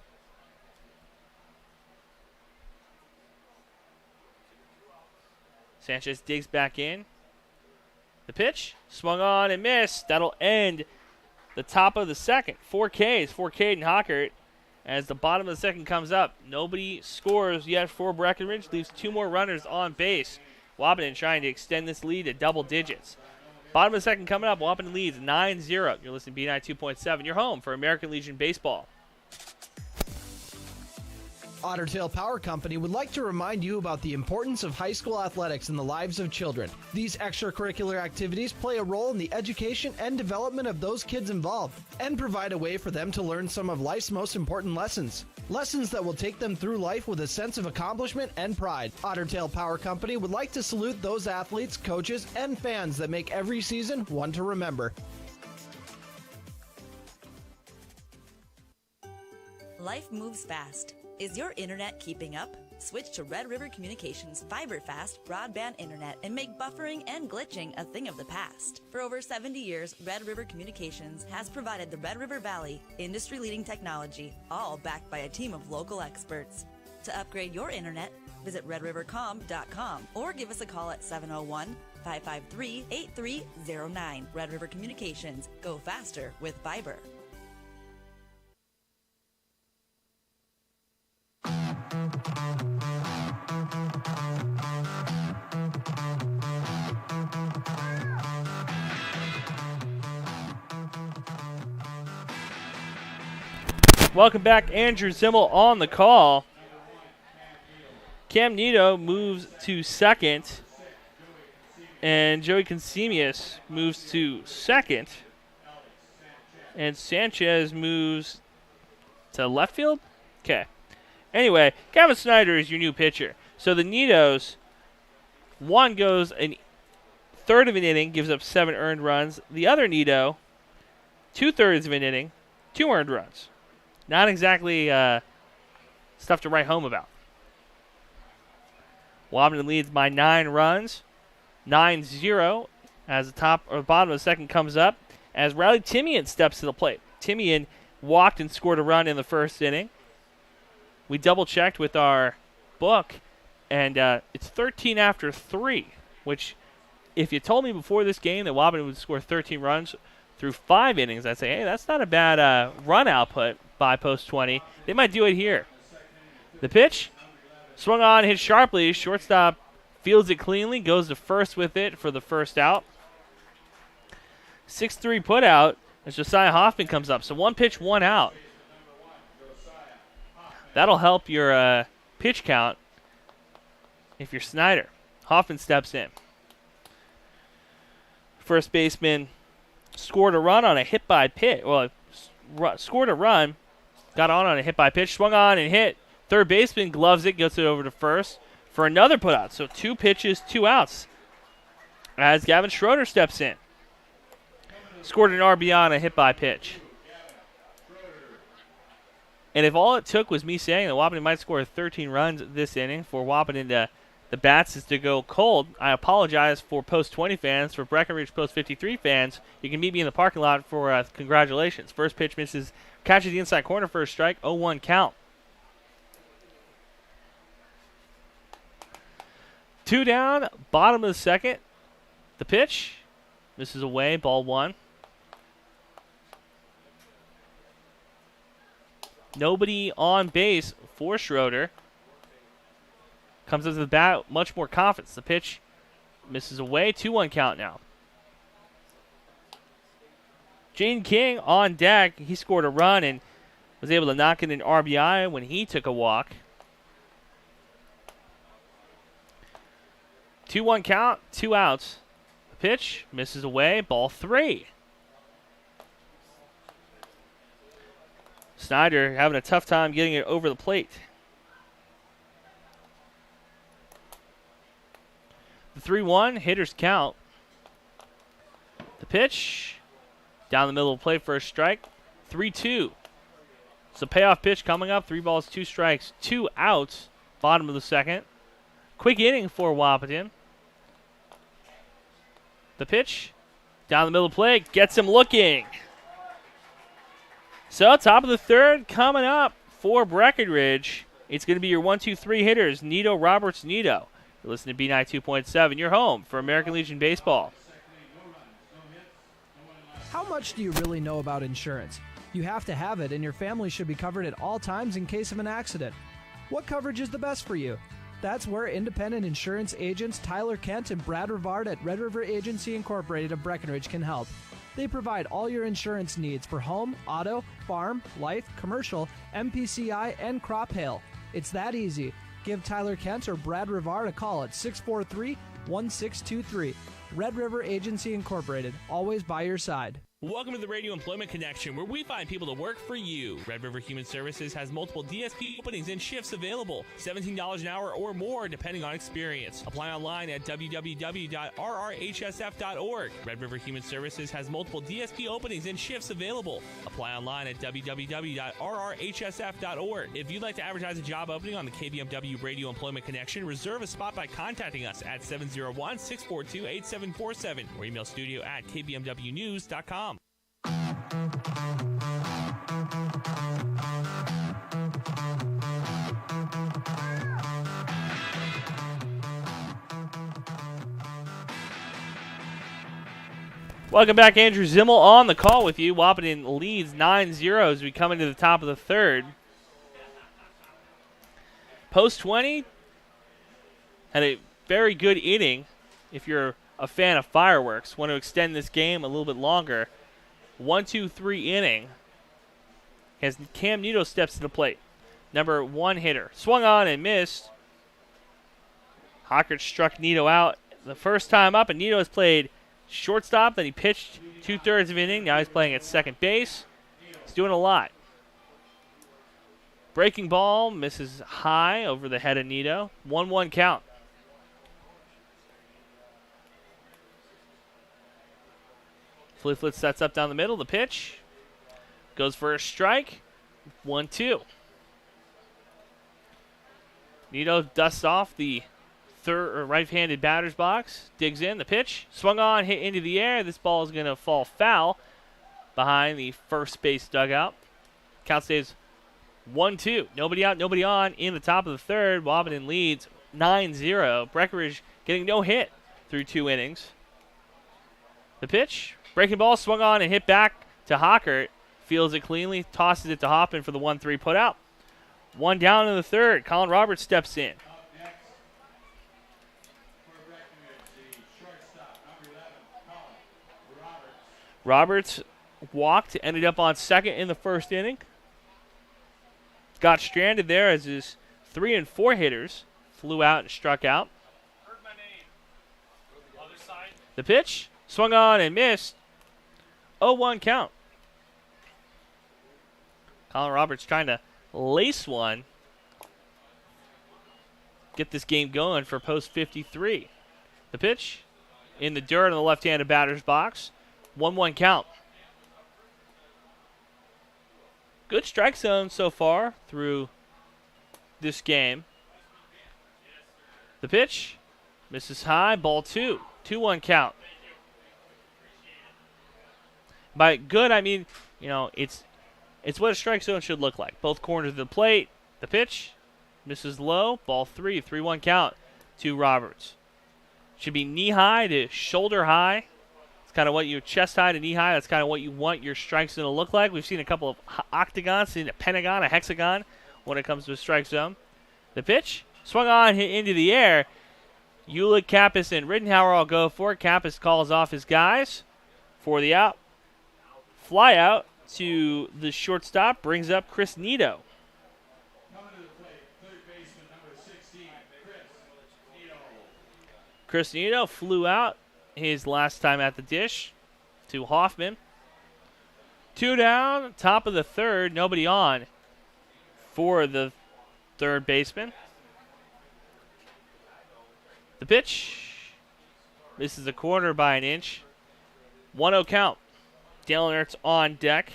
Sanchez digs back in. The pitch swung on and missed. That'll end the top of the second. 4 Ks for Caden Hockert. As the bottom of the second comes up, nobody scores yet for Breckenridge. Leaves 2 more runners on base. Wahpeton trying to extend this lead to double digits. Bottom of the second coming up. Wahpeton leads 9-0. You're listening to B92.7. You're home for American Legion Baseball. Otter Tail Power Company would like to remind you about the importance of high school athletics in the lives of children. These extracurricular activities play a role in the education and development of those kids involved and provide a way for them to learn some of life's most important lessons. Lessons that will take them through life with a sense of accomplishment and pride. Otter Tail Power Company would like to salute those athletes, coaches, and fans that make every season one to remember. Life moves fast. Is your internet keeping up? Switch to Red River Communications fiber fast broadband internet and make buffering and glitching a thing of the past. For over 70 years, Red River Communications has provided the Red River Valley industry-leading technology, all backed by a team of local experts. To upgrade your internet, visit redrivercom.com or give us a call at 701-553-8309. Red River Communications. Go faster with fiber. Welcome back. Andrew Zimmel on the call. Cam Nito moves to second, and Joey Consemius moves to second, and Sanchez moves to left field? Okay. Anyway, Kevin Snyder is your new pitcher. So the Nitos, one goes a third of an inning, gives up 7 earned runs. The other Nito, 2/3 of an inning, 2 earned runs. Not exactly stuff to write home about. Wahpeton leads by 9 runs, 9-0, as the top or the bottom of the second comes up. As Riley Timian steps to the plate. Timian walked and scored a run in the first inning. We double-checked with our book, and it's 13 after 3, which if you told me before this game that Wahpeton would score 13 runs through 5 innings, I'd say, hey, that's not a bad run output by post 20. They might do it here. The pitch swung on, hit sharply. Shortstop fields it cleanly, goes to first with it for the first out. 6-3 put out as Josiah Hoffman comes up. So 1 pitch, 1 out. That'll help your pitch count if you're Snyder. Hoffman steps in. First baseman scored a run on a hit by pitch. Well, scored a run, got on a hit by pitch, swung on and hit Third baseman gloves it, gets it over to first for another putout. So 2 pitches, 2 outs as Gavin Schroeder steps in. Scored an RBI on a hit by pitch. And if all it took was me saying that Wahpeton might score 13 runs this inning for Wahpeton to the bats is to go cold, I apologize for Post 20 fans. For Breckenridge Post 53 fans, you can meet me in the parking lot for congratulations. First pitch misses, catches the inside corner for a strike, 0-1 count. 2 down, bottom of the second. The pitch misses away, ball 1. Nobody on base for Schroeder. Comes up to the bat, much more confidence. The pitch misses away, 2-1 count now. Jane King on deck. He scored a run and was able to knock in an RBI when he took a walk. 2-1 count, 2 outs. The pitch misses away, ball 3. Snyder having a tough time getting it over the plate. The 3-1, hitters count. The pitch, down the middle of the plate for a strike. 3-2. It's a payoff pitch coming up. 3 balls, 2 strikes, 2 outs. Bottom of the second. Quick inning for Wahpeton. The pitch, down the middle of the plate, gets him looking. So, top of the third coming up for Breckenridge. It's going to be your 1-2-3 hitters, Nito, Roberts, Nito. You're listening to B92.7, your home for American Legion Baseball. How much do you really know about insurance? You have to have it, and your family should be covered at all times in case of an accident. What coverage is the best for you? That's where independent insurance agents Tyler Kent and Brad Rivard at Red River Agency Incorporated of Breckenridge can help. They provide all your insurance needs for home, auto, farm, life, commercial, MPCI, and crop hail. It's that easy. Give Tyler Kent or Brad Rivard a call at 643-1623. Red River Agency Incorporated, always by your side. Welcome to the Radio Employment Connection, where we find people to work for you. Red River Human Services has multiple DSP openings and shifts available. $17 an hour or more, depending on experience. Apply online at www.rrhsf.org. Red River Human Services has multiple DSP openings and shifts available. Apply online at www.rrhsf.org. If you'd like to advertise a job opening on the KBMW Radio Employment Connection, reserve a spot by contacting us at 701-642-8747 or email studio at kbmwnews.com. Welcome back, Andrew Zimmel on the call with you. Wahpeton leads 9-0 as we come into the top of the third. Post 20 had a very good inning. If you're a fan of fireworks, want to extend this game a little bit longer. 1-2-3 inning as Cam Nito steps to the plate. Number 1 hitter. Swung on and missed. Hockert struck Nito out the first time up, and Nito has played shortstop. Then he pitched 2/3 of inning. Now he's playing at second base. He's doing a lot. Breaking ball misses high over the head of Nito. 1-1 count. Fliflet sets up down the middle. The pitch goes for a strike. 1-2. Nito dusts off the right-handed batter's box. Digs in. The pitch swung on, hit into the air. This ball is going to fall foul behind the first base dugout. Count stays 1-2. Nobody out, nobody on in the top of the third. Wahpeton leads 9-0. Breckenridge getting no hit through 2 innings. The pitch. Breaking ball swung on and hit back to Hockert. Fields it cleanly, tosses it to Hoffman for the 1-3 put out. 1 down in the third. Colin Roberts steps in. Roberts walked, ended up on second in the first inning. Got stranded there as his 3 and 4 hitters flew out and struck out. The pitch swung on and missed. 0-1 count. Colin Roberts trying to lace one get this game going for post 53. The pitch in the dirt on the left-handed batter's box. 1-1 count. Good strike zone so far through this game. The pitch misses high, ball 2. 2-1 count. By good, I mean, it's what a strike zone should look like. Both corners of the plate. The pitch misses low, ball 3. 3-1 count to Roberts. Should be knee high to shoulder high. It's kind of what you chest high to knee high. That's kind of what you want your strike zone to look like. We've seen a couple of octagons, seen a pentagon, a hexagon when it comes to a strike zone. The pitch swung on, hit into the air. Ulick, Kappas, and Rittenhauer all go for it. Kappas calls off his guys for the out. Fly out to the shortstop brings up Chris Nito. Chris Nito flew out his last time at the dish to Hoffman. 2 down, top of the third, nobody on for the third baseman. The pitch misses the corner by an inch. 1-0 count. Dalen Ertz on deck.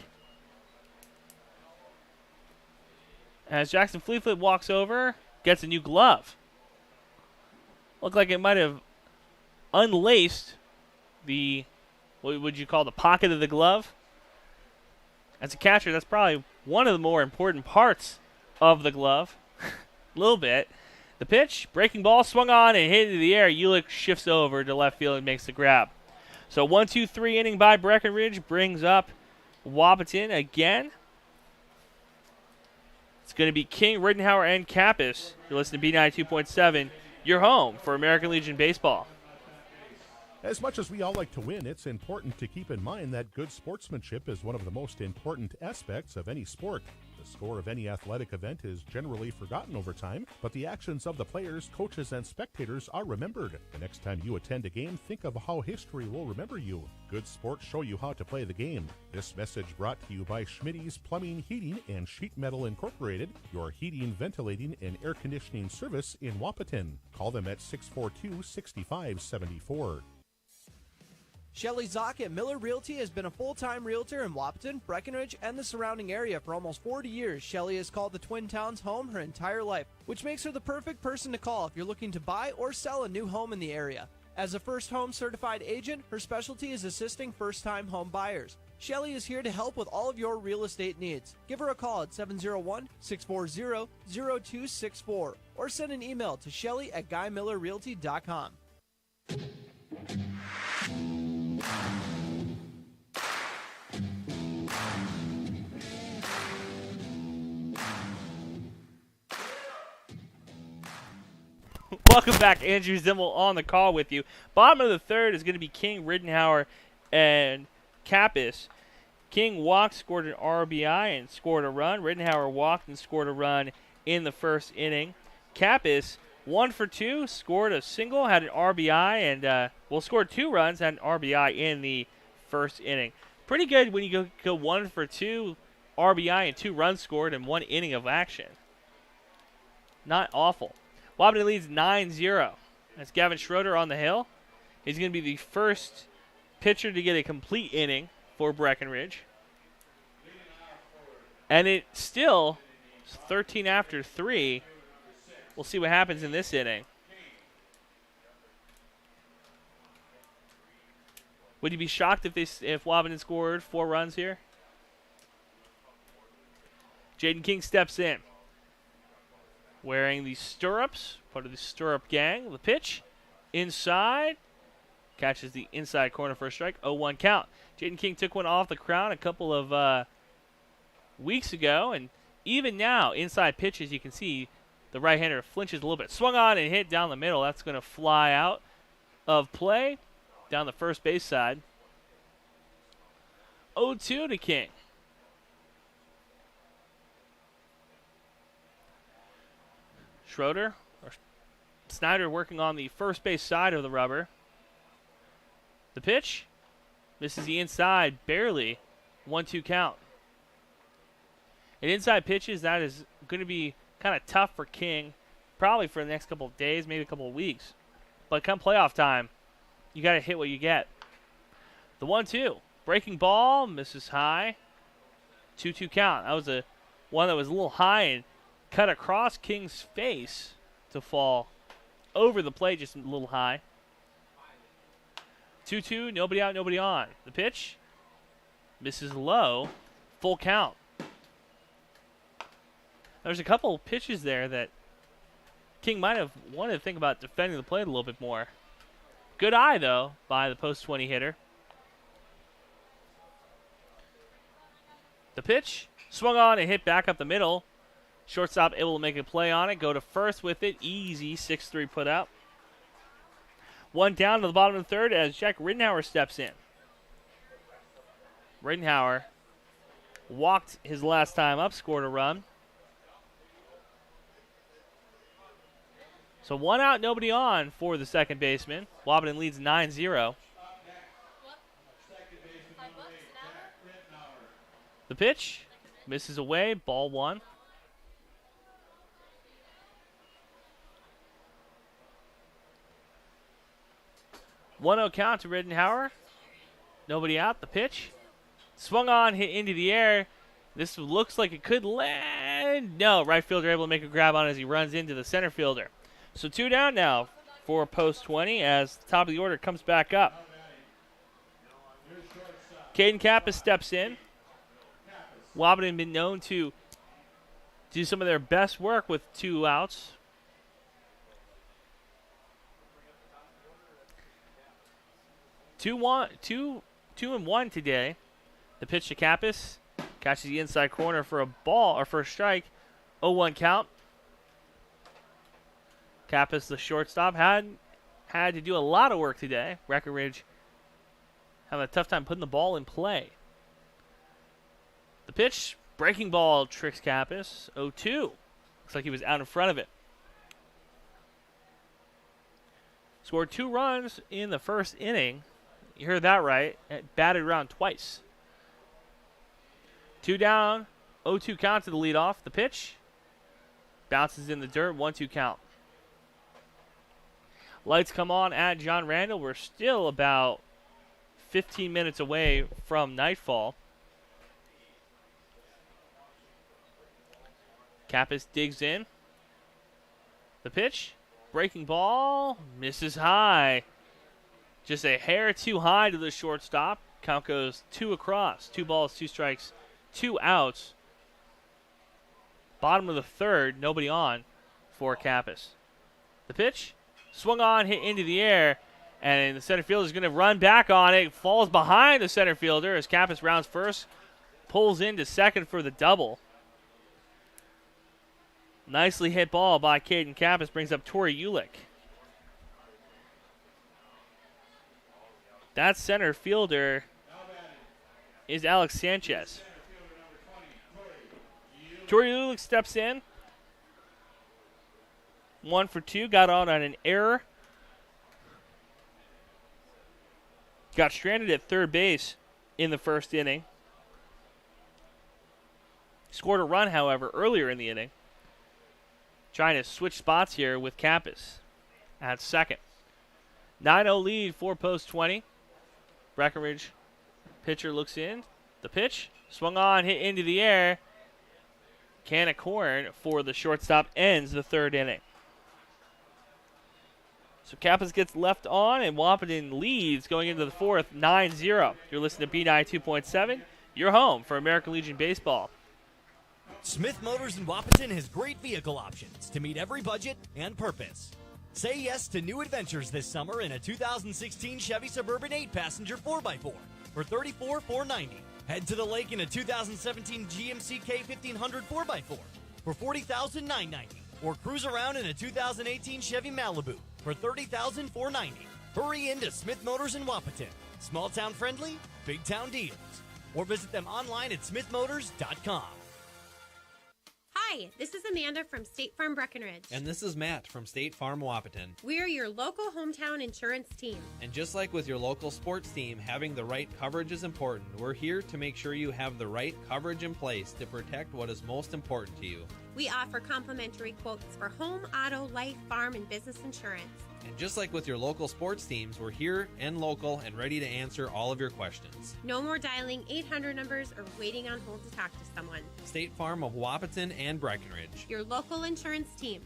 As Jackson Fleetfoot walks over, gets a new glove. Looked like it might have unlaced the, what would you call the pocket of the glove? As a catcher, that's probably one of the more important parts of the glove. A little bit. The pitch, breaking ball, swung on and hit into the air. Ulick shifts over to left field and makes the grab. So 1-2-3 inning by Breckenridge brings up Wahpeton again. It's going to be King, Rittenhauer, and Kappas. You're listening to B92.7, your home for American Legion Baseball. As much as we all like to win, it's important to keep in mind that good sportsmanship is one of the most important aspects of any sport. The score of any athletic event is generally forgotten over time, but the actions of the players, coaches, and spectators are remembered. The next time you attend a game, think of how history will remember you. Good sports show you how to play the game. This message brought to you by Schmitty's Plumbing, Heating, and Sheet Metal Incorporated, your heating, ventilating, and air conditioning service in Wahpeton. Call them at 642-6574. Shelly Zock at Miller Realty has been a full-time realtor in Wahpeton, Breckenridge, and the surrounding area for almost 40 years. Shelly has called the Twin Towns home her entire life, which makes her the perfect person to call if you're looking to buy or sell a new home in the area. As a first home certified agent, her specialty is assisting first-time home buyers. Shelly is here to help with all of your real estate needs. Give her a call at 701-640-0264 or send an email to shelly@guymillerrealty.com. Welcome back. Andrew Zimmel on the call with you. Bottom of the third is going to be King, Rittenhauer, and Kappas. King walked, scored an RBI, and scored a run. Rittenhauer walked and scored a run in the first inning. Kappas, 1 for 2, scored a single, had an RBI, and scored 2 runs, had an RBI in the first inning. Pretty good when you go 1 for 2, RBI, and 2 runs scored in 1 inning of action. Not awful. Wahpeton leads 9-0. That's Gavin Schroeder on the hill. He's going to be the first pitcher to get a complete inning for Breckenridge. And it still is 13 after 3. We'll see what happens in this inning. Would you be shocked if Wahpeton scored 4 runs here? Jaden King steps in, wearing the stirrups, part of the stirrup gang. The pitch, inside, catches the inside corner for a strike. 0-1 count. Jaden King took one off the crown a couple of weeks ago, and even now, inside pitches, you can see the right-hander flinches a little bit. Swung on and hit down the middle. That's going to fly out of play down the first base side. 0-2 to King. Schroeder, or Snyder, working on the first base side of the rubber. The pitch misses the inside barely. 1-2 count. And inside pitches, that is going to be kind of tough for King probably for the next couple of days, maybe a couple of weeks. But come playoff time, you got to hit what you get. The 1-2. Breaking ball, misses high. 2-2 count. That was one that was a little high and cut across King's face to fall over the plate, just a little high. 2-2, nobody out, nobody on. The pitch misses low, full count. There's a couple pitches there that King might have wanted to think about defending the plate a little bit more. Good eye, though, by the post 20 hitter. The pitch swung on and hit back up the middle. Shortstop able to make a play on it. Go to first with it. Easy 6-3 put out. One down to the bottom of the third as Jack Rittenhauer steps in. Rittenhauer walked his last time up, scored a run. So one out, nobody on for the second baseman. Wahpeton leads 9-0. The pitch misses away, ball one. One-0 count to Rittenhauer. Nobody out. The pitch swung on, hit into the air. This looks like it could land. No, right fielder able to make a grab on it as he runs into the center fielder. So two down now for post 20 as the top of the order comes back up. Caden Kappas steps in. Wahpeton been known to do some of their best work with two outs. Two and one today. The pitch to Kappas catches the inside corner for a ball or for a strike. 0-1 count. Kappas, the shortstop, had to do a lot of work today. Breckenridge having a tough time putting the ball in play. The pitch, breaking ball, tricks Kappas. 0-2. Looks like he was out in front of it. Scored 2 runs in the first inning. You heard that right. It batted around twice. 2 down, 0-2 count to the leadoff. The pitch bounces in the dirt, 1-2 count. Lights come on at John Randall. We're still about 15 minutes away from nightfall. Kappas digs in. The pitch, breaking ball, misses high. Just a hair too high to the shortstop. Count goes 2 across. 2 balls, 2 strikes, 2 outs. Bottom of the third, nobody on for Kappas. The pitch, swung on, hit into the air, and the center fielder is going to run back on it. Falls behind the center fielder as Kappas rounds first, pulls into second for the double. Nicely hit ball by Caden Kappas, brings up Torrey Ulick. That center fielder is Alex Sanchez. Torrey Ulick steps in. 1 for 2, got on an error. Got stranded at third base in the first inning. Scored a run, however, earlier in the inning. Trying to switch spots here with Kappas at second. 9-0 lead for post 20. Breckenridge pitcher looks in. The pitch, swung on, hit into the air. Can of corn for the shortstop ends the third inning. So Kappas gets left on, and Wahpeton leads going into the fourth, 9-0. You're listening to B9 2.7. You're home for American Legion Baseball. Smith Motors in Wahpeton has great vehicle options to meet every budget and purpose. Say yes to new adventures this summer in a 2016 Chevy Suburban 8-passenger 4x4 for $34,490. Head to the lake in a 2017 GMC K1500 4x4 for $40,990. Or cruise around in a 2018 Chevy Malibu for $30,490. Hurry into Smith Motors in Wahpeton. Small town friendly, big town deals. Or visit them online at smithmotors.com. Hi, this is Amanda from State Farm Breckenridge. And this is Matt from State Farm Wahpeton. We're your local hometown insurance team. And just like with your local sports team, having the right coverage is important. We're here to make sure you have the right coverage in place to protect what is most important to you. We offer complimentary quotes for home, auto, life, farm, and business insurance. And just like with your local sports teams, we're here and local and ready to answer all of your questions. No more dialing 800 numbers or waiting on hold to talk to someone. State Farm of Wahpeton and Breckenridge. Your local insurance team.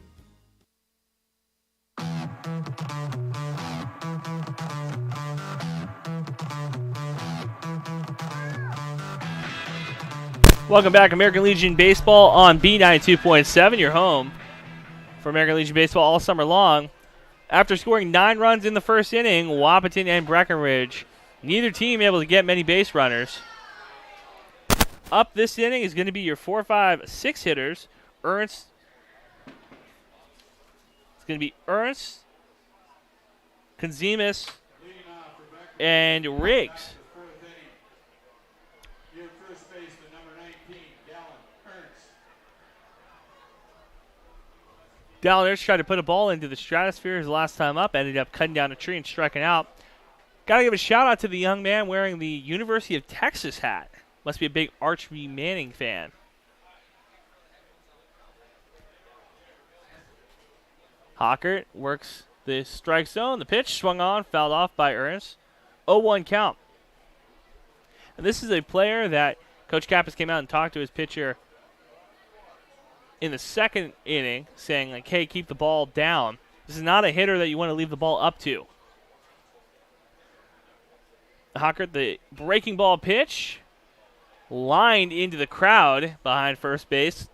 Welcome back, American Legion Baseball on B92.7, your home for American Legion Baseball all summer long. After scoring 9 runs in the first inning, Wahpeton and Breckenridge, neither team able to get many base runners. Up this inning is going to be your 4, 5, 6 hitters. It's going to be Ernst, Konzimis, and Riggs. Dallin Ernst tried to put a ball into the stratosphere his last time up, ended up cutting down a tree and striking out. Got to give a shout out to the young man wearing the University of Texas hat. Must be a big Archie Manning fan. Hockert works the strike zone. The pitch swung on, fouled off by Ernst. 0-1 count. And this is a player that Coach Kappas came out and talked to his pitcher in the second inning, saying, like, hey, keep the ball down. This is not a hitter that you want to leave the ball up to. Hockert, the breaking ball pitch, lined into the crowd behind first base.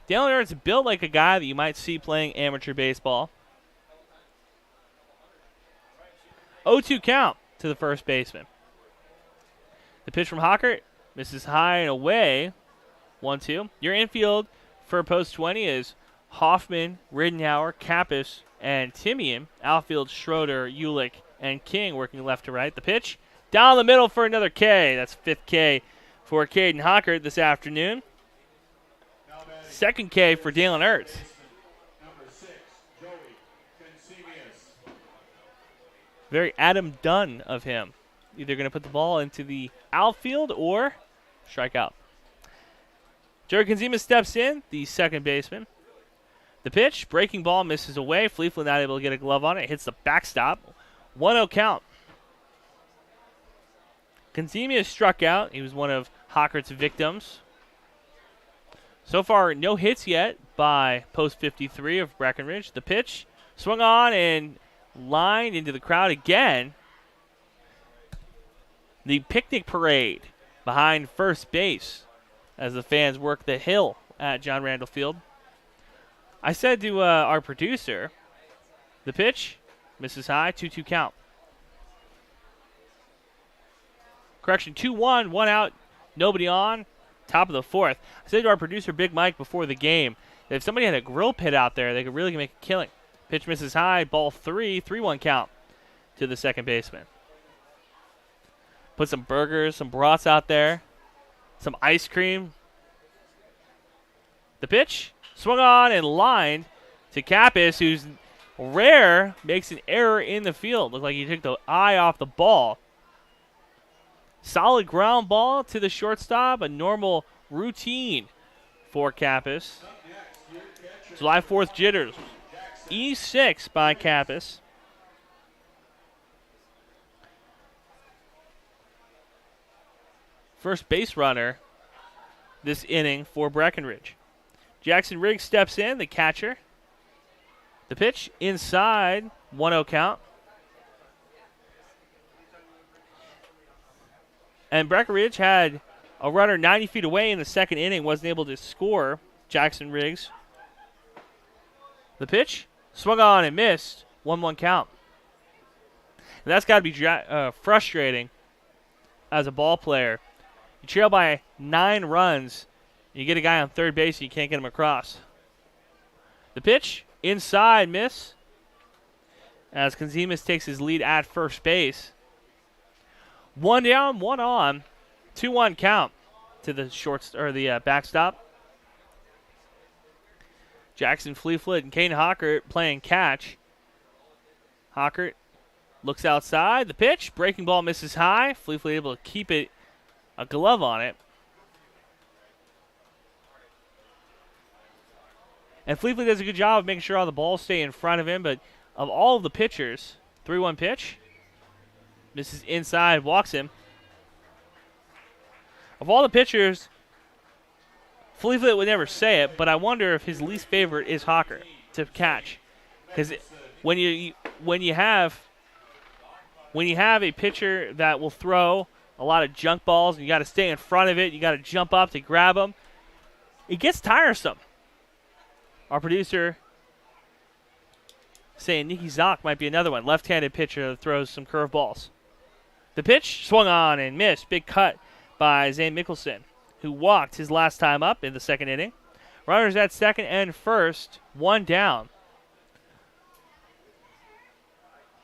Dallin Ernst built like a guy that you might see playing amateur baseball. 0-2 count to the first baseman. The pitch from Hockert misses high and away. 1-2. Your infield for post 20 is Hoffman, Riddenhauer, Kappas, and Timian. Outfield, Schroeder, Ulick, and King working left to right. The pitch down the middle for another K. That's 5th K for Caden Hockert this afternoon. 2nd K for Dallin Ernst. Very Adam Dunn of him. Either going to put the ball into the outfield or strike out. Joey Konzimis steps in, the second baseman. The pitch, breaking ball, misses away. Fleetwood not able to get a glove on it. Hits the backstop. 1-0 count. Konzimis struck out. He was one of Hockert's victims. So far, no hits yet by post 53 of Breckenridge. The pitch swung on and lined into the crowd again. The picnic parade behind first base as the fans work the hill at John Randall Field. I said to our producer, the pitch misses high, 2-2 count. Correction, 2-1, 1 out, nobody on, top of the 4th. I said to our producer, Big Mike, before the game, that if somebody had a grill pit out there, they could really make a killing. Pitch misses high, ball 3, 3-1 count to the second baseman. Put some burgers, some brats out there, some ice cream. The pitch swung on and lined to Kappas, who's rare, makes an error in the field. Looked like he took the eye off the ball. Solid ground ball to the shortstop, a normal routine for Kappas. July 4th jitters. E6 by Kappas. First base runner this inning for Breckenridge. Jackson Riggs steps in, the catcher. The pitch inside, 1-0 count. And Breckenridge had a runner 90 feet away in the second inning, wasn't able to score. Jackson Riggs. The pitch swung on and missed, 1-1 count. And that's got to be frustrating as a ball player. You trail by 9 runs, you get a guy on third base, and you can't get him across. The pitch, inside, miss. As Konzimis takes his lead at first base. 1 down, 1 on, 2-1 count to the backstop. Jackson Fleetfoot and Kane Hockert playing catch. Hockert looks outside. The pitch. Breaking ball misses high. Fleetfoot able to keep it, a glove on it. And Fleetfoot does a good job of making sure all the balls stay in front of him. But of all of the pitchers, 3-1 pitch. Misses inside, walks him. Of all the pitchers, Fleetfoot would never say it, but I wonder if his least favorite is Hockert to catch. Because when you have a pitcher that will throw a lot of junk balls and you got to stay in front of it, you got to jump up to grab them, it gets tiresome. Our producer saying Nicky Zock might be another one, left-handed pitcher that throws some curveballs. The pitch swung on and missed. Big cut by Zane Mickelson, who walked his last time up in the second inning. Runners at second and first, one down.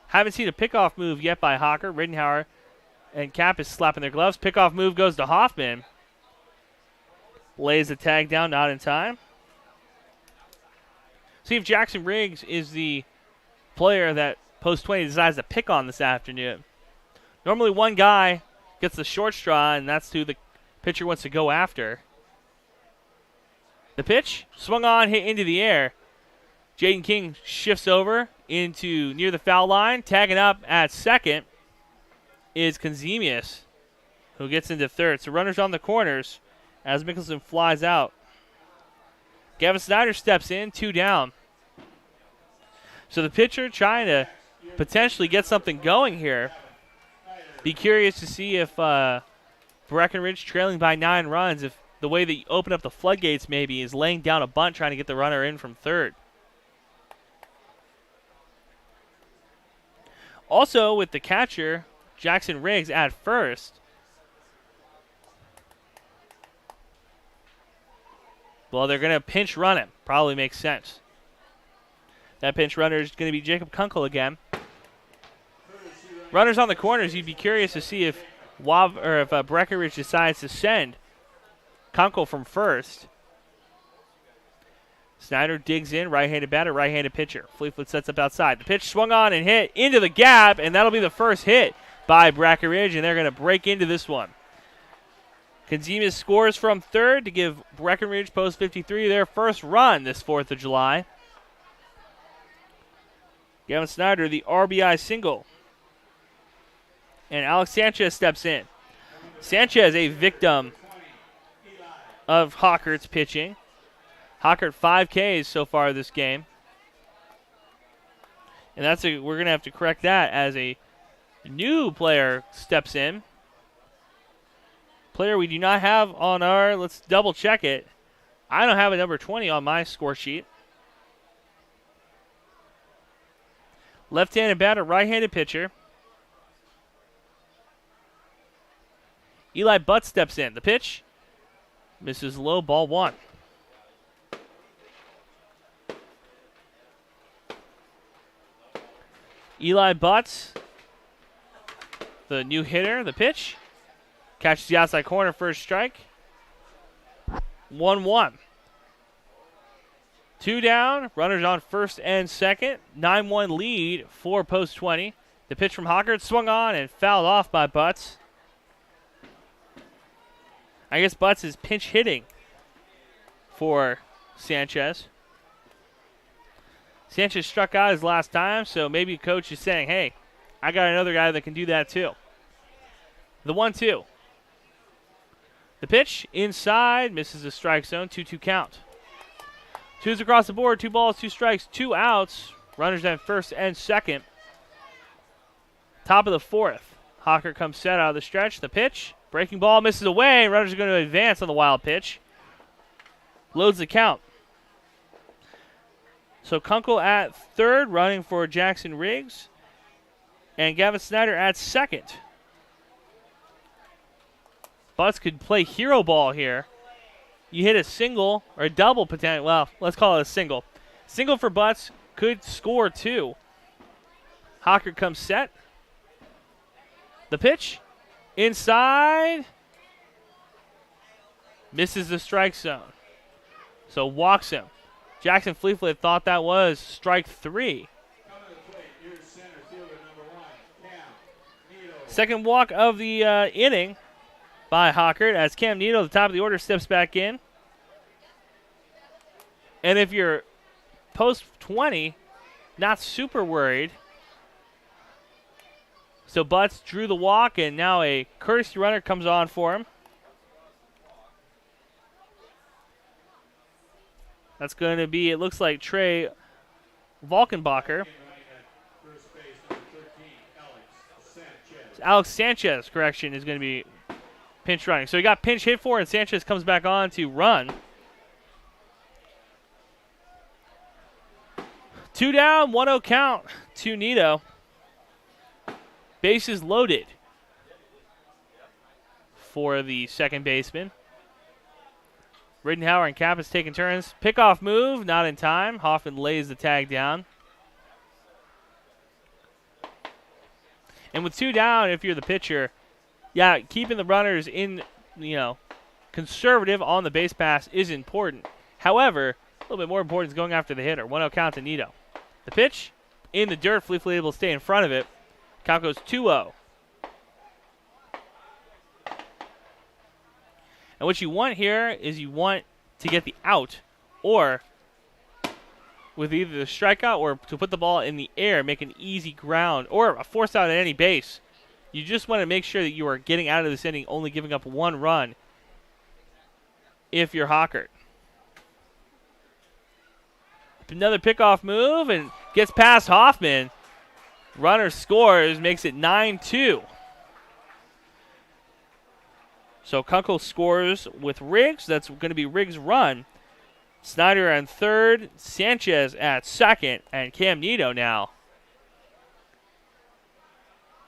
Haven't seen a pickoff move yet by Hocker. Rittenhauer and Kapp is slapping their gloves. Pickoff move goes to Hoffman. Lays the tag down, not in time. See if Jackson Riggs is the player that Post 20 decides to pick on this afternoon. Normally one guy gets the short straw, and that's who the pitcher wants to go after. The pitch, swung on, hit into the air. Jaden King shifts over into near the foul line. Tagging up at second is Konzemius, who gets into third. So runners on the corners as Mickelson flies out. Gavin Snyder steps in, 2 down. So the pitcher trying to potentially get something going here. Be curious to see if Breckenridge, trailing by 9 runs, if the way they open up the floodgates maybe is laying down a bunt trying to get the runner in from third. Also with the catcher, Jackson Riggs at first. Well, they're going to pinch run him. Probably makes sense. That pinch runner is going to be Jacob Kunkel again. Runners on the corners, you'd be curious to see if Breckenridge decides to send Kunkel from first. Snyder digs in, right-handed batter, right-handed pitcher. Fleetfoot sets up outside. The pitch swung on and hit into the gap, and that'll be the first hit by Breckenridge, and they're going to break into this one. Konzemius scores from third to give Breckenridge Post 53 their first run this 4th of July. Gavin Snyder, the RBI single. And Alex Sanchez steps in. Sanchez, a victim of Hockert's pitching. Hockert 5 Ks so far this game. And we're going to have to correct that as a new player steps in. Player we do not have on our, let's double check it. I don't have a number 20 on my score sheet. Left-handed batter, right-handed pitcher. Eli Butt steps in. The pitch misses low, ball 1. Eli Butts, the new hitter, the pitch. Catches the outside corner, first strike. 1-1. 2 down, runners on first and second. 9-1 lead for Post 20. The pitch from Hockert swung on and fouled off by Butts. I guess Butts is pinch hitting for Sanchez. Sanchez struck out his last time, so maybe coach is saying, hey, I got another guy that can do that too. The 1-2. The pitch inside, misses the strike zone, 2-2 count. 2s across the board, 2 balls, 2 strikes, 2 outs. Runners at first and second. Top of the 4th. Hocker comes set out of the stretch. The pitch, breaking ball misses away. Runners are going to advance on the wild pitch. Loads the count. So Kunkel at third, running for Jackson Riggs. And Gavin Snyder at second. Butts could play hero ball here. You hit a single or a double potential. Well, let's call it a single. Single for Butts could score 2. Hocker comes set. The pitch inside. Misses the strike zone. So walks him. Jackson Fleetfoot thought that was strike 3. Second walk of the inning by Hockert as Cam Needle, the top of the order, steps back in. And if you're post 20, not super worried. So Butts drew the walk, and now a courtesy runner comes on for him. That's going to be, it looks like, Trey Valkenbacher. Alex Sanchez, correction, is going to be pinch running. So he got pinch hit for, and Sanchez comes back on to run. 2 down, 1-0 count to Nito. Bases loaded for the second baseman. Rittenhauer and Kappas taking turns. Pickoff move, not in time. Hoffman lays the tag down. And with 2 down, if you're the pitcher, yeah, keeping the runners in, conservative on the base pass is important. However, a little bit more important is going after the hitter. 1-0 count to Nito. The pitch in the dirt. Fleetfoot able to stay in front of it. Count goes 2-0. And what you want here is you want to get the out, or with either the strikeout or to put the ball in the air, make an easy ground, or a force out at any base. You just want to make sure that you are getting out of this inning only giving up 1 run if you're Hockert. Another pickoff move and gets past Hoffman. Runner scores, makes it 9-2. So Kunkel scores with Riggs. That's going to be Riggs' run. Snyder on third, Sanchez at second, and Cam Nito now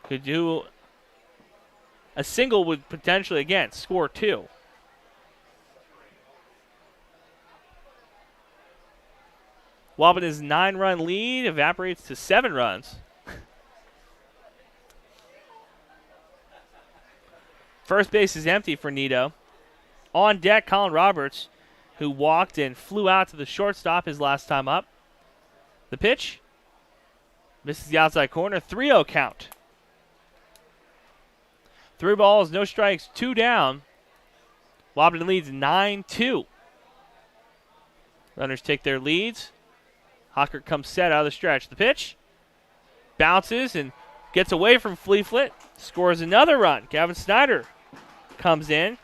could do a single, would potentially, again, score 2. Wahpeton's 9-run lead evaporates to 7 runs. First base is empty for Nito. On deck, Colin Roberts, who walked and flew out to the shortstop his last time up. The pitch misses the outside corner. 3-0 count. 3 balls, no strikes, 2 down. Wahpeton leads 9-2. Runners take their leads. Hockert comes set out of the stretch. The pitch bounces and gets away from Fleetfoot. Scores another run. Gavin Snyder comes in,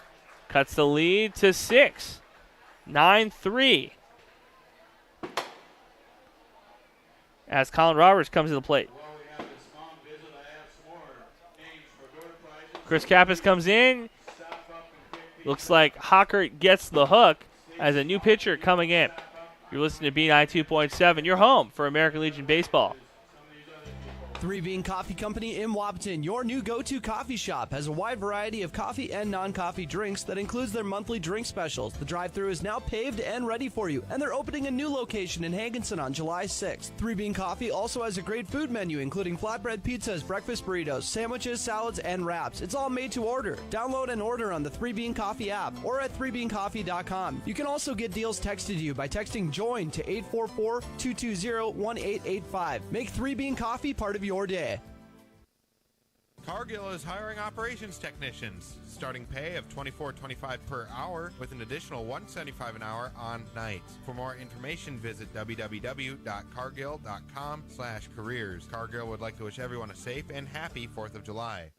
cuts the lead to 6. 9-3. As Colin Roberts comes to the plate. Chris Kappas comes in. Looks like Hockert gets the hook as a new pitcher coming in. You're listening to B92.7, your home for American Legion Baseball. 3 Bean Coffee Company in Wahpeton, your new go-to coffee shop, has a wide variety of coffee and non-coffee drinks that includes their monthly drink specials. The drive-thru is now paved and ready for you, and they're opening a new location in Hankinson on July 6th. 3 Bean Coffee also has a great food menu, including flatbread pizzas, breakfast burritos, sandwiches, salads, and wraps. It's all made to order. Download and order on the 3 Bean Coffee app or at 3beancoffee.com. You can also get deals texted to you by texting JOIN to 844-220-1885. Make 3 Bean Coffee part of your day. Cargill is hiring operations technicians. Starting pay of $24.25 per hour with an additional $175 an hour on nights. For more information, visit www.cargill.com/careers. Cargill would like to wish everyone a safe and happy 4th of July.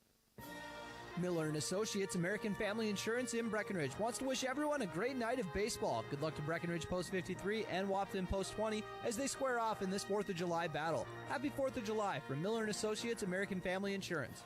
Miller & Associates American Family Insurance in Breckenridge wants to wish everyone a great night of baseball. Good luck to Breckenridge Post 53 and Wahpeton Post 20 as they square off in this 4th of July battle. Happy 4th of July from Miller & Associates American Family Insurance.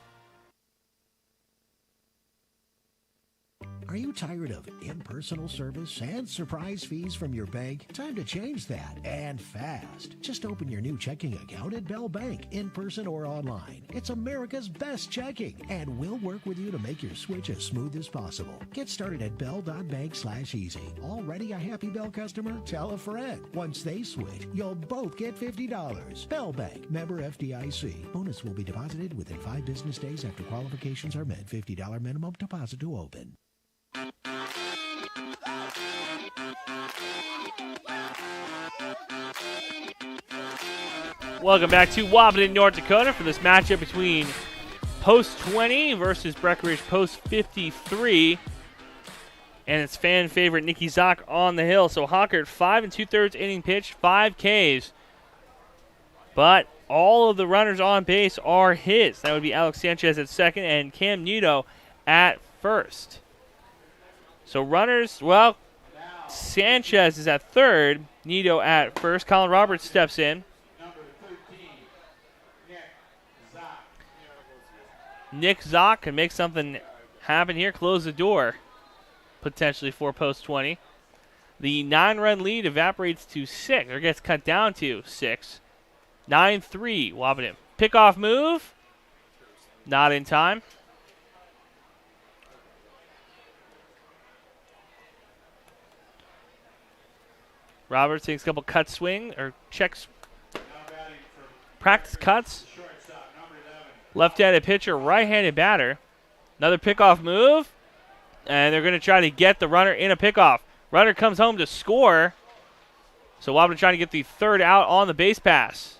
Are you tired of impersonal service and surprise fees from your bank? Time to change that, and fast. Just open your new checking account at Bell Bank, in person or online. It's America's best checking, and we'll work with you to make your switch as smooth as possible. Get started at bell.bank/easy. Already a happy Bell customer? Tell a friend. Once they switch, you'll both get $50. Bell Bank, member FDIC. Bonus will be deposited within 5 business days after qualifications are met. $50 minimum deposit to open. Welcome back to Wahpeton, North Dakota for this matchup between Post 20 versus Breckenridge Post 53. And it's fan favorite Nikki Zock on the hill. So Hockert, 5 2/3 inning pitch, 5 Ks. But all of the runners on base are his. That would be Alex Sanchez at second and Cam Nito at first. So runners, well, Sanchez is at third, Nito at first. Colin Roberts steps in. Nick Zock can make something happen here, close the door, potentially for Post 20. The 9-run lead evaporates to 6, or gets cut down to 6. 9-3, Wahpeton. Pickoff move, not in time. Roberts takes a couple cut swing, or checks, practice cuts. Left-handed pitcher, right-handed batter. Another pickoff move. And they're going to try to get the runner in a pickoff. Runner comes home to score. So Wahpeton trying to get the third out on the base pass.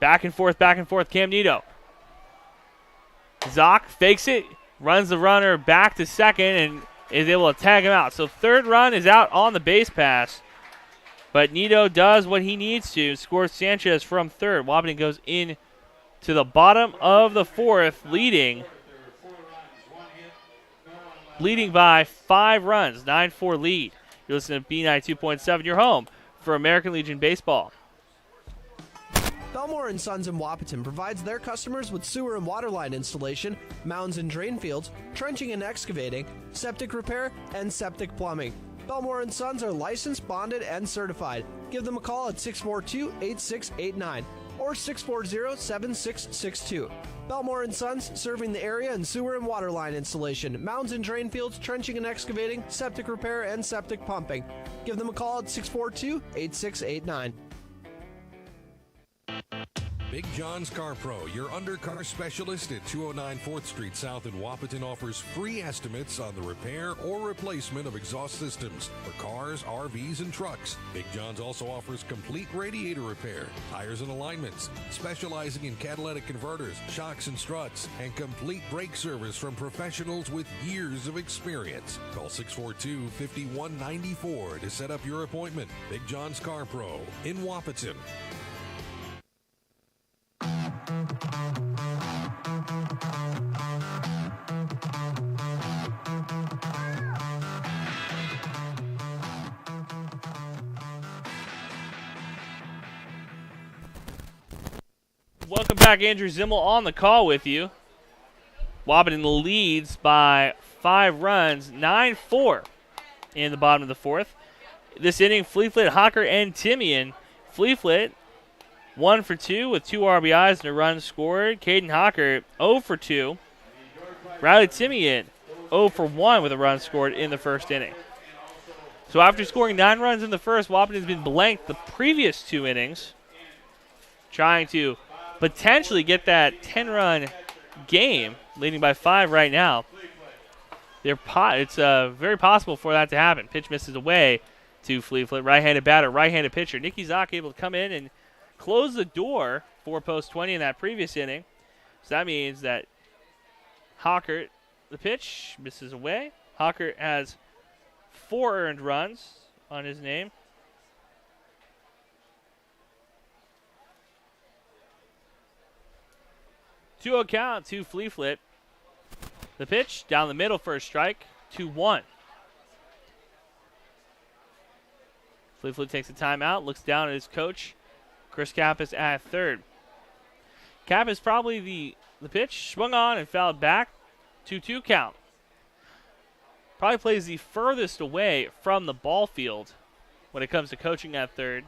Back and forth, Cam Nito. Zock fakes it, runs the runner back to second, and is able to tag him out. So third run is out on the base pass. But Nito does what he needs to. Scores Sanchez from third. Wahpeton goes in to the bottom of the fourth, leading by 5 runs, 9-4 lead. You're listening to B92.7, your home for American Legion Baseball. Belmore & Sons in Wahpeton provides their customers with sewer and water line installation, mounds and drain fields, trenching and excavating, septic repair, and septic plumbing. Belmore & Sons are licensed, bonded, and certified. Give them a call at 642-8689 or 640-7662. Belmore & Sons, serving the area in sewer and water line installation, mounds and drain fields, trenching and excavating, septic repair, and septic pumping. Give them a call at 642-8689. Big John's Car Pro, your undercar specialist at 209 4th Street South in Wahpeton, offers free estimates on the repair or replacement of exhaust systems for cars, RVs, and trucks. Big John's also offers complete radiator repair, tires and alignments, specializing in catalytic converters, shocks and struts, and complete brake service from professionals with years of experience. Call 642-5194 to set up your appointment. Big John's Car Pro in Wahpeton. Welcome back, Andrew Zimmel on the call with you. Wahpeton leads by 5 runs, 9-4 in the bottom of the fourth. This inning, Fleetfoot, Hocker, and Timian. Fleetfoot 1 for 2 with 2 RBIs and a run scored. Caden Hocker 0 for 2. Riley Timian 0 for 1 with a run scored in the first inning. So after scoring 9 runs in the first, Wahpeton has been blanked the previous 2 innings, trying to potentially get that 10-run game, leading by 5 right now. It's very possible for that to happen. Pitch misses away to Fleetfoot. Right-handed batter, right-handed pitcher. Nicky Zock able to come in and close the door for Post 20 in that previous inning. So that means that Hockert, the pitch, misses away. Hockert has 4 earned runs on his name. 2-0 count to Fleetfoot. The pitch down the middle for a strike, 2-1. Fleetfoot takes a timeout, looks down at his coach. Chris Kappas at third. Kappas probably the pitch, swung on and fouled back, 2-2 count. Probably plays the furthest away from the ball field when it comes to coaching at third.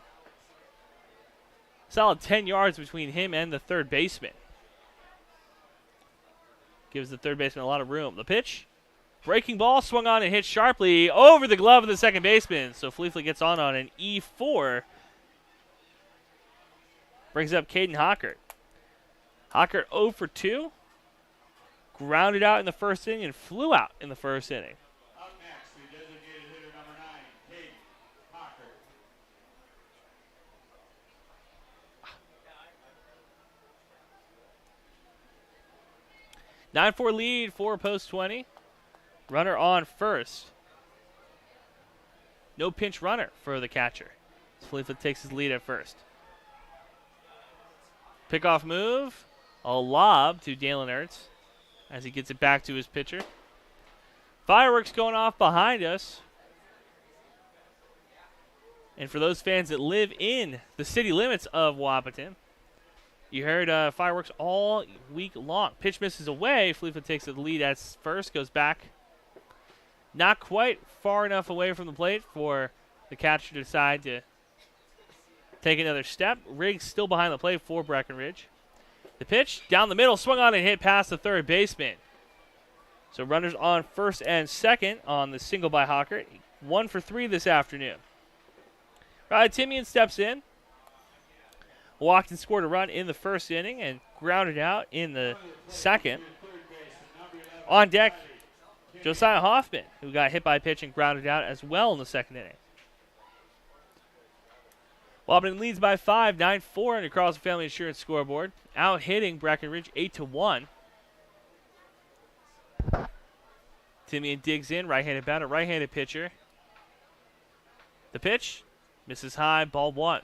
Solid 10 yards between him and the third baseman. Gives the third baseman a lot of room. The pitch, breaking ball, swung on and hit sharply over the glove of the second baseman. So Fleetfoot gets on an E4. Brings up Caden Hockert. Hockert 0 for 2. Grounded out in the first inning and flew out in the first inning. Up next, the designated hitter number 9, Caden Hockert. 9-4 lead for Post 20. Runner on first. No pinch runner for the catcher. Fleetfoot takes his lead at first. Pickoff move. A lob to Dalen Ertz as he gets it back to his pitcher. Fireworks going off behind us. And for those fans that live in the city limits of Wahpeton, you heard fireworks all week long. Pitch misses away. Fleetfoot takes the lead at first, goes back. Not quite far enough away from the plate for the catcher to decide to take another step. Riggs still behind the plate for Breckenridge. The pitch down the middle, swung on and hit past the third baseman. So runners on first and second on the single by Hockert. 1 for 3 this afternoon. Riley Timian steps in. Walked and scored a run in the first inning and grounded out in the second. On deck, Josiah Hoffman, who got hit by a pitch and grounded out as well in the second inning. Wahpeton leads by 5, 9-4 on the Carlson Family Insurance scoreboard. Out hitting Breckenridge 8-1. Timian digs in, right-handed batter, right-handed pitcher. The pitch misses high, ball 1.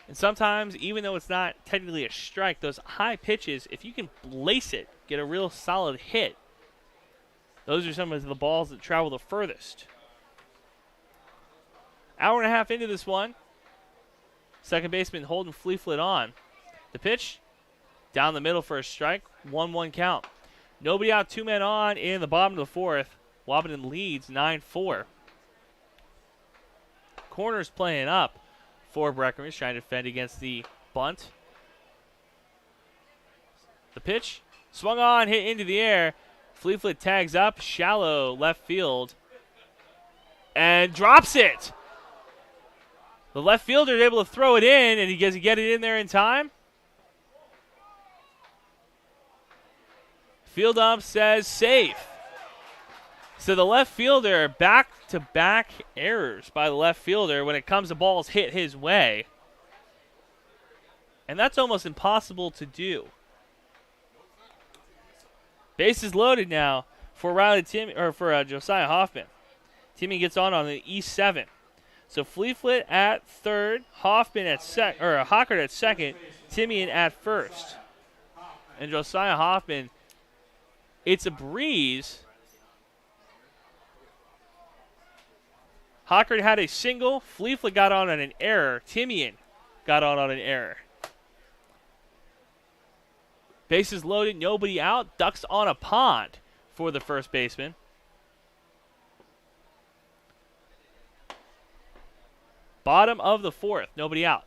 And sometimes, even though it's not technically a strike, those high pitches, if you can lace it, get a real solid hit, those are some of the balls that travel the furthest. Hour and a half into this one. Second baseman Holden Fleetfoot on. The pitch, down the middle for a strike, 1-1 count. Nobody out, 2 men on in the bottom of the fourth. Wahpeton leads 9-4. Corners playing up for Breckenridge, trying to defend against the bunt. The pitch, swung on, hit into the air. Fleetfoot tags up, shallow left field, and drops it. The left fielder is able to throw it in, and does he get it in there in time? Field ump says safe. So the left fielder, back-to-back errors by the left fielder when it comes to balls hit his way. And that's almost impossible to do. Bases loaded now for Josiah Hoffman. Timmy gets on the E7. So Fleetfoot at third, Hoffman at Hockert at second, Timian at first. And Josiah Hoffman, it's a breeze. Hockert had a single, Fleetfoot got on an error, Timian got on an error. Bases loaded, nobody out, ducks on a pond for the first baseman. Bottom of the fourth, nobody out.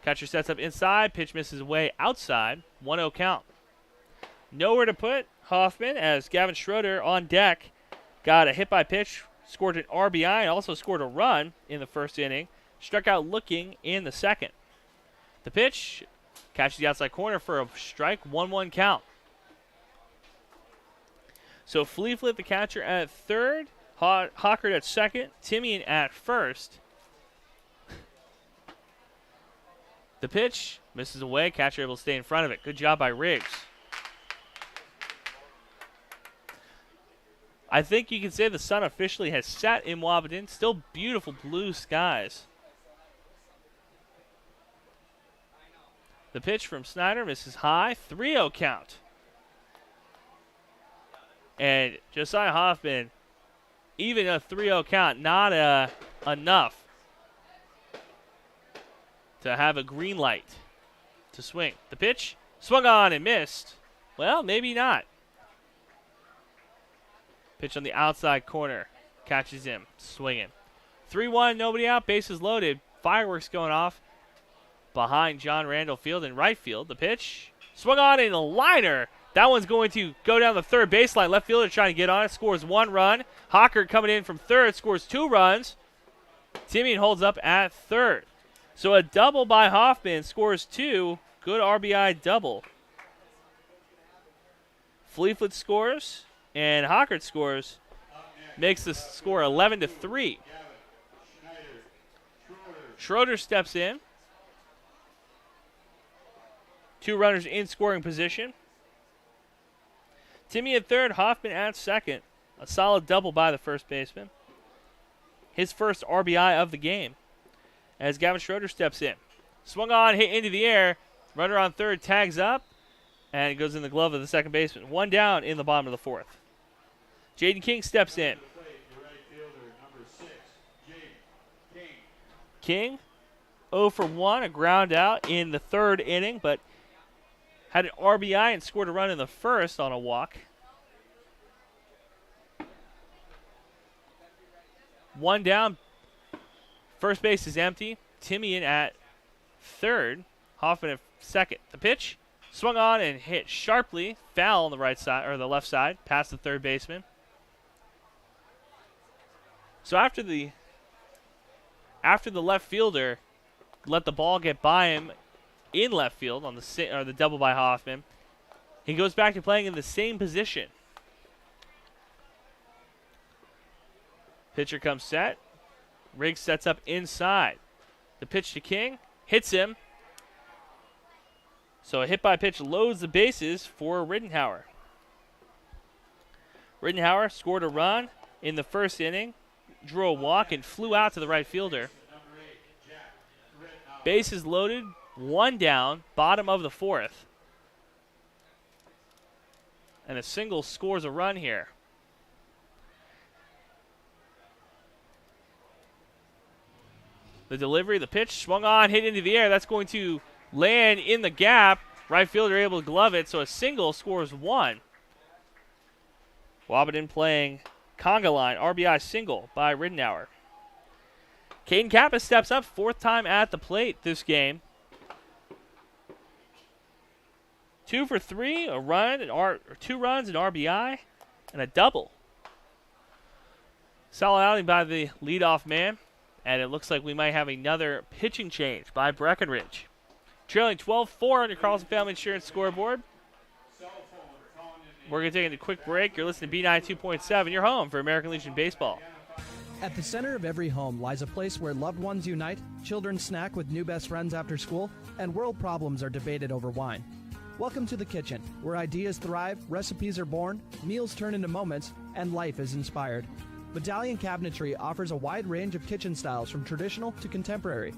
Catcher sets up inside, pitch misses away outside, 1-0 count. Nowhere to put Hoffman as Gavin Schroeder on deck got a hit by pitch, scored an RBI, and also scored a run in the first inning. Struck out looking in the second. The pitch catches the outside corner for a strike, 1-1 count. So Fleetfoot, the catcher, at third, Hockert at second, Timian at first. The pitch misses away. Catcher able to stay in front of it. Good job by Riggs. I think you can say the sun officially has set in Wahpeton. Still beautiful blue skies. The pitch from Snyder misses high. 3-0 count. And Josiah Hoffman, even a 3-0 count, not enough to have a green light to swing. The pitch, swung on and missed. Well, maybe not. Pitch on the outside corner. Catches him, swinging. 3-1, nobody out, bases loaded. Fireworks going off behind John Randall Field in right field. The pitch, swung on in a liner. That one's going to go down the third baseline. Left fielder trying to get on it, scores 1 run. Hockert coming in from third, scores 2 runs. Timian holds up at third. So a double by Hoffman, scores 2. Good RBI double. Fleetfoot scores, and Hockert scores. Makes the score 11-3. Schroeder steps in. Two runners in scoring position. Timmy at third, Hoffman at second. A solid double by the first baseman. His first RBI of the game as Gavin Schroeder steps in. Swung on, hit into the air. Runner on third tags up, and it goes in the glove of the second baseman. One down in the bottom of the fourth. Jaden King steps in. King, 0 for 1, a ground out in the third inning, but had an RBI and scored a run in the first on a walk. One down. First base is empty. Timmy in at third. Hoffman at second. The pitch swung on and hit sharply, foul on the right side or the left side, past the third baseman. So after the left fielder let the ball get by him in left field on the double by Hoffman, he goes back to playing in the same position. Pitcher comes set. Riggs sets up inside. The pitch to King hits him. So a hit by pitch loads the bases for Rittenhauer. Rittenhauer scored a run in the first inning, drew a walk, and flew out to the right fielder. Bases loaded, one down, bottom of the fourth. And a single scores a run here. The delivery, the pitch, swung on, hit into the air. That's going to land in the gap. Right fielder able to glove it, so a single scores one. Wahpeton playing conga line, RBI single by Rittenhauer. Caden Kappa steps up, fourth time at the plate this game. 2 for 3, a run, two runs, an RBI, and a double. Solid outing by the leadoff man, and it looks like we might have another pitching change by Breckenridge. Trailing 12-4 on your Carlson Family Insurance scoreboard. We're going to take a quick break. You're listening to B92.7, your home for American Legion Baseball. At the center of every home lies a place where loved ones unite, children snack with new best friends after school, and world problems are debated over wine. Welcome to the kitchen, where ideas thrive, recipes are born, meals turn into moments, and life is inspired. Medallion Cabinetry offers a wide range of kitchen styles from traditional to contemporary.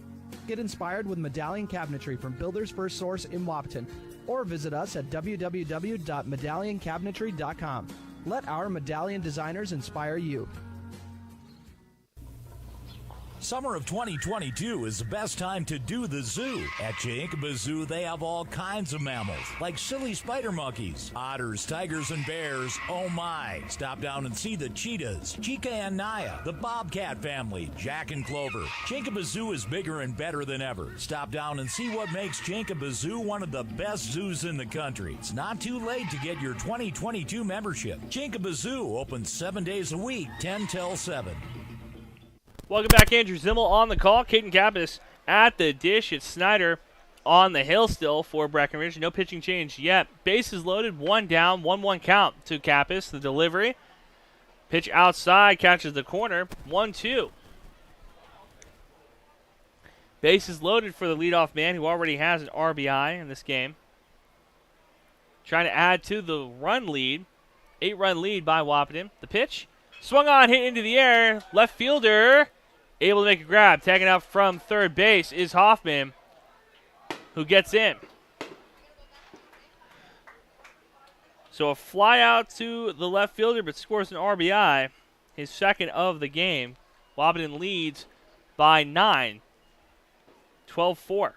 Get inspired with Medallion Cabinetry from Builder's First Source in Wahpeton, or visit us at www.medallioncabinetry.com. Let our medallion designers inspire you. Summer of 2022 is the best time to do the zoo. At Yankaba Zoo, they have all kinds of mammals, like silly spider monkeys, otters, tigers, and bears. Oh my! Stop down and see the cheetahs, Chica and Naya, the bobcat family, Jack and Clover. Yankaba Zoo is bigger and better than ever. Stop down and see what makes Yankaba Zoo one of the best zoos in the country. It's not too late to get your 2022 membership. Yankaba Zoo opens 7 days a week, 10 till 7. Welcome back, Andrew Zimmel on the call. Caden Kappas at the dish. It's Snyder on the hill still for Breckenridge. No pitching change yet. Bases loaded, one down, 1-1 count to Kappas. The delivery. Pitch outside, catches the corner. 1-2. Bases loaded for the leadoff man who already has an RBI in this game. Trying to add to the run lead. 8-run lead by Wahpeton. The pitch. Swung on, hit into the air. Left fielder able to make a grab. Tagging out from third base is Hoffman, who gets in. So a fly out to the left fielder, but scores an RBI. His second of the game. Wahpeton leads by 9. 12-4.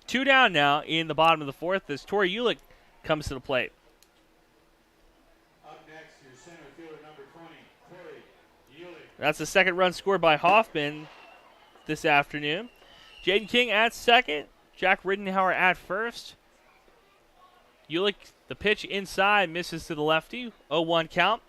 2 down now in the bottom of the fourth as Torrey Ulick comes to the plate. That's the second run scored by Hoffman this afternoon. Jaden King at second. Jack Rittenhauer at first. Ulick, the pitch inside, misses to the lefty. 0-1 count.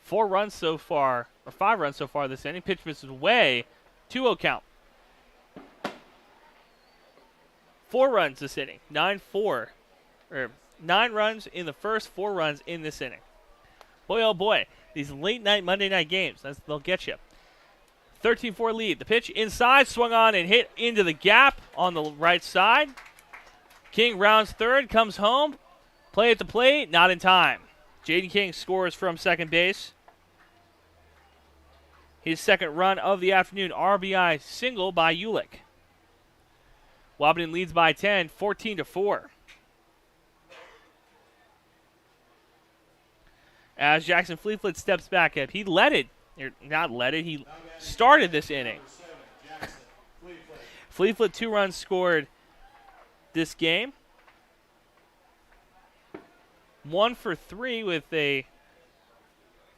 Five runs so far this inning. Pitch misses away. 2-0 count. 4 runs this inning. 9 runs in the first, 4 runs in this inning. Boy, oh boy. These late-night Monday night games, they'll get you. 13-4 lead. The pitch inside, swung on and hit into the gap on the right side. King rounds third, comes home. Play at the plate, not in time. Jaden King scores from second base. His second run of the afternoon, RBI single by Ulick. Wahpeton leads by 10, 14-4. As Jackson Fleetfoot steps back up, he he started this inning. Fleetfoot 2 runs scored this game. 1 for 3 with a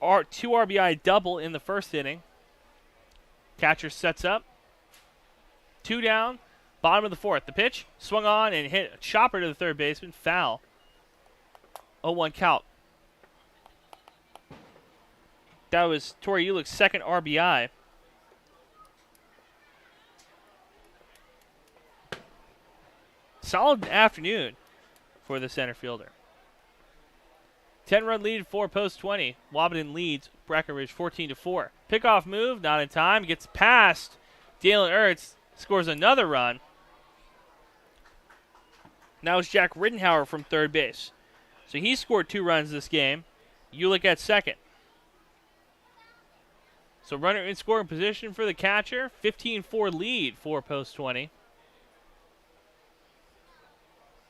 2 RBI double in the first inning. Catcher sets up. 2 down. Bottom of the fourth. The pitch swung on and hit a chopper to the third baseman. Foul. 0-1 count. That was Torrey Ulick's second RBI. Solid afternoon for the center fielder. 10-run lead for post 20. Wahpeton leads Breckenridge 14-4. Pickoff move, not in time. Gets past Dalen Ertz. Scores another run. Now it's Jack Rittenhauer from third base. So he scored 2 runs this game. Ulick at second. So runner in scoring position for the catcher. 15-4 lead for post 20.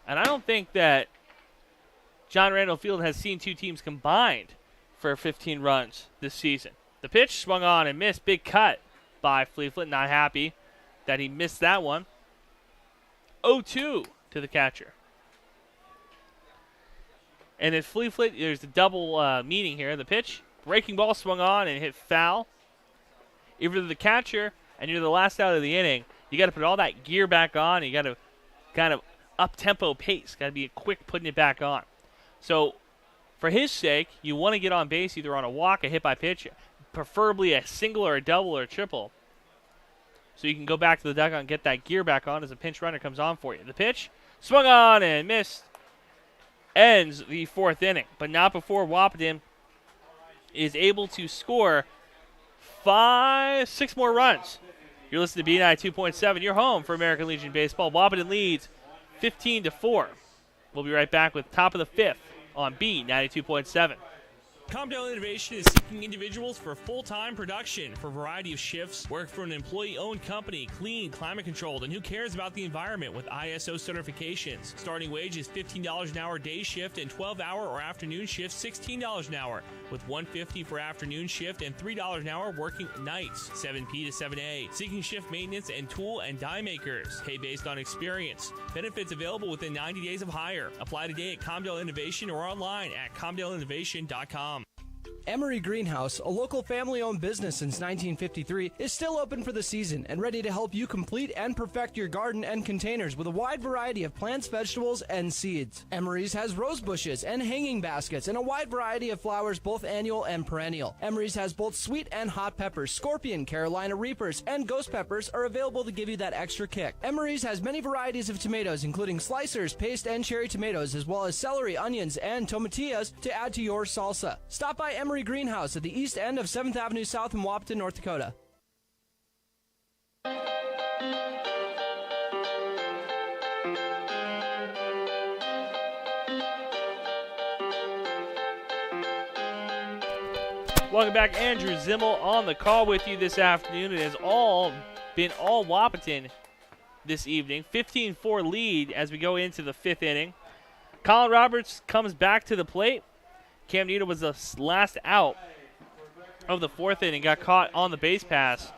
And I don't think that John Randall Field has seen 2 teams combined for 15 runs this season. The pitch swung on and missed. Big cut by Fleetfoot. Not happy that he missed that one. 0-2 to the catcher. And then Fleetfoot, there's a double meaning here. The pitch, breaking ball swung on and hit foul. If you're the catcher and you're the last out of the inning, you got to put all that gear back on. You got to kind of up-tempo pace. Got to be quick putting it back on. So for his sake, you want to get on base either on a walk, a hit by pitch, preferably a single or a double or a triple. So you can go back to the dugout and get that gear back on as a pinch runner comes on for you. The pitch, swung on and missed. Ends the fourth inning, but not before Wahpeton is able to score 6 more runs. You're listening to B92.7. You're home for American Legion Baseball. Wahpeton leads 15-4. We'll be right back with top of the fifth on B92.7. Comdale Innovation is seeking individuals for full-time production for a variety of shifts. Work for an employee-owned company, clean, climate-controlled, and who cares about the environment with ISO certifications. Starting wage is $15 an hour day shift and 12-hour or afternoon shift $16 an hour, with $150 for afternoon shift and $3 an hour working nights, 7P to 7A. Seeking shift maintenance and tool and die makers. Pay based on experience. Benefits available within 90 days of hire. Apply today at Comdale Innovation or online at comdaleinnovation.com. Emery Greenhouse, a local family-owned business since 1953, is still open for the season and ready to help you complete and perfect your garden and containers with a wide variety of plants, vegetables, and seeds. Emery's has rose bushes and hanging baskets and a wide variety of flowers, both annual and perennial. Emery's has both sweet and hot peppers. Scorpion, Carolina Reapers, and ghost peppers are available to give you that extra kick. Emery's has many varieties of tomatoes, including slicers, paste, and cherry tomatoes, as well as celery, onions, and tomatillas to add to your salsa. Stop by Emery Greenhouse at the east end of 7th Avenue South in Wahpeton, North Dakota. Welcome back. Andrew Zimmel on the call with you this afternoon. It has been all Wahpeton this evening. 15-4 lead as we go into the fifth inning. Colin Roberts comes back to the plate. Cam Nita was the last out of the fourth inning, got caught on the base pass,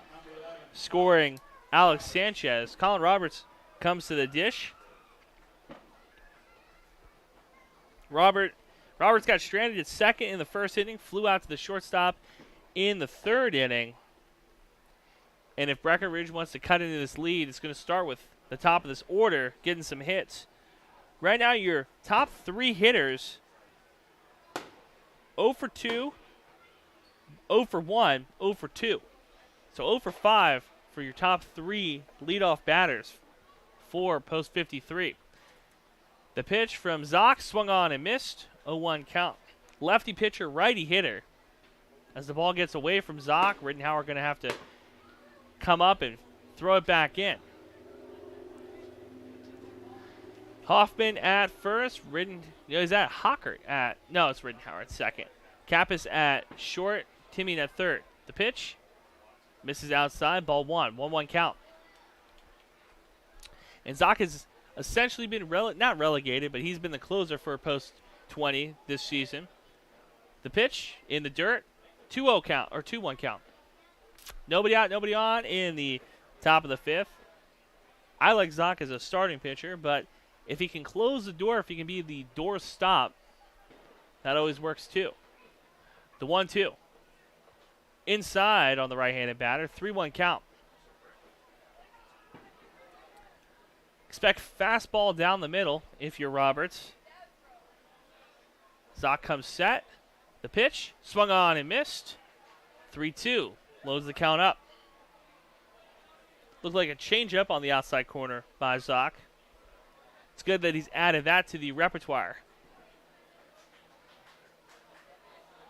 scoring Alex Sanchez. Colin Roberts comes to the dish. Roberts got stranded at second in the first inning, flew out to the shortstop in the third inning. And if Breckenridge wants to cut into this lead, it's going to start with the top of this order, getting some hits. Right now, your top 3 hitters, 0 for 2, 0 for 1, 0 for 2. So 0 for 5 for your top 3 leadoff batters for post 53. The pitch from Zock swung on and missed. 0-1 count. Lefty pitcher, righty hitter. As the ball gets away from Zock, Rittenhauer going to have to come up and throw it back in. Hoffman at first. Is that Hockert at? No, it's Rittenhauer at second. Kappas at short. Timmy at third. The pitch misses outside. Ball 1-1 count. And Zock has essentially been not relegated, but he's been the closer for post 20 this season. The pitch in the dirt. 2-0 count or 2-1 count. Nobody out, nobody on in the top of the fifth. I like Zock as a starting pitcher, but if he can close the door, if he can be the door stop, that always works too. The 1-2. Inside on the right-handed batter. 3-1 count. Expect fastball down the middle if you're Roberts. Zock comes set. The pitch. Swung on and missed. 3-2. Loads the count up. Looked like a changeup on the outside corner by Zock. It's good that he's added that to the repertoire.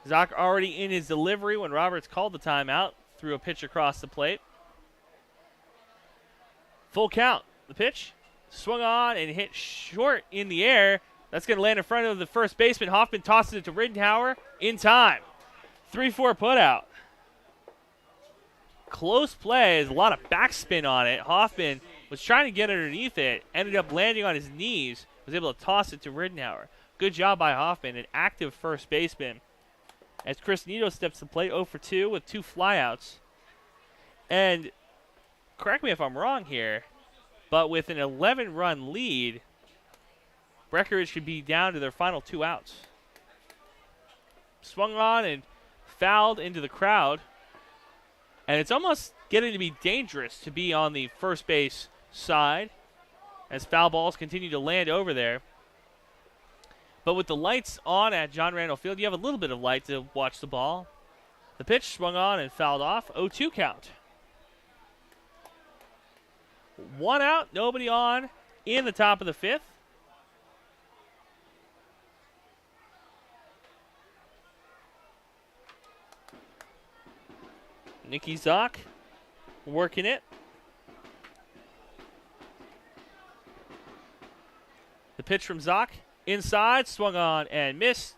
Zock already in his delivery when Roberts called the timeout. Threw a pitch across the plate. Full count. The pitch. Swung on and hit short in the air. That's going to land in front of the first baseman. Hoffman tosses it to Rittenhauer in time. 3-4 put out. Close play. There's a lot of backspin on it. Hoffman was trying to get underneath it. Ended up landing on his knees. Was able to toss it to Rittenhauer. Good job by Hoffman, an active first baseman. As Chris Nito steps to the plate 0 for 2 with 2 flyouts. And correct me if I'm wrong here, but with an 11-run lead, Breckenridge could be down to their final 2 outs. Swung on and fouled into the crowd. And it's almost getting to be dangerous to be on the first base side as foul balls continue to land over there. But with the lights on at John Randall Field, you have a little bit of light to watch the ball. The pitch swung on and fouled off. 0-2 count. 1 out, nobody on in the top of the fifth. Nicky Zock working it. The pitch from Zock. Inside, swung on and missed.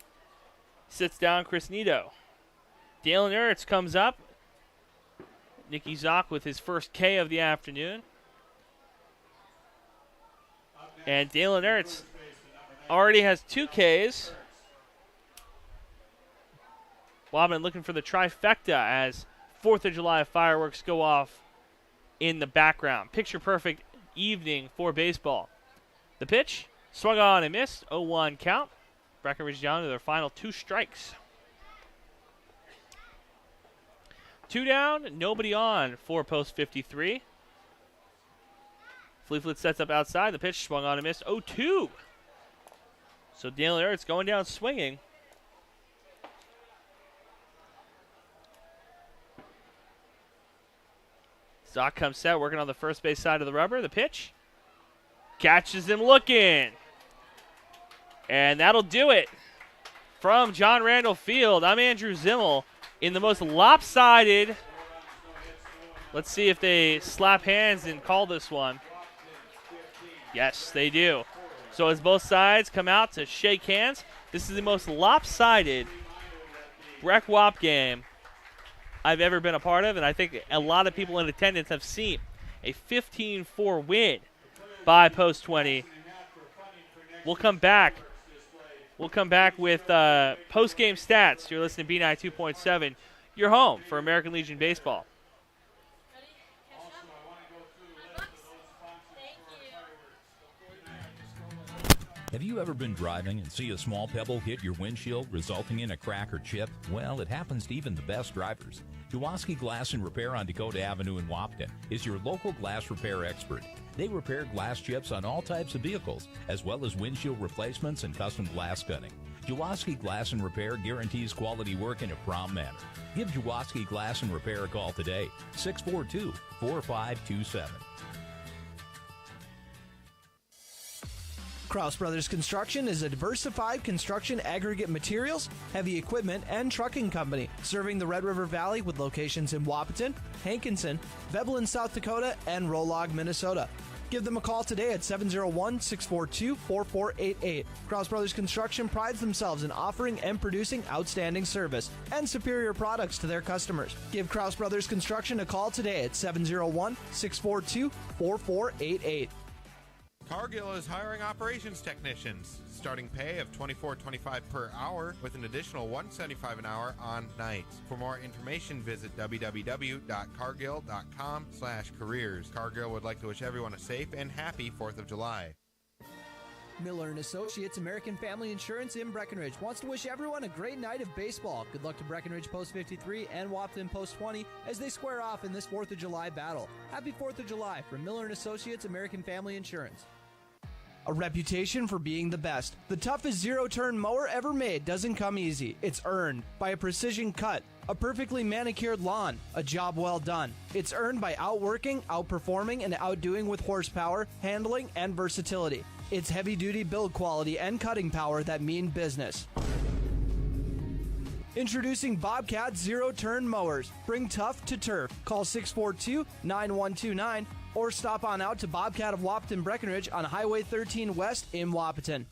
Sits down Chris Nito. Dalen Ertz comes up. Nicky Zock with his first K of the afternoon. And Dalen Ertz already has 2 Ks. Wahpeton looking for the trifecta as 4th of July fireworks go off in the background. Picture perfect evening for baseball. The pitch. Swung on and missed. 0-1 count. Breckenridge down to their final 2 strikes. 2 down, nobody on for post 53. Fleetfoot sets up outside. The pitch swung on and missed. 0-2. So Dalen Ertz going down swinging. Zock comes set, working on the first base side of the rubber. The pitch. Catches him looking. And that'll do it. From John Randall Field, I'm Andrew Zimmel in the most lopsided. Let's see if they slap hands and call this one. Yes, they do. So as both sides come out to shake hands, this is the most lopsided Breck Wop game I've ever been a part of, and I think a lot of people in attendance have seen a 15-4 win by Post 20. We'll come back. We'll come back with post-game stats. You're listening to B9 2.7. You're home for American Legion Baseball. Have you ever been driving and see a small pebble hit your windshield, resulting in a crack or chip? Well, it happens to even the best drivers. Jaworski Glass and Repair on Dakota Avenue in Wahpeton is your local glass repair expert. They repair glass chips on all types of vehicles, as well as windshield replacements and custom glass cutting. Jaworski Glass and Repair guarantees quality work in a prompt manner. Give Jaworski Glass and Repair a call today, 642-4527. Kraus Brothers Construction is a diversified construction aggregate materials, heavy equipment, and trucking company, serving the Red River Valley with locations in Wahpeton, Hankinson, Veblen, South Dakota, and Rolog, Minnesota. Give them a call today at 701-642-4488. Kraus Brothers Construction prides themselves in offering and producing outstanding service and superior products to their customers. Give Kraus Brothers Construction a call today at 701-642-4488. Cargill is hiring operations technicians. Starting pay of $24.25 per hour with an additional $1.75 an hour on nights. For more information, visit www.cargill.com/careers. Cargill would like to wish everyone a safe and happy 4th of July. Miller & Associates American Family Insurance in Breckenridge wants to wish everyone a great night of baseball. Good luck to Breckenridge Post 53 and Wahpeton Post 20 as they square off in this 4th of July battle. Happy 4th of July from Miller & Associates American Family Insurance. A reputation for being the best. The toughest zero-turn mower ever made doesn't come easy. It's earned by a precision cut, a perfectly manicured lawn, a job well done. It's earned by outworking, outperforming, and outdoing with horsepower, handling, and versatility. It's heavy-duty build quality and cutting power that mean business. Introducing Bobcat zero-turn mowers. Bring tough to turf. Call 642-9129 or stop on out to Bobcat of Wahpeton Breckenridge on Highway 13 West in Wahpeton.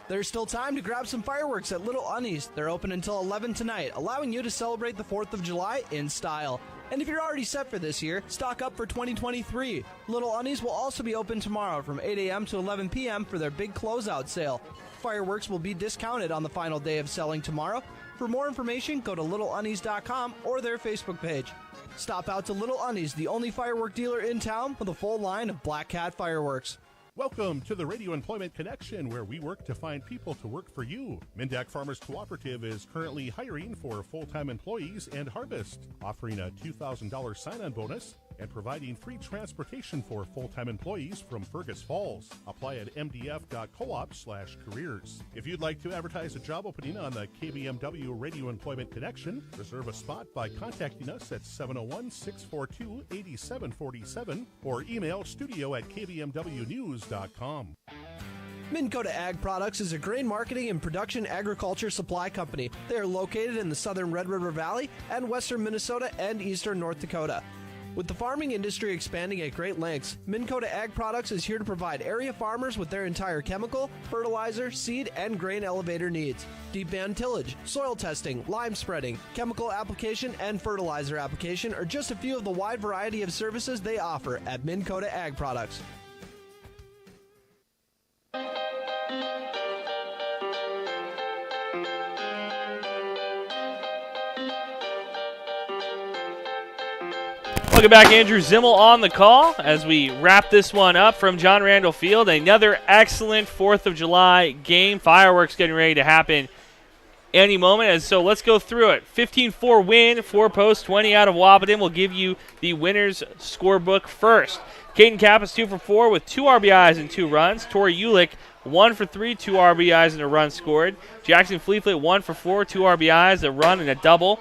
There's still time to grab some fireworks at Little Unnies. They're open until 11 tonight, allowing you to celebrate the 4th of July in style. And if you're already set for this year, stock up for 2023. Little Unnies will also be open tomorrow from 8 a.m. to 11 p.m. for their big closeout sale. Fireworks will be discounted on the final day of selling tomorrow. For more information, go to littleunnies.com or their Facebook page. Stop out to Little Unnies, the only firework dealer in town with a full line of Black Cat fireworks. Welcome to the Radio Employment Connection, where we work to find people to work for you. Mindak Farmers Cooperative is currently hiring for full-time employees and harvest, offering a $2,000 sign-on bonus and providing free transportation for full-time employees from Fergus Falls. Apply at mdf.coop/careers. If you'd like to advertise a job opening on the KBMW Radio Employment Connection, reserve a spot by contacting us at 701-642-8747 or email studio@kbmwnews.com. Minn Kota Ag Products is a grain marketing and production agriculture supply company. They are located in the southern Red River Valley and western Minnesota and eastern North Dakota. With the farming industry expanding at great lengths, Minn Kota Ag Products is here to provide area farmers with their entire chemical, fertilizer, seed, and grain elevator needs. Deep band tillage, soil testing, lime spreading, chemical application, and fertilizer application are just a few of the wide variety of services they offer at Minn Kota Ag Products. Welcome back, Andrew Zimmel on the call as we wrap this one up from John Randall Field. Another excellent 4th of July game. Fireworks getting ready to happen any moment. And so let's go through it. 15-4 win, 4 posts, 20 out of Wahpeton. We'll give you the winner's scorebook first. Caden Kappas 2 for 4 with 2 RBIs and 2 runs. Tori Ulick 1 for 3, 2 RBIs and a run scored. Jackson Fleetfoot 1 for 4, 2 RBIs, a run and a double.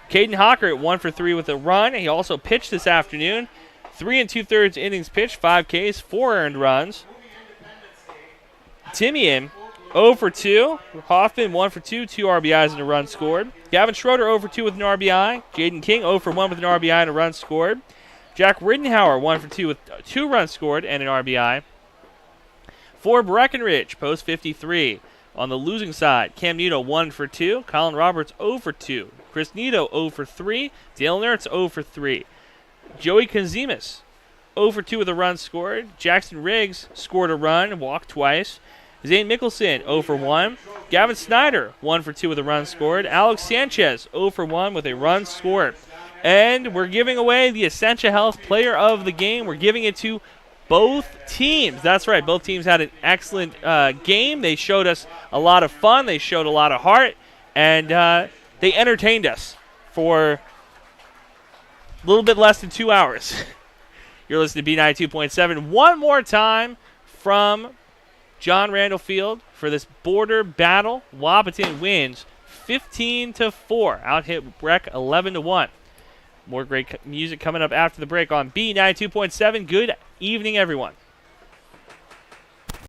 Caden Hocker at 1 for 3 with a run. He also pitched this afternoon. 3 2/3 innings pitched, 5 Ks, 4 earned runs. Timian 0 for 2. Hoffman 1 for 2, 2 RBIs and a run scored. Gavin Schroeder 0 for 2 with an RBI. Jaden King 0 for 1 with an RBI and a run scored. Jack Riddenhauer 1 for 2 with 2 runs scored and an RBI. For Breckenridge, post 53. On the losing side, Cam Nito 1 for 2. Colin Roberts 0 for 2. Chris Nito 0 for 3. Dale Nertz 0 for 3. Joey Konzimis 0 for 2 with a run scored. Jackson Riggs scored a run, walked twice. Zane Mickelson 0 for 1. Gavin Snyder 1 for 2 with a run scored. Alex Sanchez 0 for 1 with a run scored. And we're giving away the Essentia Health Player of the Game. We're giving it to both teams. That's right. Both teams had an excellent game. They showed us a lot of fun. They showed a lot of heart. And they entertained us for a little bit less than 2 hours. You're listening to B92.7. One more time from John Randall Field for this border battle. Wahpeton wins 15-4. Out-hit Breck 11-1. More great music coming up after the break on B92.7. Good evening, everyone.